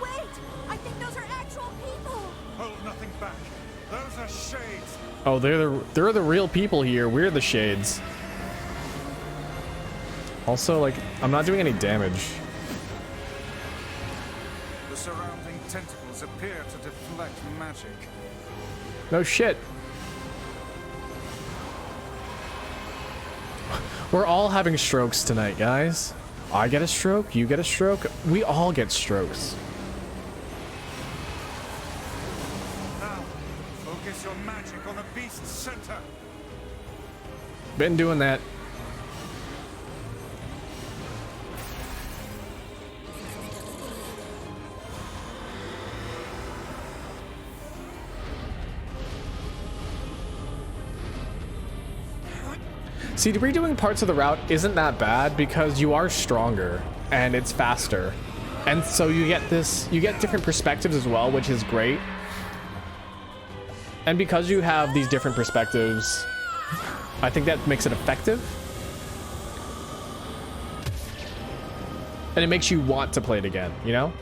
Wait! I think those are actual people! Hold nothing back. Those are shades. Oh, they're the real people here. We're the shades. Also, like, I'm not doing any damage. The surrounding tentacles shields appear to deflect magic. No shit. We're all having strokes tonight, guys. I get a stroke, you get a stroke, we all get strokes. Now, focus your magic on the beast's center. Been doing that. See, redoing parts of the route isn't that bad because you are stronger and it's faster. And so you get different perspectives as well, which is great. And because you have these different perspectives, I think that makes it effective. And it makes you want to play it again, you know?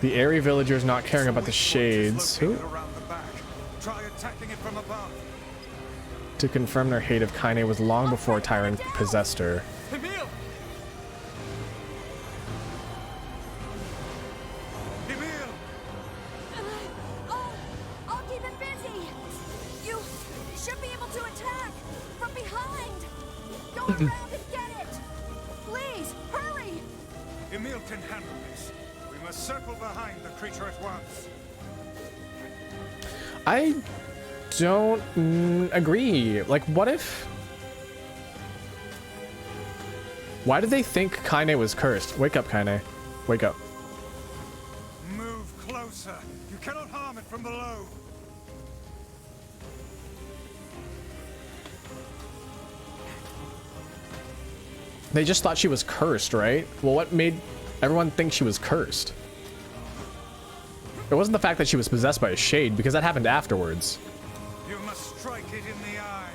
The airy villagers not caring about the shades. Who? Try attacking it from above. To confirm their hate of Kaine was long before Tyrant possessed her. Emil! Emil! I'll keep him busy. You should be able to attack from behind. Go around and get it. Please, hurry. Emil can handle this. We must circle behind the creature at once. I don't agree. Like, what if... Why did they think Kaine was cursed? Wake up, Kaine. Wake up. Move closer. You cannot harm it from below. They just thought she was cursed, right? Well, what made everyone think she was cursed? It wasn't the fact that she was possessed by a shade, because that happened afterwards. You must strike it in the eye.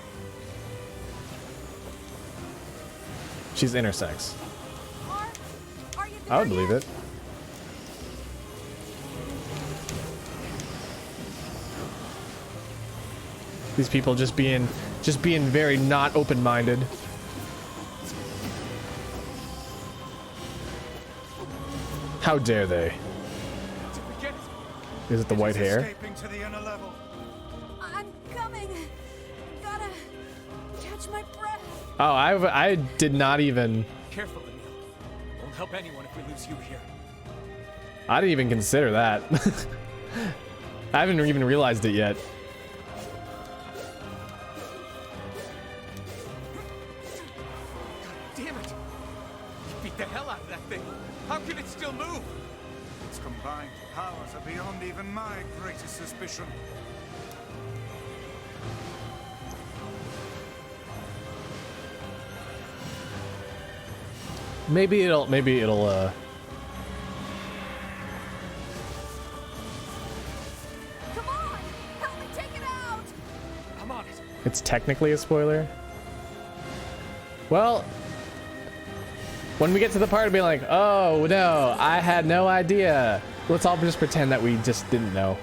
She's intersex. I would believe it. These people just being very not open-minded. How dare they? Is it the white hair? Escaping to the inner level. I'm coming. Gotta catch my breath. Oh, I did not even... Careful, Emil. Won't help anyone if we lose you here. I didn't even consider that. I haven't even realized it yet. Damn it! You beat the hell out of that thing. How can it still move? Its combined powers are beyond even my greatest suspicion. Maybe it'll Come on, help me take it out. I'm on it. It's technically a spoiler. Well, when we get to the part of being like, oh no, I had no idea. Let's all just pretend that we just didn't know.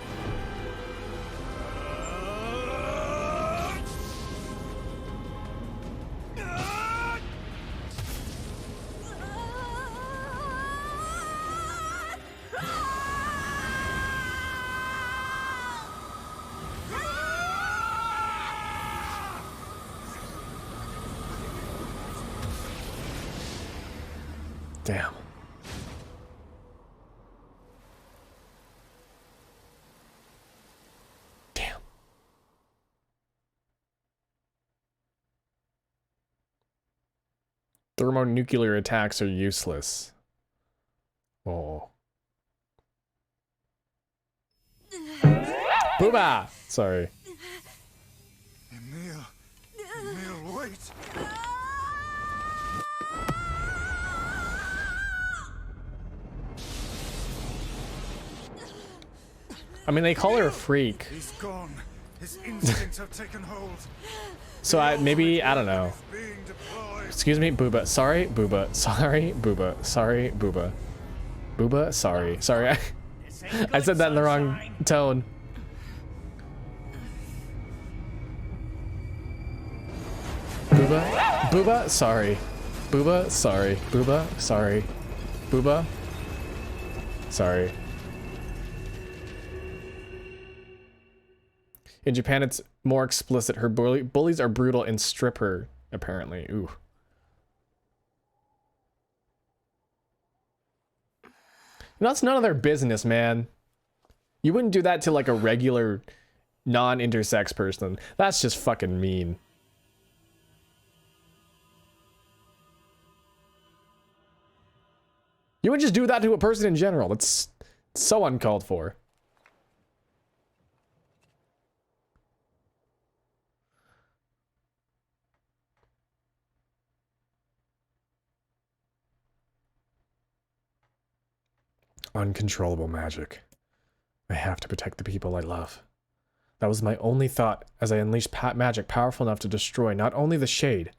Damn. Damn. Thermonuclear attacks are useless. Oh. Booba! Sorry. Emil, wait. I mean, they call her a freak. He's gone. His instincts have taken hold. So I don't know. Excuse me, Booba. Sorry, Booba. Sorry, Booba. Sorry, Booba. Booba? Sorry. Sorry. I said that in the wrong tone. Booba? Booba? Sorry. Booba? Sorry. Booba? Sorry. Booba? Sorry. In Japan, it's more explicit. Her bullies are brutal and strip her, apparently. Ooh. That's none of their business, man. You wouldn't do that to like a regular non-intersex person. That's just fucking mean. You would just do that to a person in general. It's so uncalled for. Uncontrollable magic. I have to protect the people I love. That was my only thought as I unleashed magic powerful enough to destroy not only the Shade,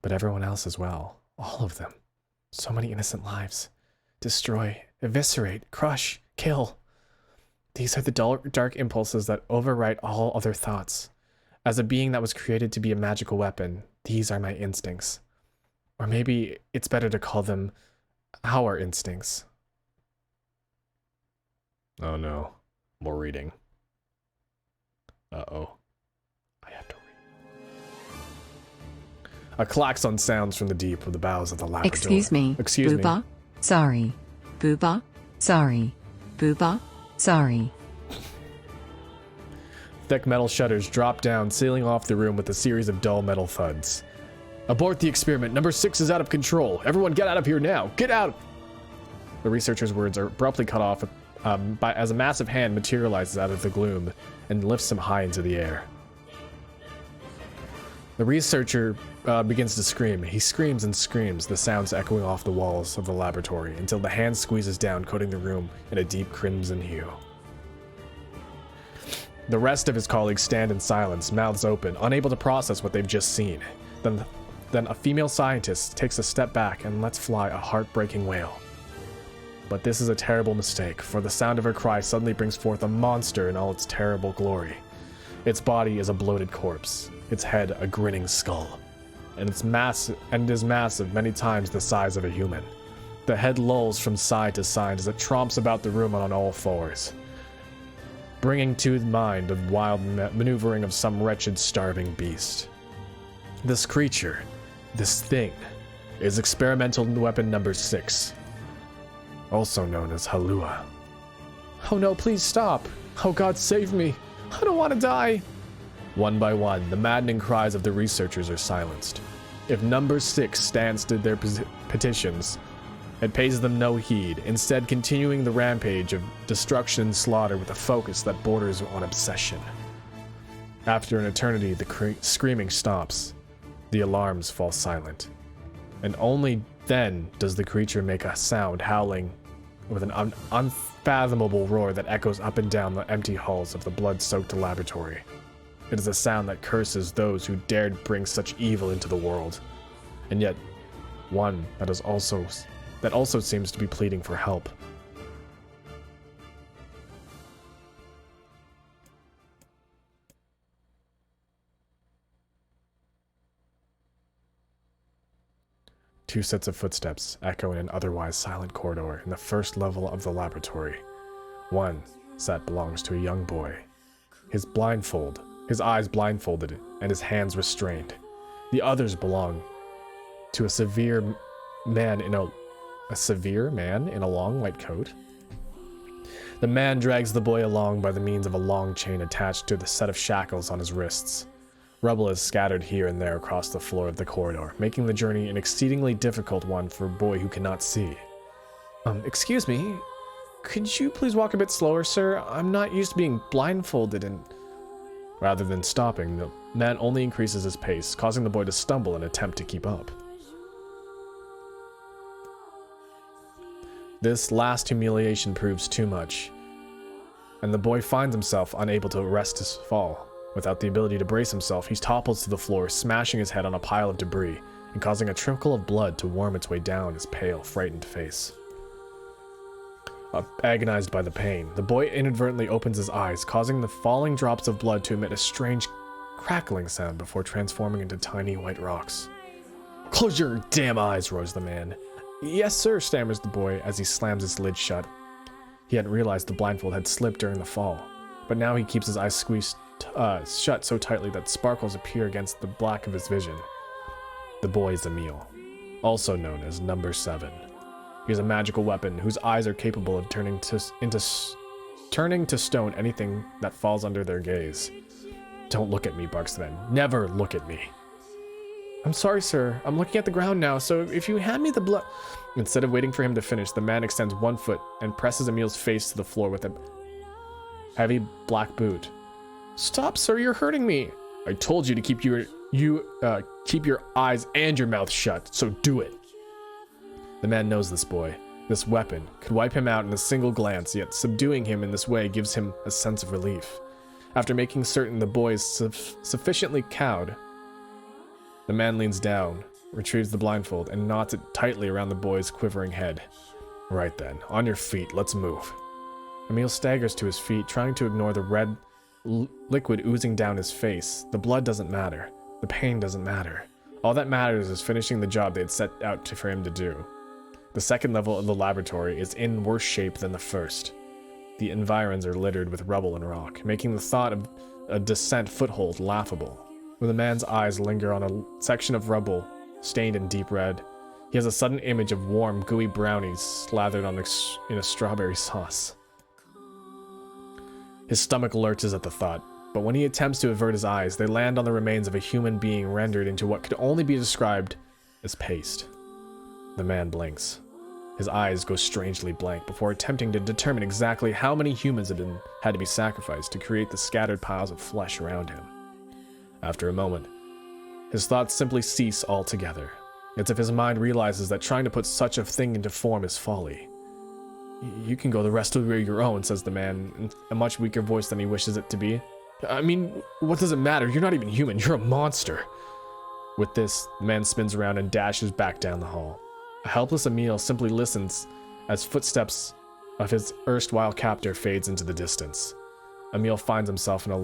but everyone else as well. All of them. So many innocent lives. Destroy, eviscerate, crush, kill. These are the dark impulses that overwrite all other thoughts. As a being that was created to be a magical weapon, these are my instincts. Or maybe it's better to call them our instincts. Oh no, more reading. Uh-oh. I have to read. A klaxon sounds from the deep of the bowels of the laboratory. Excuse me. Excuse Booba? me. Sorry. Booba? Sorry. Booba? Sorry. Thick metal shutters drop down, sealing off the room with a series of dull metal thuds. Abort the experiment. Number 6 is out of control. Everyone get out of here now. Get out! The researcher's words are abruptly cut off as a massive hand materializes out of the gloom and lifts him high into the air. The researcher begins to scream. He screams and screams, the sounds echoing off the walls of the laboratory until the hand squeezes down, coating the room in a deep crimson hue. The rest of his colleagues stand in silence, mouths open, unable to process what they've just seen. Then a female scientist takes a step back and lets fly a heartbreaking wail. But this is a terrible mistake, for the sound of her cry suddenly brings forth a monster in all its terrible glory. Its body is a bloated corpse, its head a grinning skull, and is massive, many times the size of a human. The head lolls from side to side as it tromps about the room on all fours, bringing to mind the wild maneuvering of some wretched starving beast. This creature, this thing, is experimental weapon number 6. Also known as Halua. Oh no, please stop. Oh God, save me. I don't want to die. One by one, the maddening cries of the researchers are silenced. If number 6 stands to their petitions, it pays them no heed, instead continuing the rampage of destruction and slaughter with a focus that borders on obsession. After an eternity, the screaming stops. The alarms fall silent. And only then does the creature make a sound, howling with an unfathomable roar that echoes up and down the empty halls of the blood-soaked laboratory. It is a sound that curses those who dared bring such evil into the world, and yet one that also seems to be pleading for help. Two sets of footsteps echo in an otherwise silent corridor in the first level of the laboratory. One set belongs to a young boy. His eyes blindfolded, and his hands restrained. The others belong to a severe man in a long white coat. The man drags the boy along by the means of a long chain attached to the set of shackles on his wrists. Rubble is scattered here and there across the floor of the corridor, making the journey an exceedingly difficult one for a boy who cannot see. Excuse me, could you please walk a bit slower, sir? I'm not used to being blindfolded and... Rather than stopping, the man only increases his pace, causing the boy to stumble in an attempt to keep up. This last humiliation proves too much, and the boy finds himself unable to arrest his fall. Without the ability to brace himself, he topples to the floor, smashing his head on a pile of debris and causing a trickle of blood to worm its way down his pale, frightened face. agonized by the pain. The boy inadvertently opens his eyes, causing the falling drops of blood to emit a strange crackling sound before transforming into tiny white rocks. "Close your damn eyes," roars the man. "Yes, sir," stammers the boy as he slams his lid shut. He hadn't realized the blindfold had slipped during the fall, but now he keeps his eyes squeezed shut so tightly that sparkles appear against the black of his vision. The boy is Emil, also known as Number 7. He has a magical weapon whose eyes are capable of turning to stone anything that falls under their gaze. "Don't look at me," barks the man. "Never look at me." "I'm sorry, sir. I'm looking at the ground now, so if you hand me the blood..." Instead of waiting for him to finish, the man extends one foot and presses Emil's face to the floor with a heavy black boot. "Stop, sir, you're hurting me." "I told you to keep your eyes and your mouth shut, so do it." The man knows this boy. This weapon could wipe him out in a single glance, yet subduing him in this way gives him a sense of relief. After making certain the boy is sufficiently cowed, the man leans down, retrieves the blindfold, and knots it tightly around the boy's quivering head. "Right then, on your feet, let's move." Emil staggers to his feet, trying to ignore the red liquid oozing down his face. The blood doesn't matter. The pain doesn't matter. All that matters is finishing the job they had set out for him to do. The second level of the laboratory is in worse shape than the first. The environs are littered with rubble and rock, making the thought of a descent foothold laughable. When the man's eyes linger on a section of rubble stained in deep red, he has a sudden image of warm, gooey brownies slathered in a strawberry sauce. His stomach lurches at the thought, but when he attempts to avert his eyes, they land on the remains of a human being rendered into what could only be described as paste. The man blinks. His eyes go strangely blank before attempting to determine exactly how many humans had to be sacrificed to create the scattered piles of flesh around him. After a moment, his thoughts simply cease altogether. It's as if his mind realizes that trying to put such a thing into form is folly. "You can go the rest of the way your own," says the man, in a much weaker voice than he wishes it to be. "I mean, what does it matter? You're not even human. You're a monster." With this, the man spins around and dashes back down the hall. A helpless Emil simply listens as footsteps of his erstwhile captor fades into the distance. Emil finds himself in a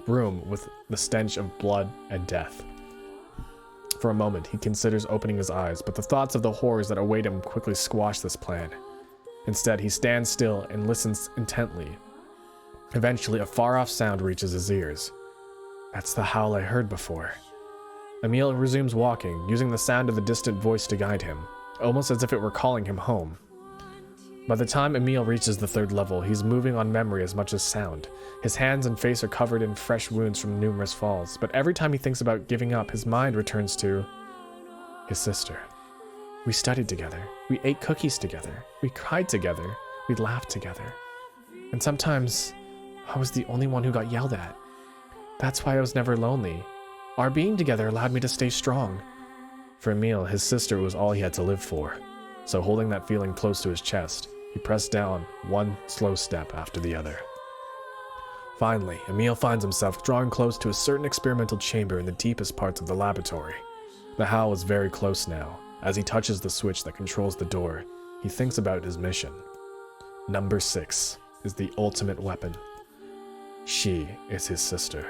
room with the stench of blood and death. For a moment, he considers opening his eyes, but the thoughts of the horrors that await him quickly squash this plan. Instead, he stands still and listens intently. Eventually, a far-off sound reaches his ears. "That's the howl I heard before." Emil resumes walking, using the sound of the distant voice to guide him, almost as if it were calling him home. By the time Emil reaches the third level, he's moving on memory as much as sound. His hands and face are covered in fresh wounds from numerous falls, but every time he thinks about giving up, his mind returns to his sister. We studied together. We ate cookies together. We cried together. We laughed together. And sometimes, I was the only one who got yelled at. That's why I was never lonely. Our being together allowed me to stay strong. For Emil, his sister was all he had to live for. So holding that feeling close to his chest, he pressed down one slow step after the other. Finally, Emil finds himself drawing close to a certain experimental chamber in the deepest parts of the laboratory. The howl is very close now. As he touches the switch that controls the door, he thinks about his mission. Number 6 is the ultimate weapon. She is his sister,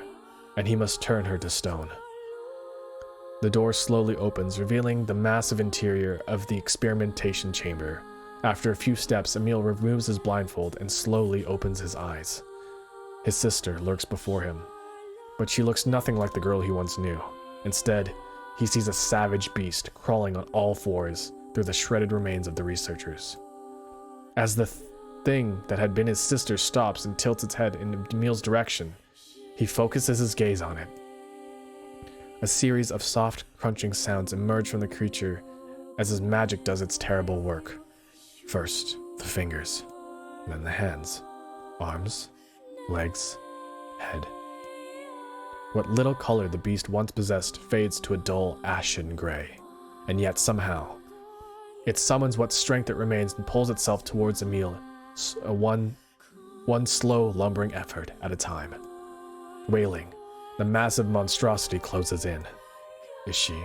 and he must turn her to stone. The door slowly opens, revealing the massive interior of the experimentation chamber. After a few steps, Emil removes his blindfold and slowly opens his eyes. His sister lurks before him, but she looks nothing like the girl he once knew. Instead, he sees a savage beast crawling on all fours through the shredded remains of the researchers. As the thing that had been his sister stops and tilts its head in Emil's direction, he focuses his gaze on it. A series of soft, crunching sounds emerge from the creature as his magic does its terrible work. First, the fingers, then the hands, arms, legs, head. What little color the beast once possessed fades to a dull, ashen gray, and yet somehow, it summons what strength it remains and pulls itself towards Emil, one slow, lumbering effort at a time. Wailing, the massive monstrosity closes in. Is she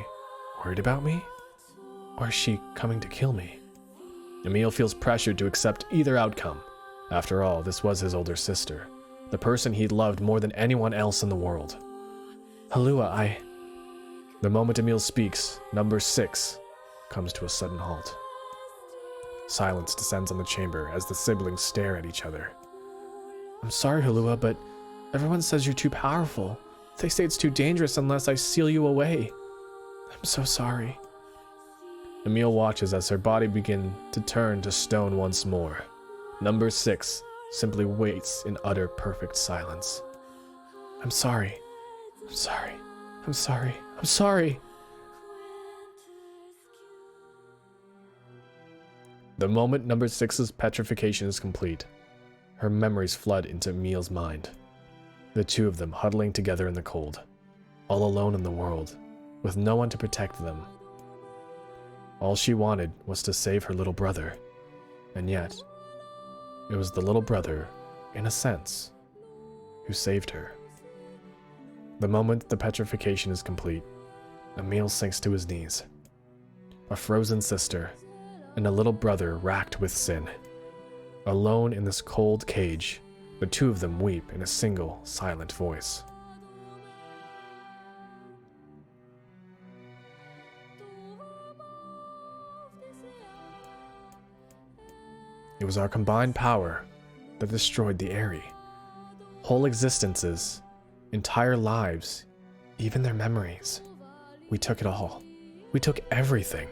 worried about me? Or is she coming to kill me? Emil feels pressured to accept either outcome. After all, this was his older sister, the person he'd loved more than anyone else in the world. Halua, The moment Emil speaks, number 6 comes to a sudden halt. Silence descends on the chamber as the siblings stare at each other. I'm sorry, Halua, but everyone says you're too powerful. They say it's too dangerous unless I seal you away. I'm so sorry. Emil watches as her body begins to turn to stone once more. Number 6 simply waits in utter perfect silence. I'm sorry. I'm sorry. I'm sorry. I'm sorry. The moment number 6's petrification is complete, her memories flood into Emil's mind. The two of them huddling together in the cold, all alone in the world, with no one to protect them. All she wanted was to save her little brother, and yet, it was the little brother, in a sense, who saved her. The moment the petrification is complete, Emil sinks to his knees. A frozen sister, and a little brother racked with sin. Alone in this cold cage, the two of them weep in a single, silent voice. It was our combined power that destroyed the Eyrie. Whole existences, entire lives, even their memories. We took it all. We took everything.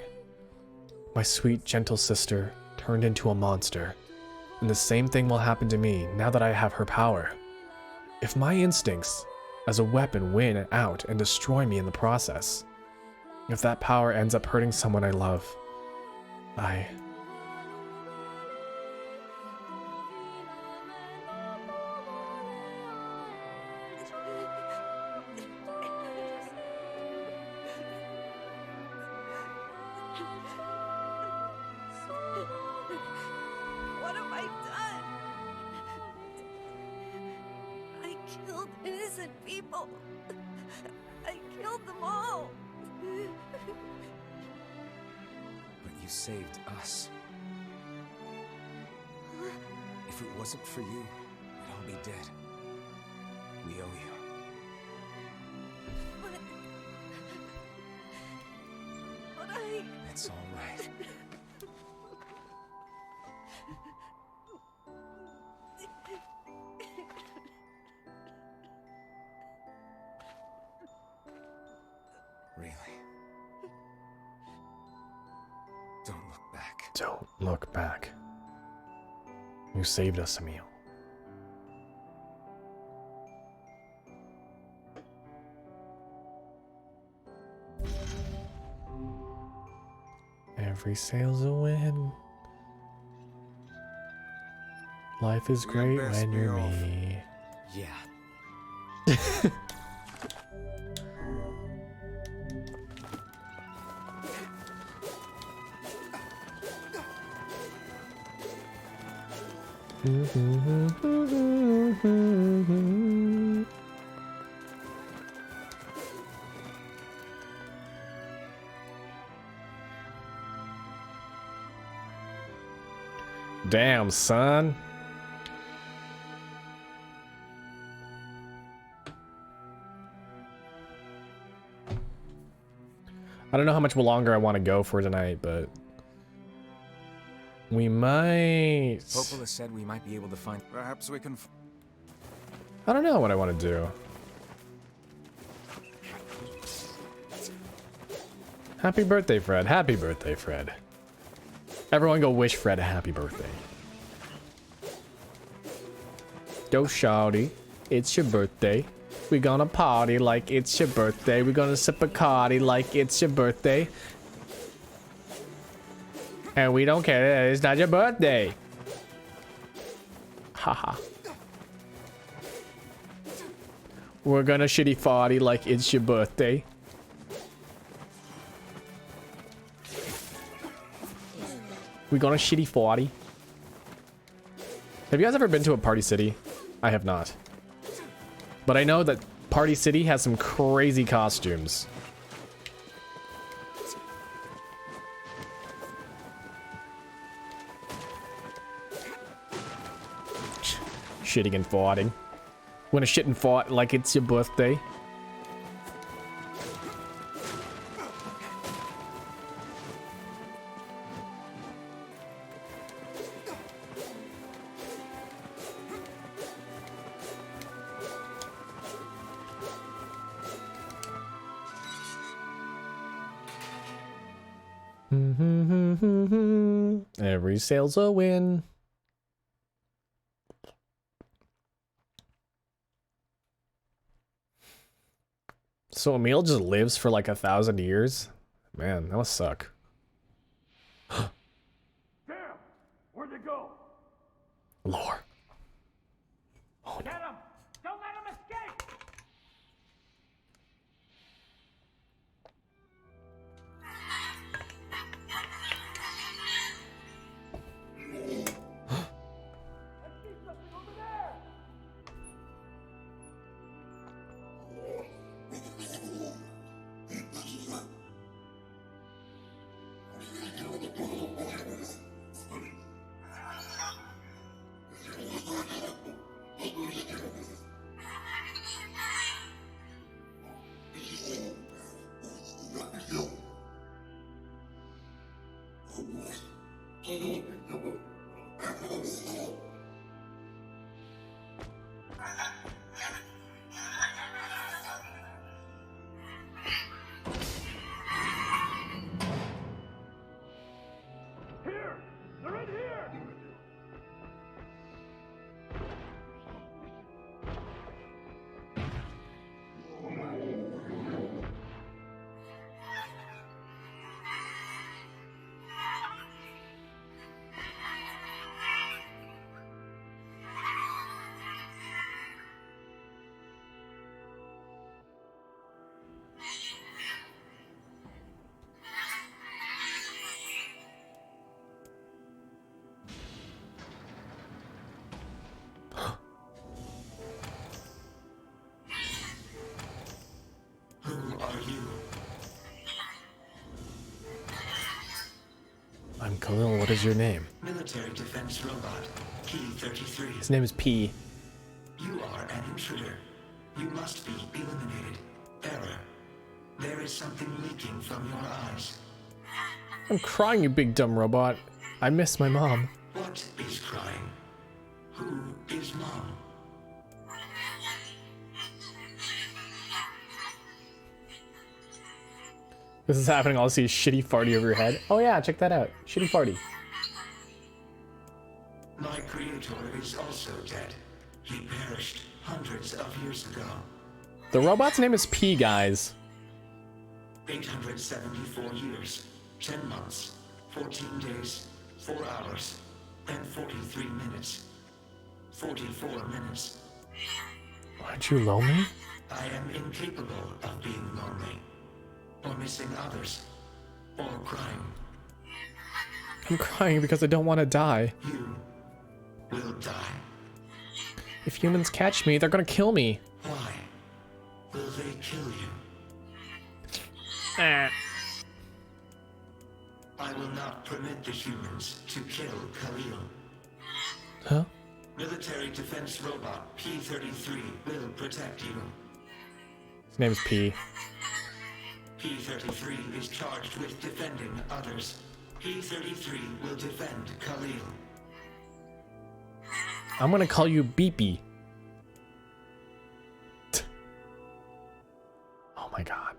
My sweet, gentle sister turned into a monster, and the same thing will happen to me now that I have her power. If my instincts as a weapon win out and destroy me in the process, if that power ends up hurting someone I love, What have I done? I killed innocent people. I killed them all. But you saved us. If it wasn't for you, we'd all be dead. We owe you. But It's all right. Really? Don't look back. Don't look back. You saved us, Emil. Every sail's a win. Life is great when you're me. Yeah. Damn, son. I don't know how much longer I want to go for tonight, but we might. Popola said we might be able to find. Perhaps we can. I don't know what I want to do. Happy birthday, Fred. Happy birthday, Fred. Everyone go wish Fred a happy birthday. Yo, shawty. It's your birthday. We gonna party like it's your birthday. We gonna sip a Bacardi like it's your birthday. And we don't care that it's not your birthday. Haha. We're gonna shitty farty like it's your birthday. We gonna shitty farty. Have you guys ever been to a party city? I have not. But I know that Party City has some crazy costumes. Shitting and farting. Wanna shit and fart like it's your birthday? Every sale's a win. So Emil just lives for like 1,000 years? Man, that must suck. Damn! Where'd they go? Lore. Get him! Don't let him escape! Here! They're in here! Who are you? I'm Khalil, what is your name? Military defense robot, P-33. His name is P. You are an intruder. You must be eliminated. Error. There is something leaking from your eyes. I'm crying, you big dumb robot. I miss my mom. What is crying? Who is Mom? This is happening, I'll see a shitty farty over your head. Oh yeah, check that out. Shitty farty. My creator is also dead. He perished hundreds of years ago. The robot's name is P, guys. 874 years, 10 months, 14 days, 4 hours, and 43 minutes. 44 minutes. Aren't you lonely? I am incapable of being lonely, or missing others, or crying. I'm crying because I don't want to die. You will die. If humans catch me, they're gonna kill me. Why will they kill you? I will not permit the humans to kill Khalil. Huh? Military defense robot P-33 will protect you. His name is P. P-33 is charged with defending others. P-33 will defend Khalil. I'm gonna call you Beepy. Oh my god.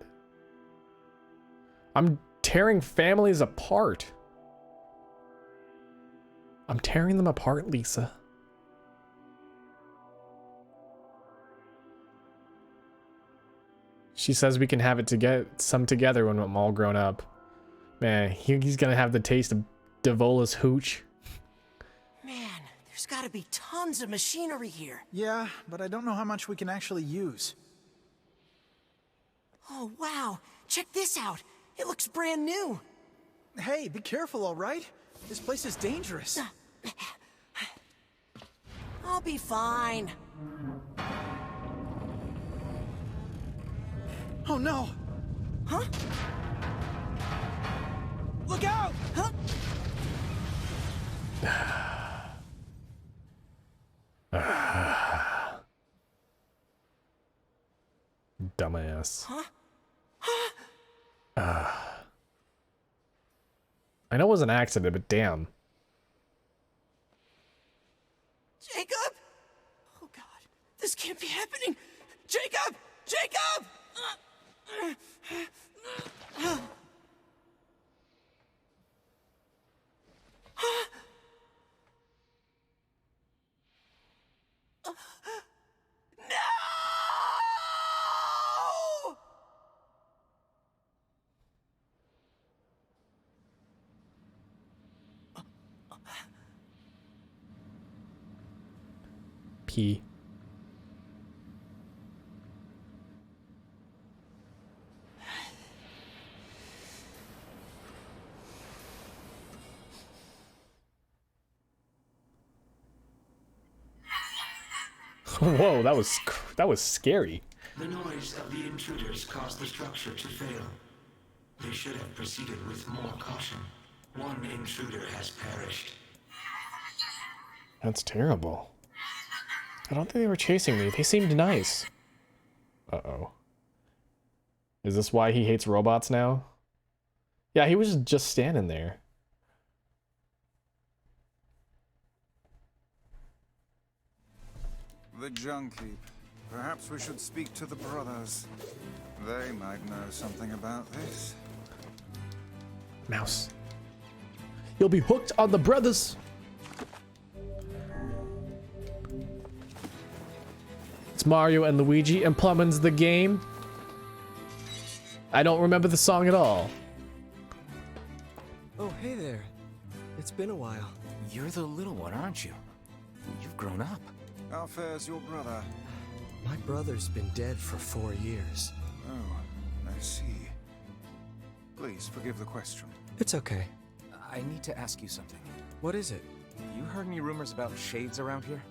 I'm tearing families apart. I'm tearing them apart, Lisa. She says we can have it to get some together when I'm all grown up. Man, he's gonna have the taste of Devola's hooch. Man, there's gotta be tons of machinery here. Yeah, but I don't know how much we can actually use. Oh, wow. Check this out. It looks brand new. Hey, be careful, all right? This place is dangerous. I'll be fine. Oh no! Huh? Look out! Huh? dumbass. I know it was an accident, but damn. Jacob! Oh god, this can't be happening! Jacob! Jacob! No! P. Whoa, that was scary. The noise of the intruders caused the structure to fail. They should have proceeded with more caution. One intruder has perished. That's terrible. I don't think they were chasing me. They seemed nice. Uh-oh. Is this why he hates robots now? Yeah, he was just standing there. The Junkie. Perhaps we should speak to the brothers. They might know something about this. Mouse. You'll be hooked on the brothers. It's Mario and Luigi and Plummon's the game. I don't remember the song at all. Oh, hey there. It's been a while. You're the little one, aren't you? You've grown up. How fares your brother? My brother's been dead for 4 years. Oh, I see. Please forgive the question. It's okay. I need to ask you something. What is it? You heard any rumors about shades around here?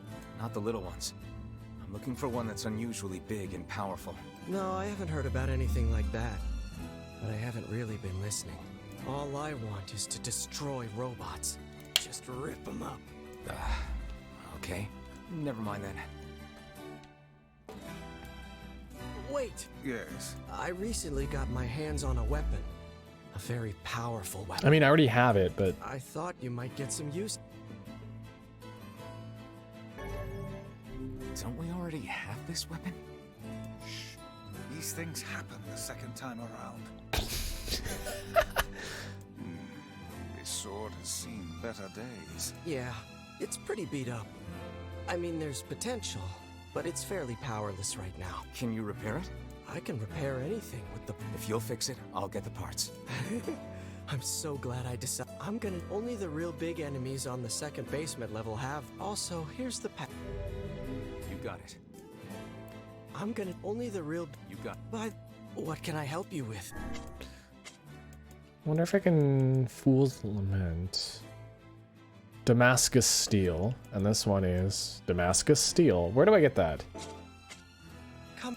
Not the little ones. I'm looking for one that's unusually big and powerful. No, I haven't heard about anything like that. But I haven't really been listening. All I want is to destroy robots. Just rip them up. Okay. Never mind then. Wait! Yes? I recently got my hands on a weapon. A very powerful weapon. I mean, I already have it, but... I thought you might get some use. Don't we already have this weapon? Shh. These things happen the second time around. This sword has seen better days. Yeah, it's pretty beat up. I mean, there's potential, but it's fairly powerless right now. Can you repair it? I can repair anything with the... If you'll fix it, I'll get the parts. I'm so glad I decided. I'm gonna... Only the real big enemies on the second basement level have... Also, here's the pack. You got it. I'm gonna... Only the real... You got... But what can I help you with? Wonder if I can Fool's Lament. Damascus Steel, and this one is Damascus Steel. Where do I get that? Come.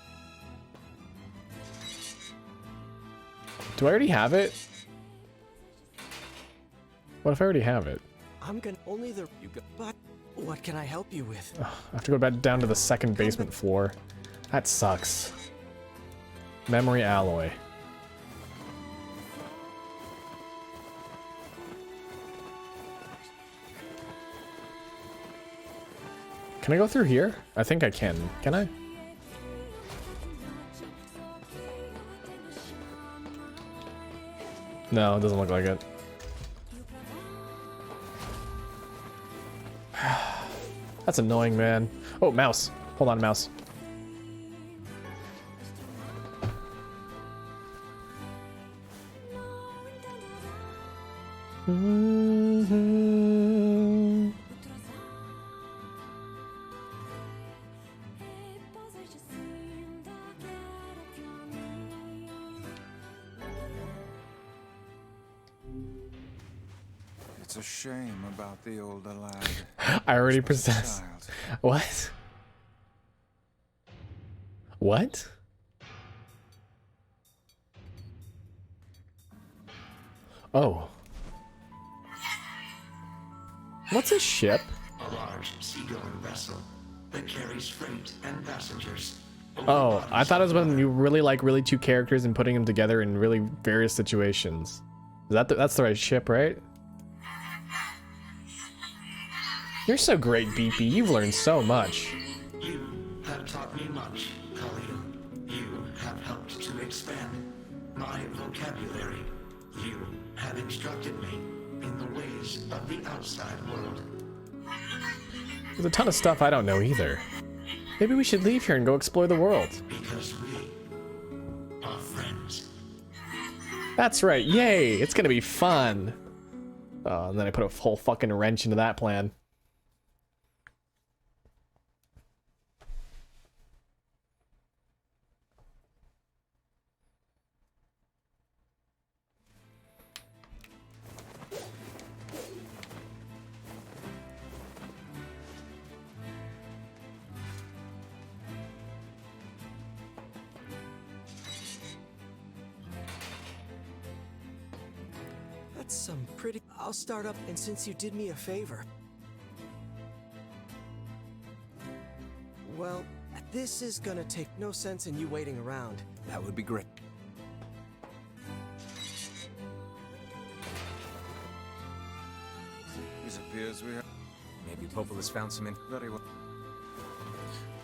Do I already have it? What if I already have it? I'm gonna only the you got. But what can I help you with? Ugh, I have to go back down to the second basement floor. That sucks. Memory alloy. Can I go through here? I think I can. Can I? No, it doesn't look like it. That's annoying, man. Oh, mouse. Hold on, mouse. It's a shame about the older lad. I already possess. What? What? Oh. What's a ship? A large seagoing vessel that carries freight and passengers. Oh, I thought it was when you really like two characters and putting them together in really various situations. Is that that's the right ship, right? You're so great, BP. You've learned so much. You have taught me much, Khalil. You have helped to expand my vocabulary. You have instructed me in the ways of the outside world. There's a ton of stuff I don't know either. Maybe we should leave here and go explore the world. Because we are friends. That's right. Yay! It's gonna be fun. Oh, and then I put a whole fucking wrench into that plan. That's some pretty... I'll start up, and since you did me a favor... Well, this is gonna take no sense in you waiting around. That would be great. It appears we have... Maybe Popola's found some in... Very well.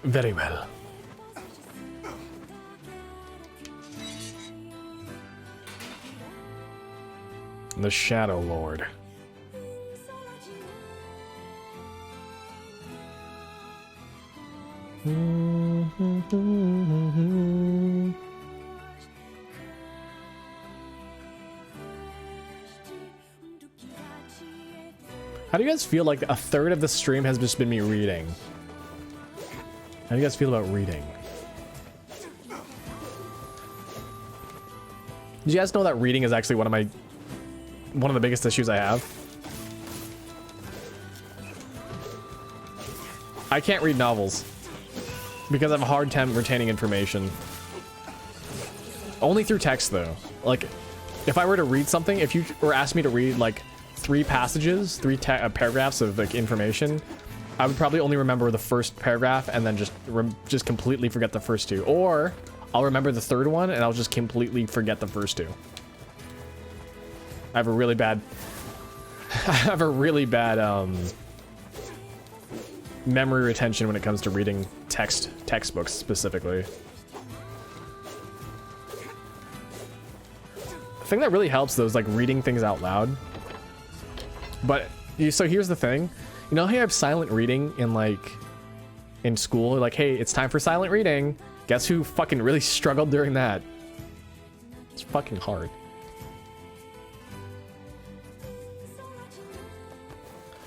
Very well. The Shadow Lord. How do you guys feel? Like a third of the stream has just been me reading. How do you guys feel about reading? Did you guys know that reading is actually one of the biggest issues I have? I can't read novels because I have a hard time retaining information. Only through text though. Like, if I were to read something, if you were asked me to read like 3 passages, 3 paragraphs of like information, I would probably only remember the first paragraph and then just completely forget the first 2. Or I'll remember the 3rd one and I'll just completely forget the first 2. I have a really bad memory retention when it comes to reading textbooks specifically. The thing that really helps though is like reading things out loud. But so here's the thing, you know how you have silent reading in school? Like, hey, it's time for silent reading. Guess who fucking really struggled during that? It's fucking hard.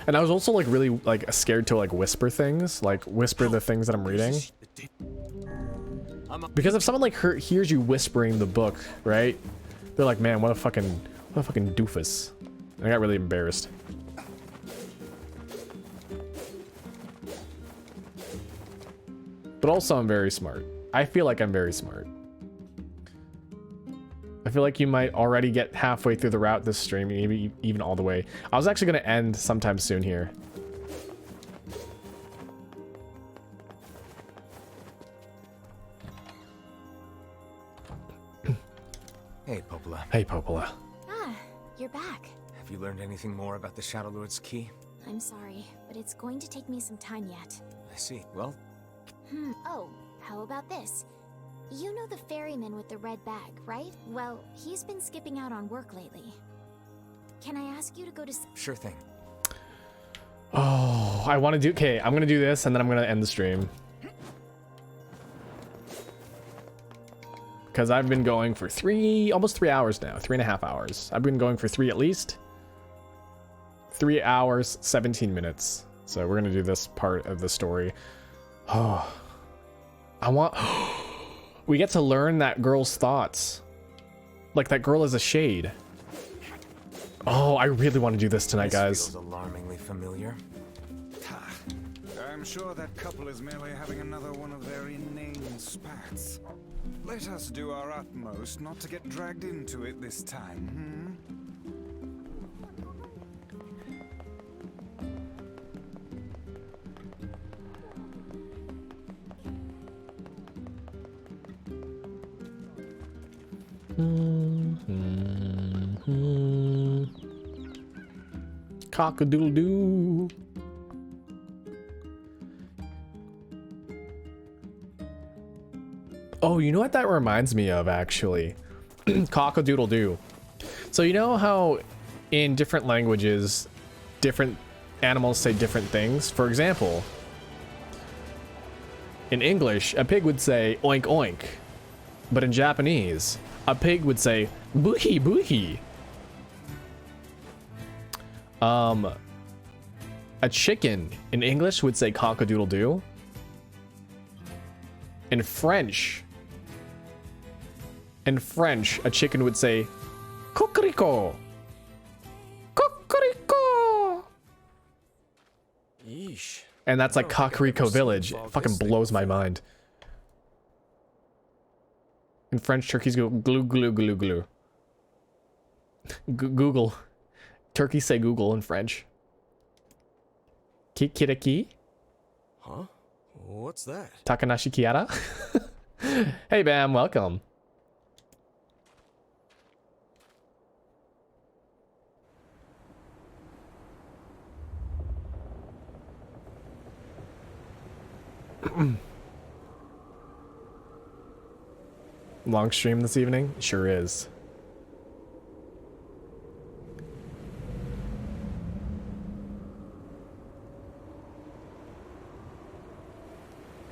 And I was also like really like scared to like whisper things, like whisper the things that I'm reading. Because if someone like hears you whispering the book, right? They're like, man, what a fucking doofus. And I got really embarrassed. But also I'm very smart. I feel like I'm very smart. I feel like you might already get halfway through the route this stream, maybe even all the way. I was actually going to end sometime soon here. Hey, Popola. Hey, Popola. Ah, you're back. Have you learned anything more about the Shadow Lord's key? I'm sorry, but it's going to take me some time yet. I see. Well... Oh, how about this? You know the ferryman with the red bag, right? Well, he's been skipping out on work lately. Can I ask you to go to... Sure thing. Oh, I want to do... Okay, I'm going to do this and then I'm going to end the stream. Because I've been going for almost 3 hours now. 3.5 hours. I've been going for 3 at least. 3 hours, 17 minutes. So we're going to do this part of the story. Oh, I want... We get to learn that girl's thoughts. Like, that girl is a shade. Oh, I really want to do this tonight, guys. Feels alarmingly familiar. I'm sure that couple is merely having another one of their inane spats. Let us do our utmost not to get dragged into it this time, Cock-a-doodle-doo. Oh, you know what that reminds me of, actually? Cock-a-doodle-doo. So you know how in different languages, different animals say different things? For example, in English, a pig would say oink oink. But in Japanese, a pig would say buhi buhi. A chicken in English would say cock-a-doodle-doo. In French, a chicken would say cocorico. Cocorico. Yeesh. And that's like Cocorico Village. It fucking blows my mind. In French, turkeys go glue glue glue glue. Google. Turkeys say Google in French. Kikiriki? Huh? What's that? Takanashi Kiara? Hey Bam, welcome. Long stream this evening? Sure is.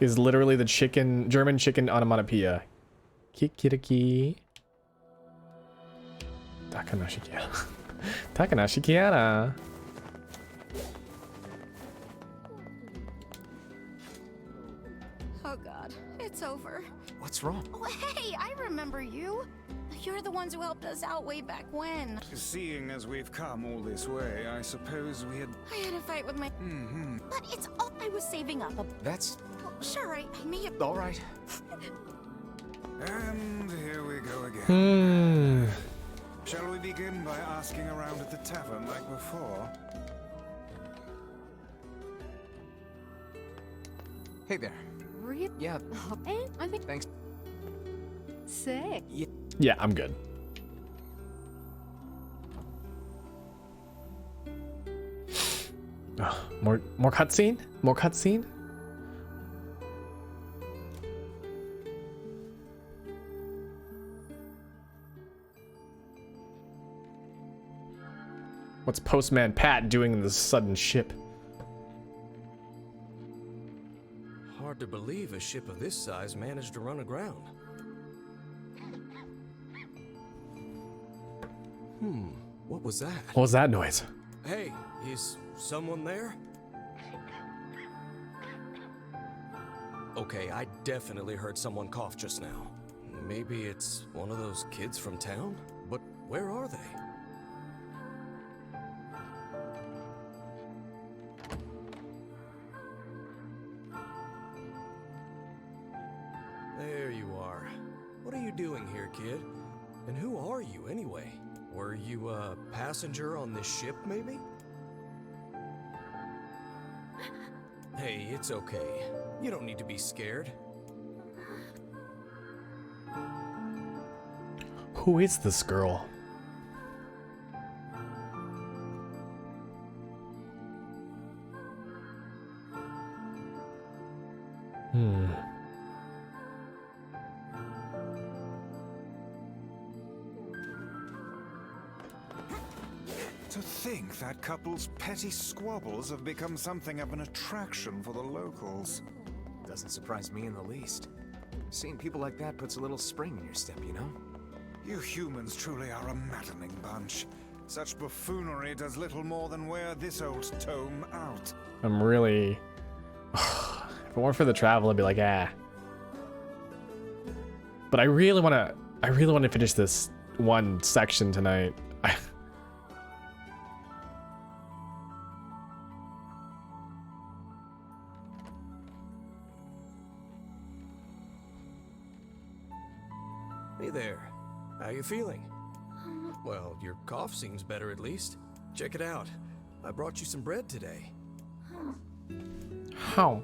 Is literally the German chicken onomatopoeia. Kikiriki. Takanashi Kiara. Takanashi Kiara. Oh god, it's over. What's wrong? Oh, hey, I remember you. You're the ones who helped us out way back when. Seeing as we've come all this way, I suppose we had... I had a fight with my... But it's all I was saving up. That's... Well, sure, I may have... all right. And here we go again. Shall we begin by asking around at the tavern like before? Hey there. Yeah. I think... Thanks. Sick. Yeah, I'm good. More cutscene? More cutscene? What's Postman Pat doing in this sudden ship? Hard to believe a ship of this size managed to run aground. What was that? What was that noise? Hey, is someone there? Okay, I definitely heard someone cough just now. Maybe it's one of those kids from town? But where are they? There you are. What are you doing here, kid? And who are you, anyway? Were you a passenger on this ship, maybe? Hey, it's okay. You don't need to be scared. Who is this girl? To think that couple's petty squabbles have become something of an attraction for the locals. Doesn't surprise me in the least. Seeing people like that puts a little spring in your step, you know? You humans truly are a maddening bunch. Such buffoonery does little more than wear this old tome out. I'm really... if it weren't for the travel, I'd be like, ah. But I really want to finish this one section tonight. Hey there. How you feeling? Well, your cough seems better at least. Check it out. I brought you some bread today. How?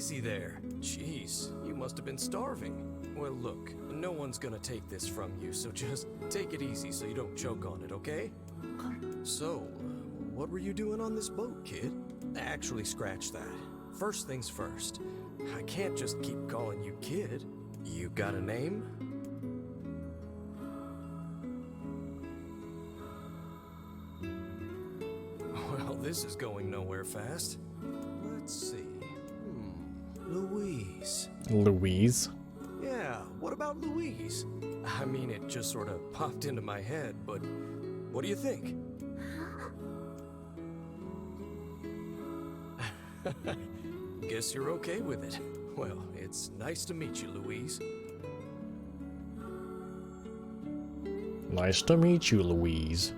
easy there. Jeez, you must have been starving. Well, look, no one's gonna take this from you, so just take it easy so you don't choke on it, okay? So, what were you doing on this boat, kid? Actually, scratch that. First things first. I can't just keep calling you kid. You got a name? Well, this is going nowhere fast. Let's see. Louise. Louise? Yeah, what about Louise? I mean, it just sort of popped into my head, but what do you think? Guess you're okay with it. Well, it's nice to meet you, Louise. Nice to meet you, Louise.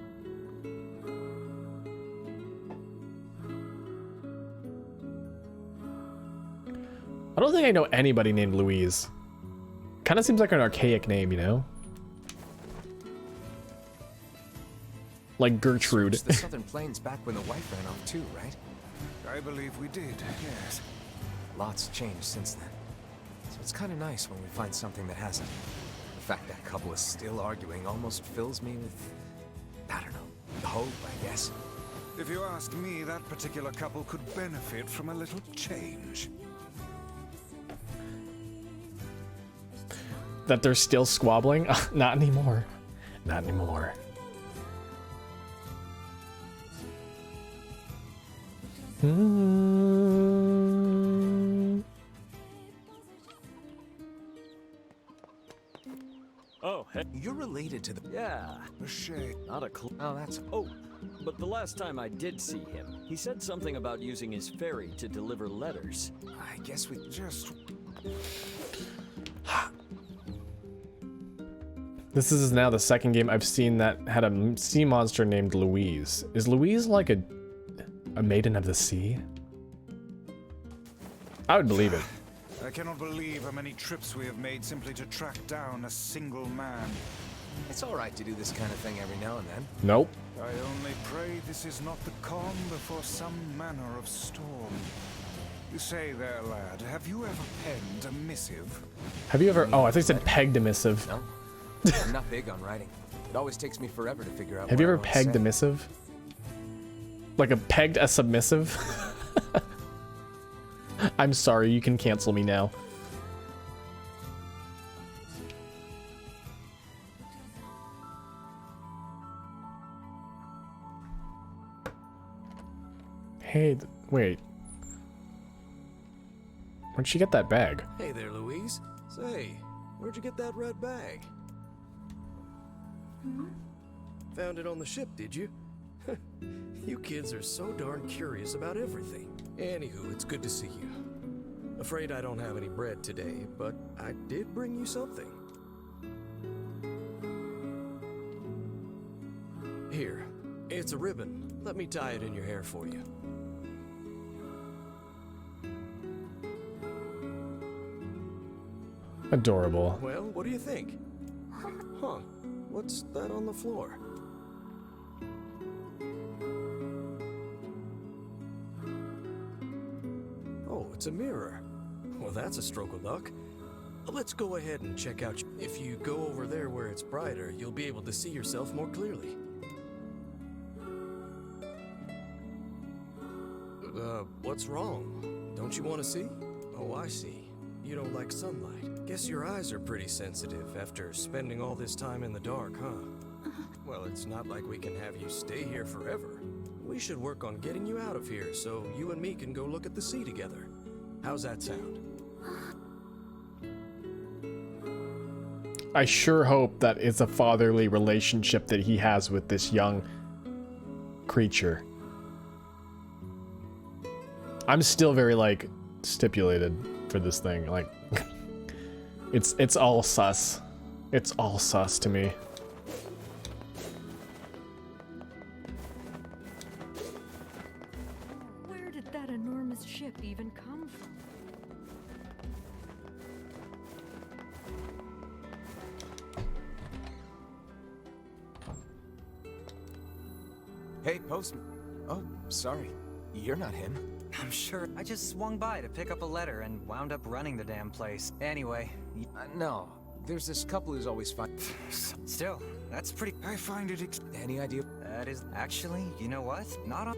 I don't think I know anybody named Louise. Kind of seems like an archaic name, you know? Like Gertrude. The Southern Plains back when the wife ran off too, right? I believe we did, yes. Lots changed since then. So it's kind of nice when we find something that hasn't. The fact that couple is still arguing almost fills me with, I don't know, hope, I guess. If you ask me, that particular couple could benefit from a little change. That they're still squabbling? Not anymore. Not anymore. Oh, hey. You're related to the... Yeah. A shame. Not a clue. Oh, that's... Oh, but the last time I did see him, he said something about using his ferry to deliver letters. I guess we just... This is now the second game I've seen that had a sea monster named Louise. Is Louise like a maiden of the sea? I would believe it. I cannot believe how many trips we have made simply to track down a single man. It's all right to do this kind of thing every now and then. Nope. I only pray this is not the calm before some manner of storm. You say there, lad, have you ever penned a missive? Have you ever... Oh, I think it said pegged a missive. No. I'm not big on writing. It always takes me forever to figure out. Have you ever pegged a missive? Like a pegged a submissive? I'm sorry, you can cancel me now. Hey, wait. Where'd she get that bag? Hey there, Louise. Say, where'd you get that red bag? Found it on the ship, did you? You kids are so darn curious about everything. Anywho, it's good to see you. Afraid I don't have any bread today, but I did bring you something. Here, it's a ribbon. Let me tie it in your hair for you. Adorable. Well, what do you think? Huh, what's that on the floor? Oh, it's a mirror. Well, that's a stroke of luck. Let's go ahead and check out. If you go over there where it's brighter, you'll be able to see yourself more clearly. What's wrong? Don't you want to see? Oh, I see. You don't like sunlight. Guess your eyes are pretty sensitive after spending all this time in the dark, huh? Well, it's not like we can have you stay here forever. We should work on getting you out of here so you and me can go look at the sea together. How's that sound? I sure hope that it's a fatherly relationship that he has with this young creature. I'm still very, like, stipulated for this thing. Like, it's all sus. It's all sus to me. Where did that enormous ship even come from? Hey, postman. Oh, sorry. You're not him. I'm sure. I just swung by to pick up a letter and wound up running the damn place. Anyway. No. There's this couple who's always fine. Still, that's pretty. I find it. Any idea? That is. Actually, you know what? Not on.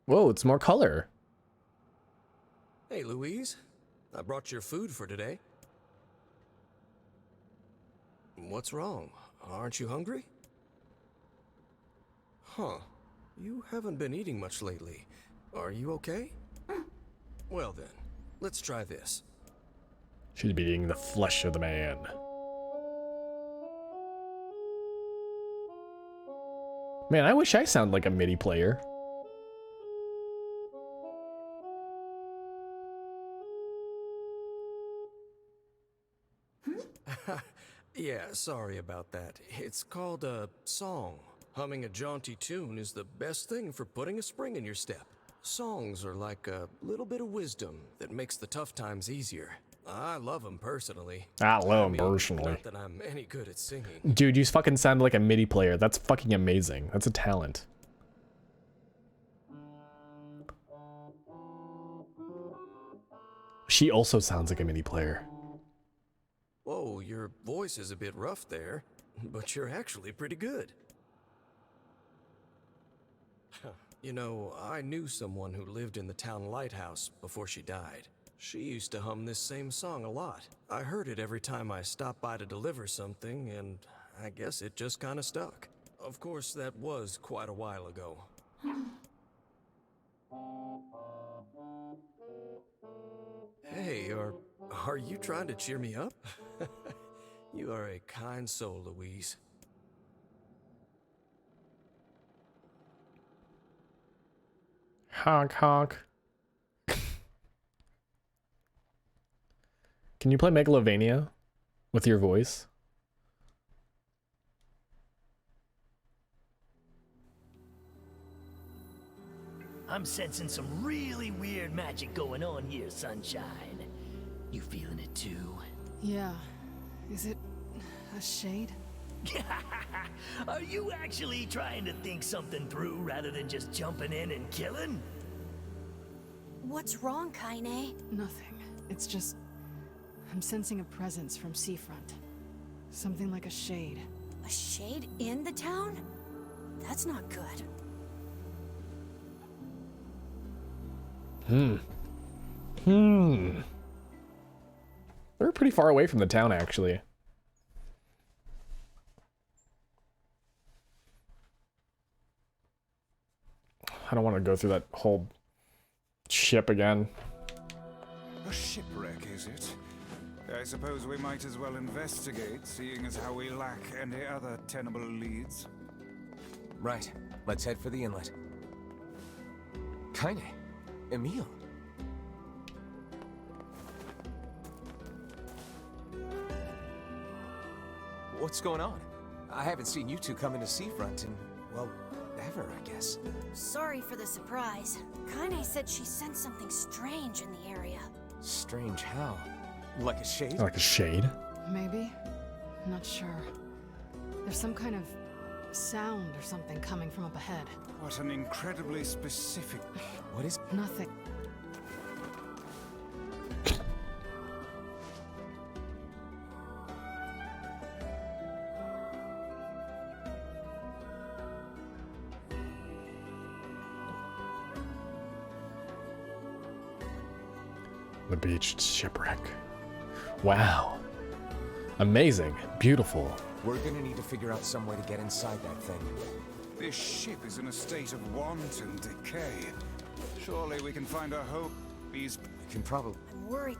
Whoa, it's more color. Hey, Louise. I brought your food for today. What's wrong? Aren't you hungry? Huh. You haven't been eating much lately. Are you okay? Well then, let's try this. She'd be eating the flesh of the man. Man, I wish I sounded like a MIDI player. Yeah, sorry about that. It's called a song. Humming a jaunty tune is the best thing for putting a spring in your step. Songs are like a little bit of wisdom that makes the tough times easier. I love them personally. I love them personally. Not that I'm any good at singing. Dude, you fucking sound like a MIDI player. That's fucking amazing. That's a talent. She also sounds like a MIDI player. Whoa, your voice is a bit rough there, but you're actually pretty good. You know, I knew someone who lived in the town lighthouse before she died. She used to hum this same song a lot. I heard it every time I stopped by to deliver something, and I guess it just kind of stuck. Of course, that was quite a while ago. Hey, are you trying to cheer me up? You are a kind soul, Louise. Honk honk. Can you play Megalovania with your voice? I'm sensing some really weird magic going on here, Sunshine. You feeling it too? Yeah. Is it a shade? Are you actually trying to think something through rather than just jumping in and killing? What's wrong, Kaine? Nothing. It's just... I'm sensing a presence from seafront. Something like a shade. A shade in the town? That's not good. We're pretty far away from the town, actually. I don't want to go through that whole ship again. A shipwreck, is it? I suppose we might as well investigate, seeing as how we lack any other tenable leads. Right. Let's head for the inlet. Kaine. Emil. What's going on? I haven't seen you two come into Seafront in, well, ever, I guess. Sorry for the surprise. Kaine said she sensed something strange in the area. Strange how? Like a shade? Like a shade? Maybe. I'm not sure. There's some kind of sound or something coming from up ahead. What an incredibly specific... What is... Nothing. The beach shipwreck. Wow. Amazing. Beautiful. We're gonna need to figure out some way to get inside that thing. This ship is in a state of wanton decay. Surely we can find a hope. These... We can probably... I'm worried.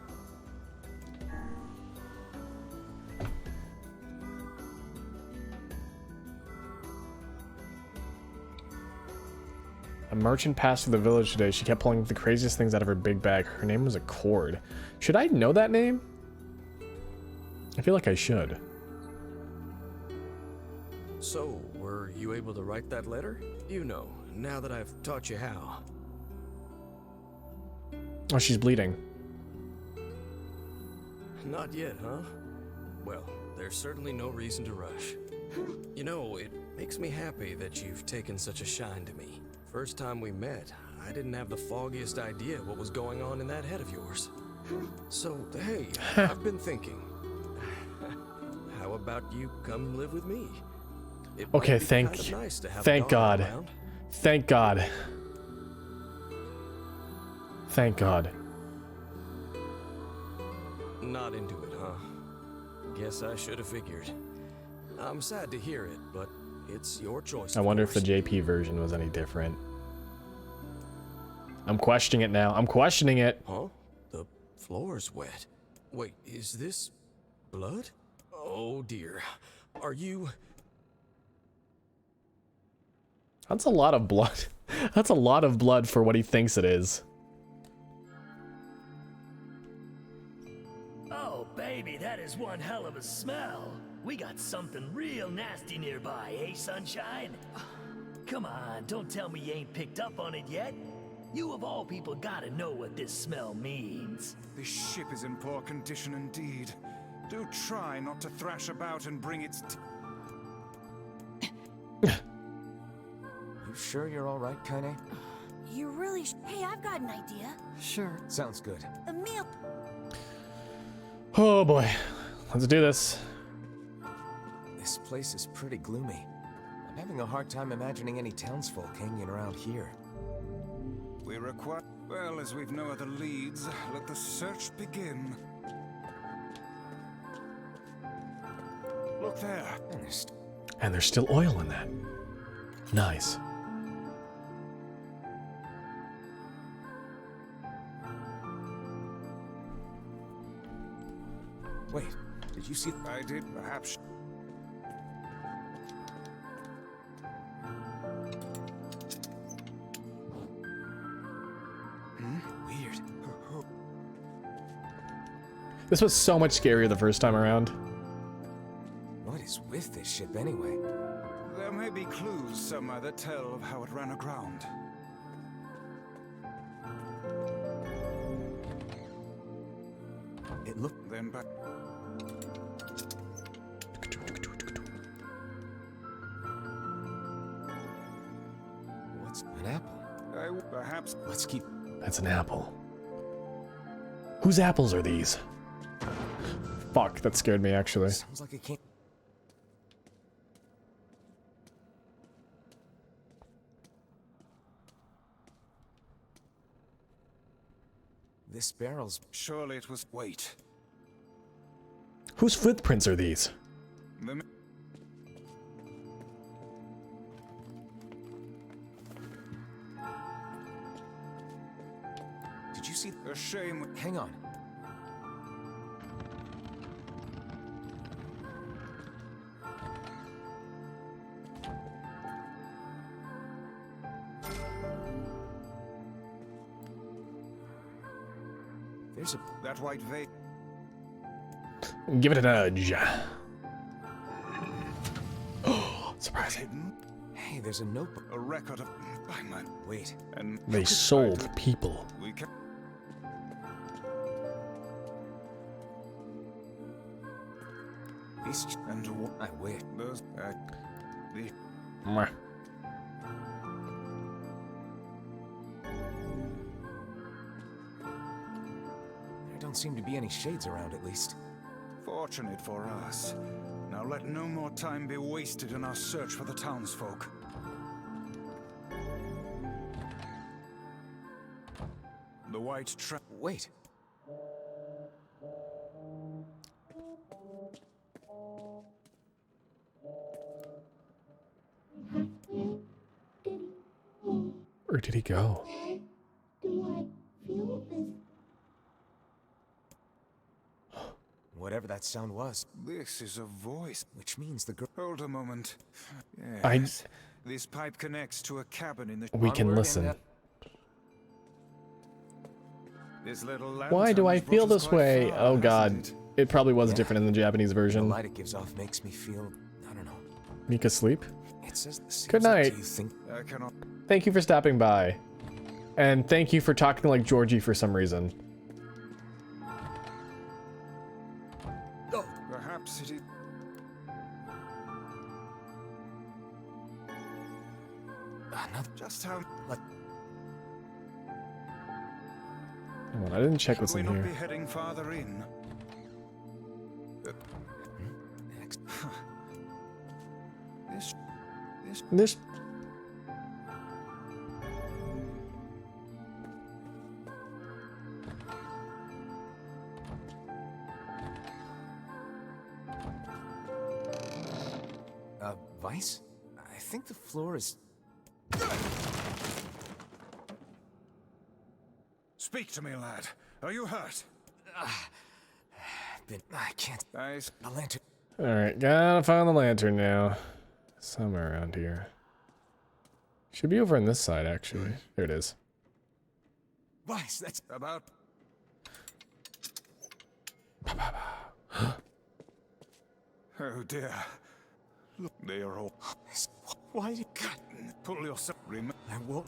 A merchant passed through the village today. She kept pulling the craziest things out of her big bag. Her name was Accord. Should I know that name? I feel like I should. So, we're were you able to write that letter? You know, now that I've taught you how. Oh, she's bleeding. Not yet, huh? Well, there's certainly no reason to rush. You know, it makes me happy that you've taken such a shine to me. First time we met, I didn't have the foggiest idea what was going on in that head of yours. So, hey, I've been thinking. How about you come live with me? Okay, thank God. Thank God. Thank God. Not into it, huh? Guess I should have figured. I'm sad to hear it, but it's your choice. I wonder if the JP version was any different. I'm questioning it now. I'm questioning it. Huh? The floor's wet. Wait, is this blood? Oh dear. Are you... That's a lot of blood. That's a lot of blood for what he thinks it is. Oh, baby, that is one hell of a smell. We got something real nasty nearby, eh, Sunshine? Come on, don't tell me you ain't picked up on it yet. You of all people gotta know what this smell means. This ship is in poor condition indeed. Do try not to thrash about and bring its... You sure you're all right, Kaine? You really Hey, I've got an idea. Sure. Sounds good. The meal... Oh boy. Let's do this. This place is pretty gloomy. I'm having a hard time imagining any townsfolk hanging around here. We require... Well, as we've no other leads, let the search begin. Look there. And there's still oil in that. Nice. Wait, did you see? I did, perhaps. Weird. This was so much scarier the first time around. What is with this ship anyway? There may be clues somewhere that tell of how it ran aground. It looked then back. What's an apple? Perhaps. Let's keep. That's an apple. Whose apples are these? Fuck, that scared me actually. Sounds like it can't. This barrel's... Surely it was... Wait. Whose footprints are these? The... Did you see... A shame... Hang on. There's a... That white veil... Give it a nudge. Oh, surprising. Hey, there's a notebook. A record of... Wait. And they sold people. We can... These... And I wait. Those... the... Mwah. There don't seem to be any shades around, at least. Fortunate for us. Now let no more time be wasted in our search for the townsfolk. The white trap. Wait. Where did he go? Whatever that sound was. This is a voice. Which means the girl... Hold a moment. Yes. This pipe connects to a cabin in the... We can listen. This little Why do I feel this way? far, Oh god. it? It probably was different in the Japanese The version. light it gives off makes me feel... I don't know. Mika sleep? It says the Good night. Do you think I cannot. Thank you for stopping by. And thank you for talking like Georgie for some reason. Oh, perhaps it is. Just how. Hold on, I didn't check what's Should in we not here. be heading farther in? This. Vice? I think the floor is... Speak to me, lad. Are you hurt? I can't... The lantern... Alright, gotta find the lantern now. Somewhere around here. Should be over on this side, actually. There it is. Vice, that's... About... Oh dear. Look, they are all... Why you got... Pull yourself... I won't...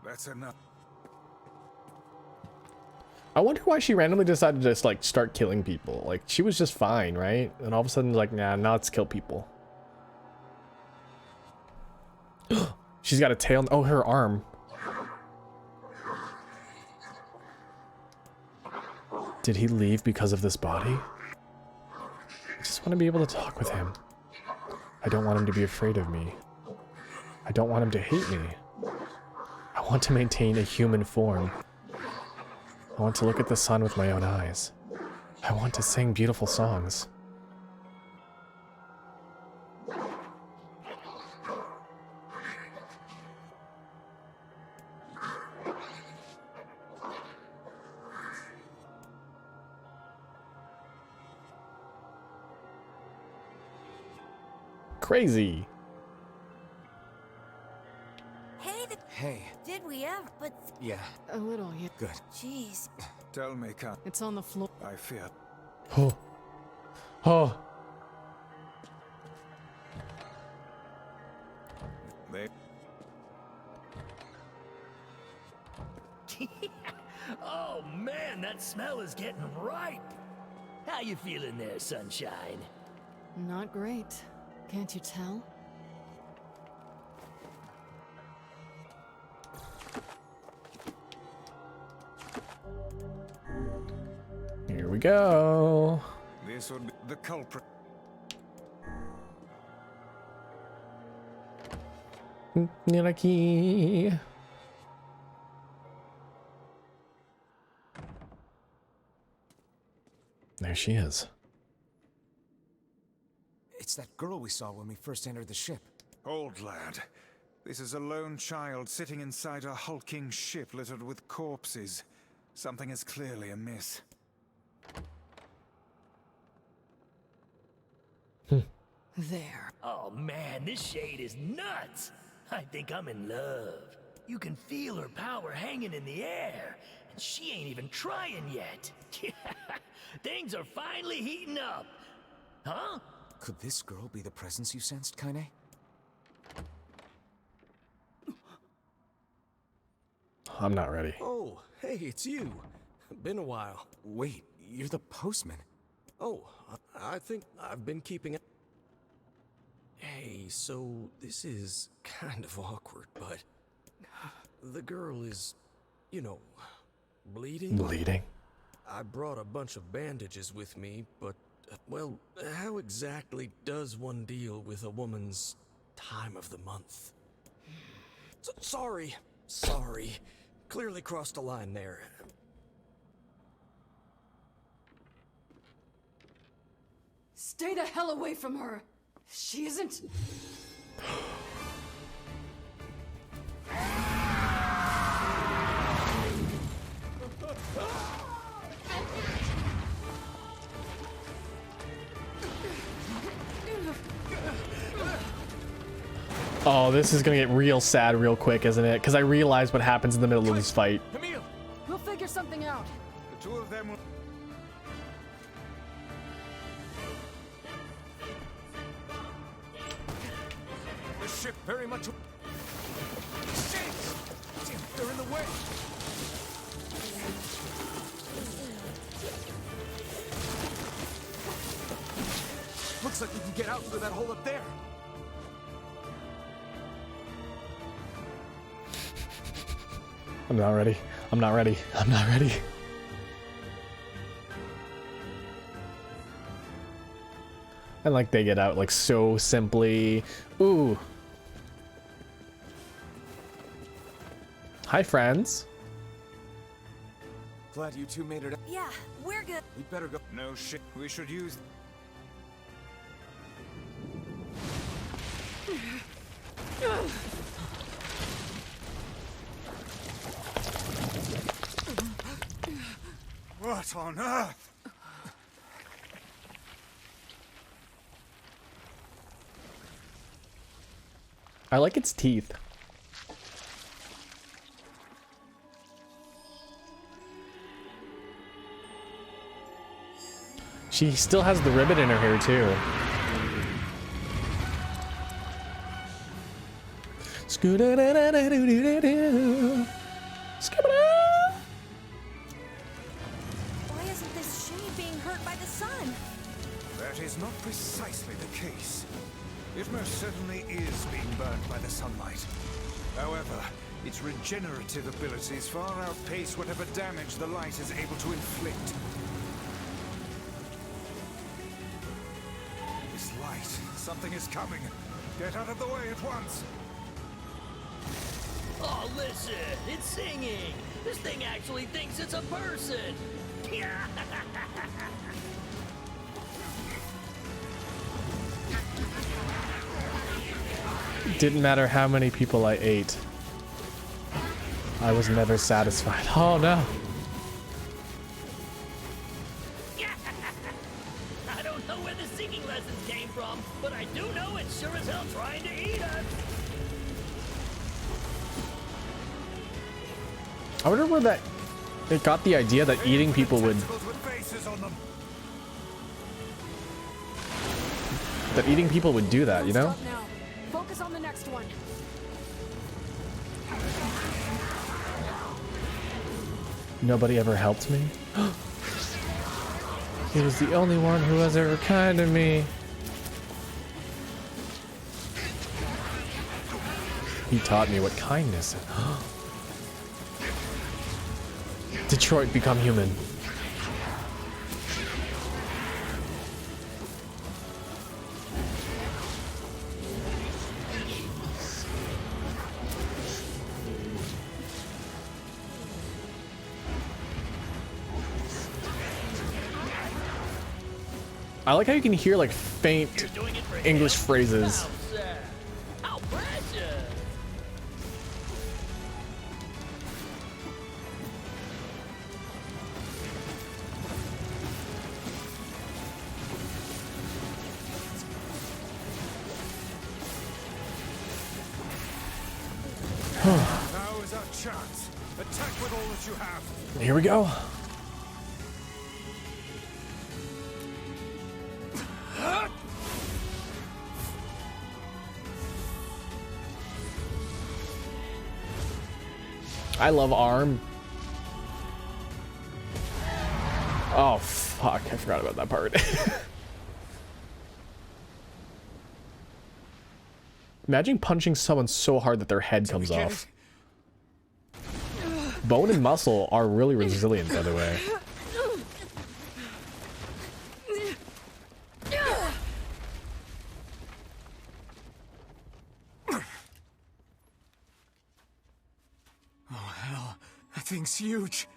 That's enough. I wonder why she randomly decided to just like start killing people. Like she was just fine, right? And all of a sudden like, nah, now let's kill people. She's got a tail. Oh, her arm. Did he leave because of this body? I just want to be able to talk with him. I don't want him to be afraid of me. I don't want him to hate me. I want to maintain a human form. I want to look at the sun with my own eyes. I want to sing beautiful songs. Crazy. Hey. Did we ever? But Yeah. A little, yeah. Good. jeez. Tell me, Kat. It's on the floor. I fear. Oh. Oh. They... Oh man, that smell is getting ripe. How you feeling there, sunshine? Not great. Can't you tell? Here we go. This would be the culprit. Niraki. There she is. It's that girl we saw when we first entered the ship. Old lad. This is a lone child sitting inside a hulking ship littered with corpses. Something is clearly amiss. There. Oh man, this shade is nuts. I think I'm in love. You can feel her power hanging in the air, and she ain't even trying yet. Things are finally heating up. Huh? Could this girl be the presence you sensed, Kaine? I'm not ready. Oh, hey, it's you. Been a while. Wait, you're the postman. Oh, I think I've been keeping it. Hey, so this is kind of awkward, but the girl is, you know, bleeding. Bleeding? I brought a bunch of bandages with me, but, well, how exactly does one deal with a woman's time of the month? Sorry. Clearly crossed a line there. Stay the hell away from her! She isn't... Oh, this is gonna get real sad real quick, isn't it? Because I realize what happens in the middle of this fight. We'll figure something out. The two of them will... ship very much. Shit! They're in the way. Looks like we can get out through that hole up there. I'm not ready. I'm not ready. I'm not ready. And like they get out like so simply. Ooh. Hi, friends. Glad you two made it. Yeah, we're good. We better go. No shit. We should use. What on earth? I like its teeth. She still has the ribbon in her hair too. Why isn't this shade being hurt by the sun? That is not precisely the case. It most certainly is being burned by the sunlight. However, its regenerative abilities far outpace whatever damage the light is able to inflict. This light, something is coming. Get out of the way at once. Oh, listen, it's singing. This thing actually thinks it's a person. Didn't matter how many people I ate. I was never satisfied. Oh no. I don't know where the singing lessons came from, but I do know it's sure as hell trying to eat us. I wonder where that it got the idea that eating people would do that, you know? Now. Focus on the next one. Nobody ever helped me. He was the only one who was ever kind to me. He taught me what kindness is. Detroit, become human. I like how you can hear like faint English phrases. How precious. Now is our chance. Attack with all that you have. Here we go. I love ARM. Oh fuck, I forgot about that part. Imagine punching someone so hard that their head comes off. Bone and muscle are really resilient, by the way. Oh hell, that thing's huge.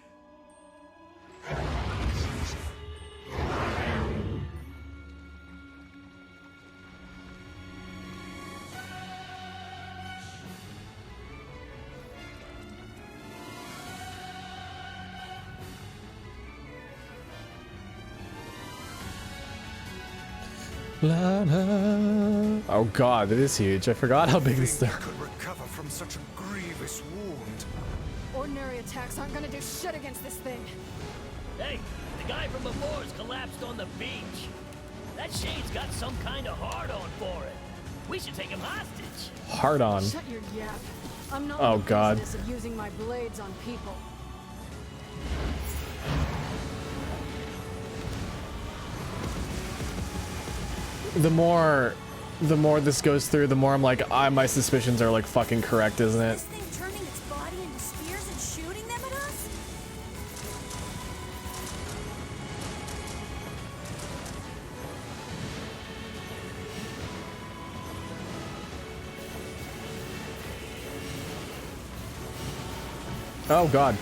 Oh god, it is huge. I forgot how big this thing. Could recover from such a grievous wound. Ordinary attacks aren't gonna do shit against this thing. Hey, the guy from before's collapsed on the beach. That shade's got some kind of hard-on for it. We should take him hostage. Hard on. Shut your yap. I'm not Oh, in the God. business of using my blades on people. The more this goes through, the more I'm like, my suspicions are like fucking correct, isn't it? This thing turning its body into spears and shooting them at us? Oh god.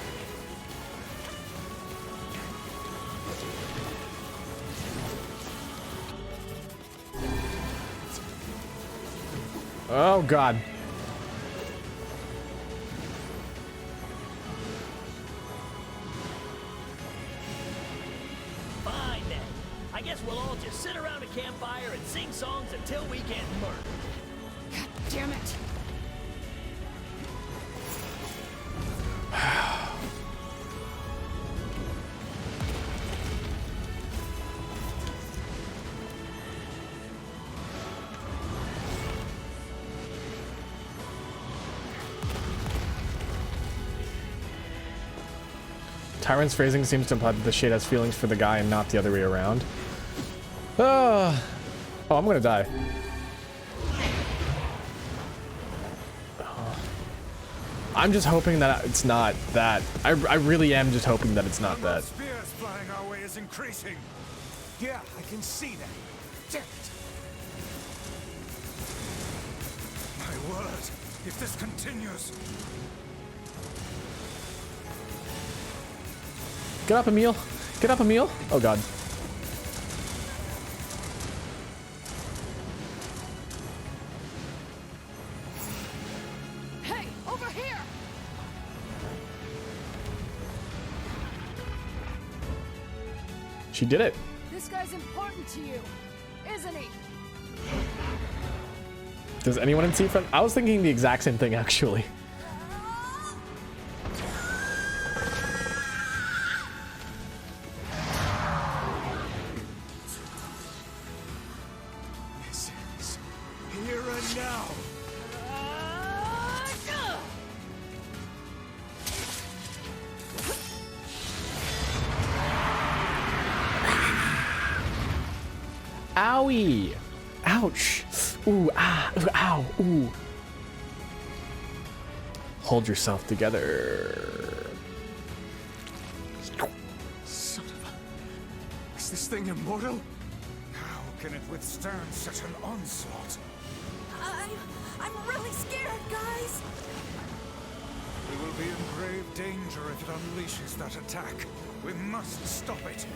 Oh god. Fine then. I guess we'll all just sit around a campfire and sing songs until we get murdered. God damn it. Tyrant's phrasing seems to imply that the shade has feelings for the guy and not the other way around. Oh, I'm gonna die. I'm just hoping that it's not that. I really am just hoping that it's not that. Spears flying our way is increasing. Yeah, I can see that. Damn it. My word, if this continues. Get up, Emil. Get up, Emil. Oh god. Hey, over here! She did it. This guy's important to you, isn't he? Does anyone in Seafront? I was thinking the exact same thing actually. Here and now. Owie! Ouch! Ooh, ah, ooh, ow, ooh. Hold yourself together. Son of a... Is this thing immortal? How can it withstand such an onslaught? I'm really scared, guys. We will be in grave danger if it unleashes that attack. We must stop it.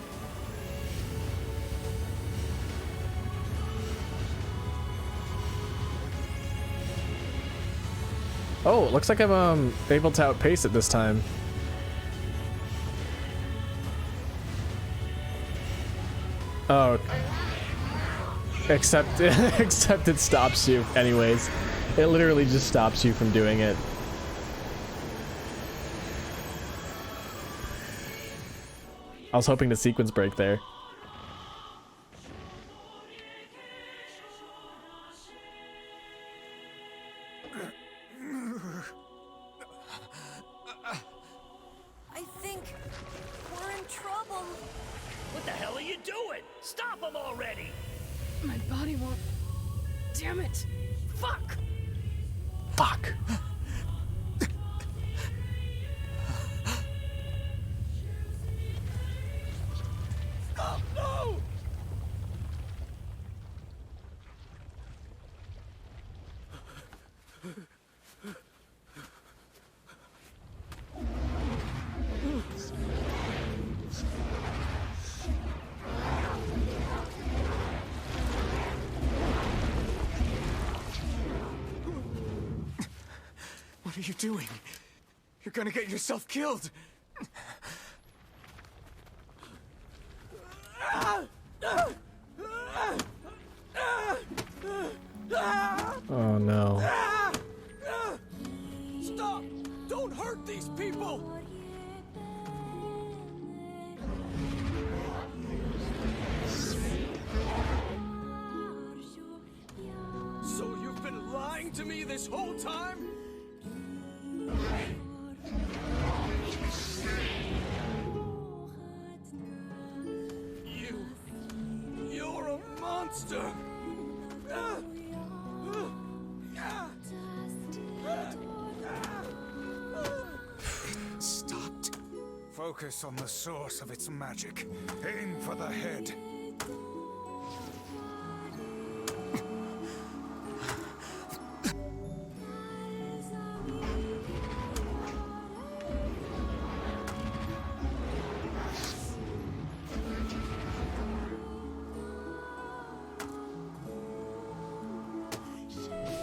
Oh, it looks like I'm able to outpace it this time. Oh. Except it stops you anyways. It literally just stops you from doing it. I was hoping to sequence break there. I think we're in trouble. What the hell are you doing? Stop him already! My body won't... Damn it! Fuck! Fuck. Oh, no! What are you doing? You're gonna get yourself killed. Oh no. Stop! Don't hurt these people! So you've been lying to me this whole time? You're a monster! It stopped. Focus on the source of its magic. Aim for the head.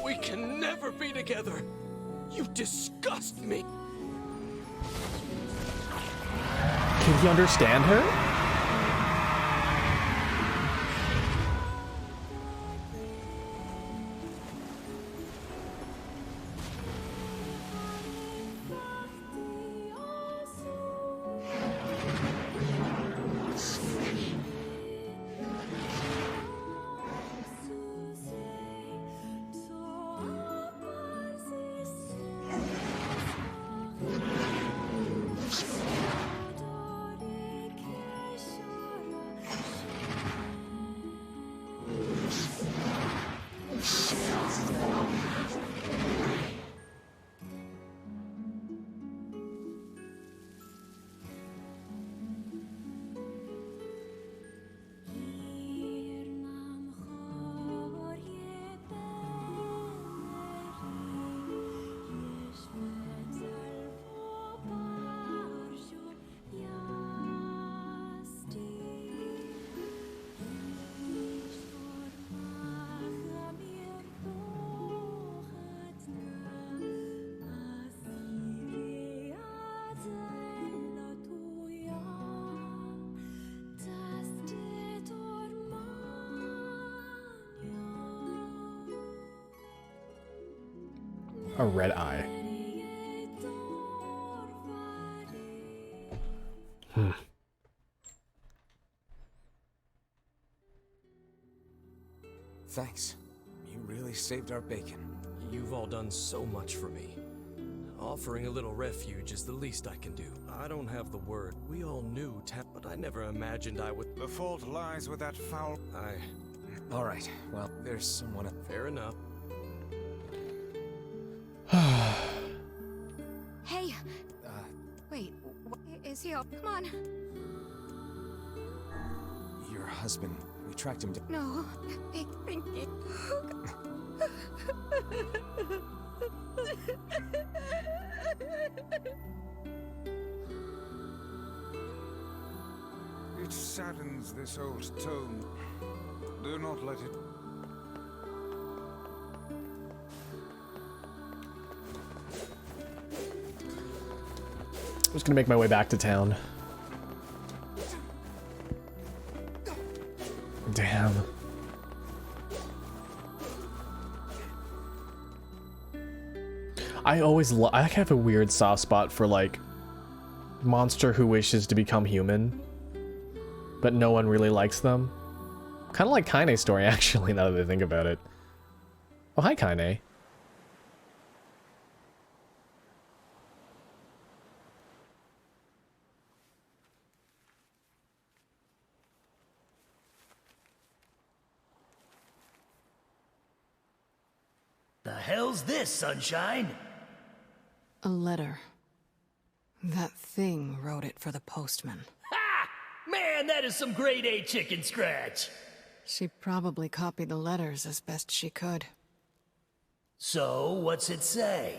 We can never be together! You disgust me! Can he understand her? A red eye. Thanks. You really saved our bacon. You've all done so much for me. Offering a little refuge is the least I can do. I don't have the word. We all knew but I never imagined I would. The fault lies with that foul. Alright, well, there's someone. Fair enough. Hey! Wait, is he up? Come on! Your husband. We tracked him down. No, big Pinky. It saddens this old tome. Do not let it. I'm just gonna make my way back to town. Damn. I have a weird soft spot for like monster who wishes to become human, but no one really likes them. Kind of like Kaine's story, actually, now that I think about it. Oh, hi, Kaine. The hell's this, Sunshine? A letter. That thing wrote it for the postman. Ha! Man, that is some grade A chicken scratch. She probably copied the letters as best she could. So, what's it say?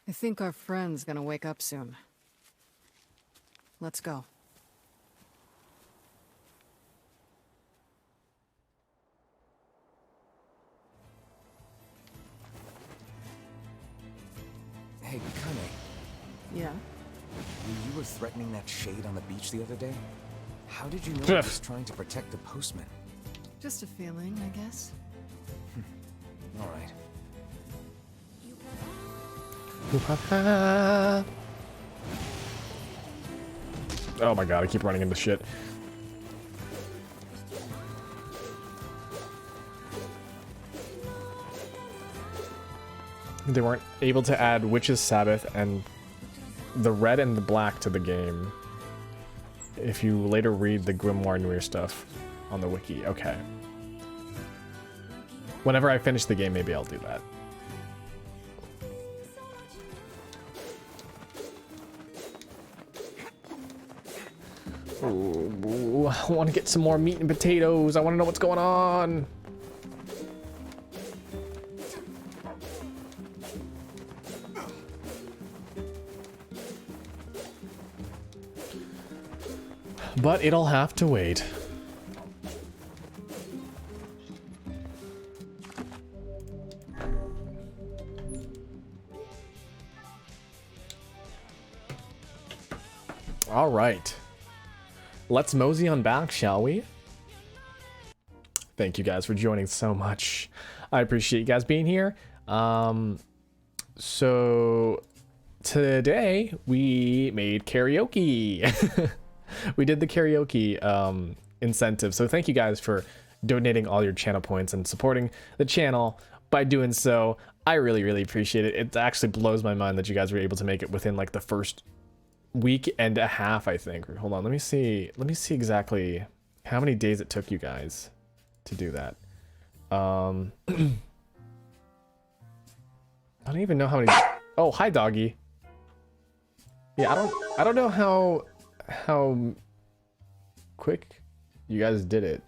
I think our friend's gonna wake up soon. Let's go. Hey, Kane. Yeah? You were threatening that shade on the beach the other day? How did you know he was trying to protect the postman? Just a feeling, I guess. Alright. Oh my god, I keep running into shit. They weren't able to add Witch's Sabbath and the red and the black to the game. If you later read the Grimoire NieR stuff on the wiki. Okay. Whenever I finish the game, maybe I'll do that. Ooh, I want to get some more meat and potatoes. I want to know what's going on. But it'll have to wait. All right. Let's mosey on back, shall we? Thank you guys for joining so much. I appreciate you guys being here. So today we made karaoke. We did the karaoke incentive. So thank you guys for donating all your channel points and supporting the channel by doing so. I really, really appreciate it. It actually blows my mind that you guys were able to make it within like the first week and a half, I think. Hold on, let me see exactly how many days it took you guys to do that. I don't even know how many. Oh, hi doggy. Yeah, I don't know how quick you guys did it,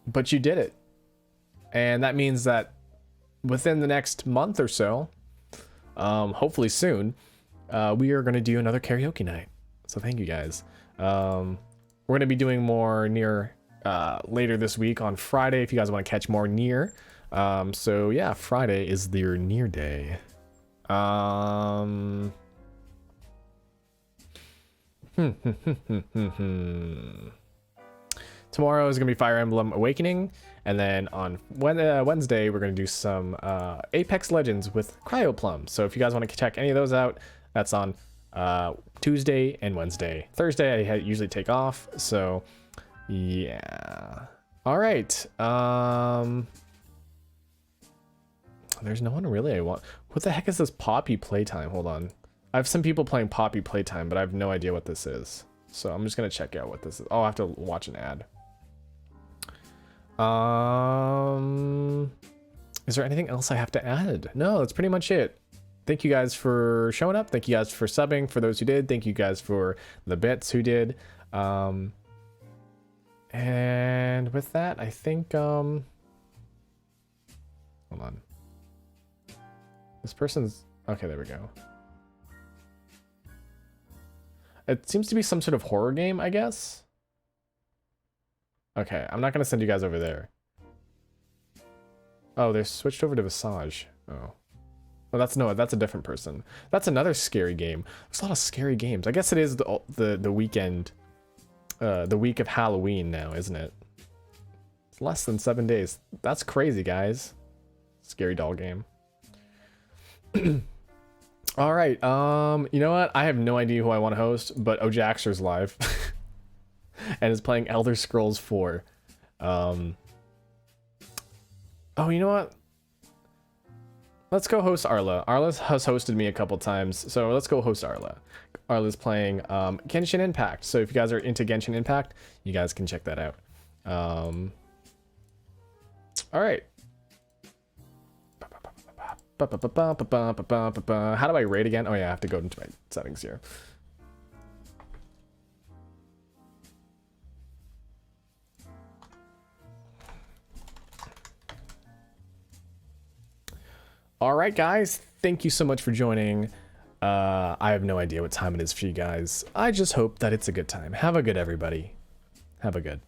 but you did it, and that means that within the next month or so, hopefully soon, we are going to do another karaoke night. So thank you guys. We're going to be doing more NieR later this week on Friday if you guys want to catch more NieR. So yeah, Friday is their NieR day. Tomorrow is gonna be Fire Emblem Awakening, and then on Wednesday we're gonna do some Apex Legends with Cryoplum. So if you guys want to check any of those out, that's on Tuesday and Wednesday. Thursday I usually take off, so yeah. All right. There's no one really I want. What the heck is this Poppy Playtime? Hold on. I have some people playing Poppy Playtime, but I have no idea what this is. So I'm just gonna check out what this is. Oh, I have to watch an ad. Is there anything else I have to add? No, that's pretty much it. Thank you guys for showing up. Thank you guys for subbing, for those who did. Thank you guys for the bits who did. And with that, I think, hold on. This person's, okay, there we go. It seems to be some sort of horror game, I guess. Okay, I'm not gonna send you guys over there. Oh, they switched over to Visage. Oh. Well, that's a different person. That's another scary game. There's a lot of scary games. I guess it is the weekend, the week of Halloween now, isn't it? It's less than 7 days. That's crazy, guys. Scary doll game. All right. You know what? I have no idea who I want to host, but Ojaxer's live and is playing Elder Scrolls 4. Oh, you know what? Let's go host Arla. Arla has hosted me a couple times, so let's go host Arla. Arla's playing Genshin Impact, so if you guys are into Genshin Impact, you guys can check that out. All right. How do I rate again? Oh yeah, I have to go into my settings here. All right, guys. Thank you so much for joining. I have no idea what time it is for you guys. I just hope that it's a good time. Have a good, everybody. Have a good.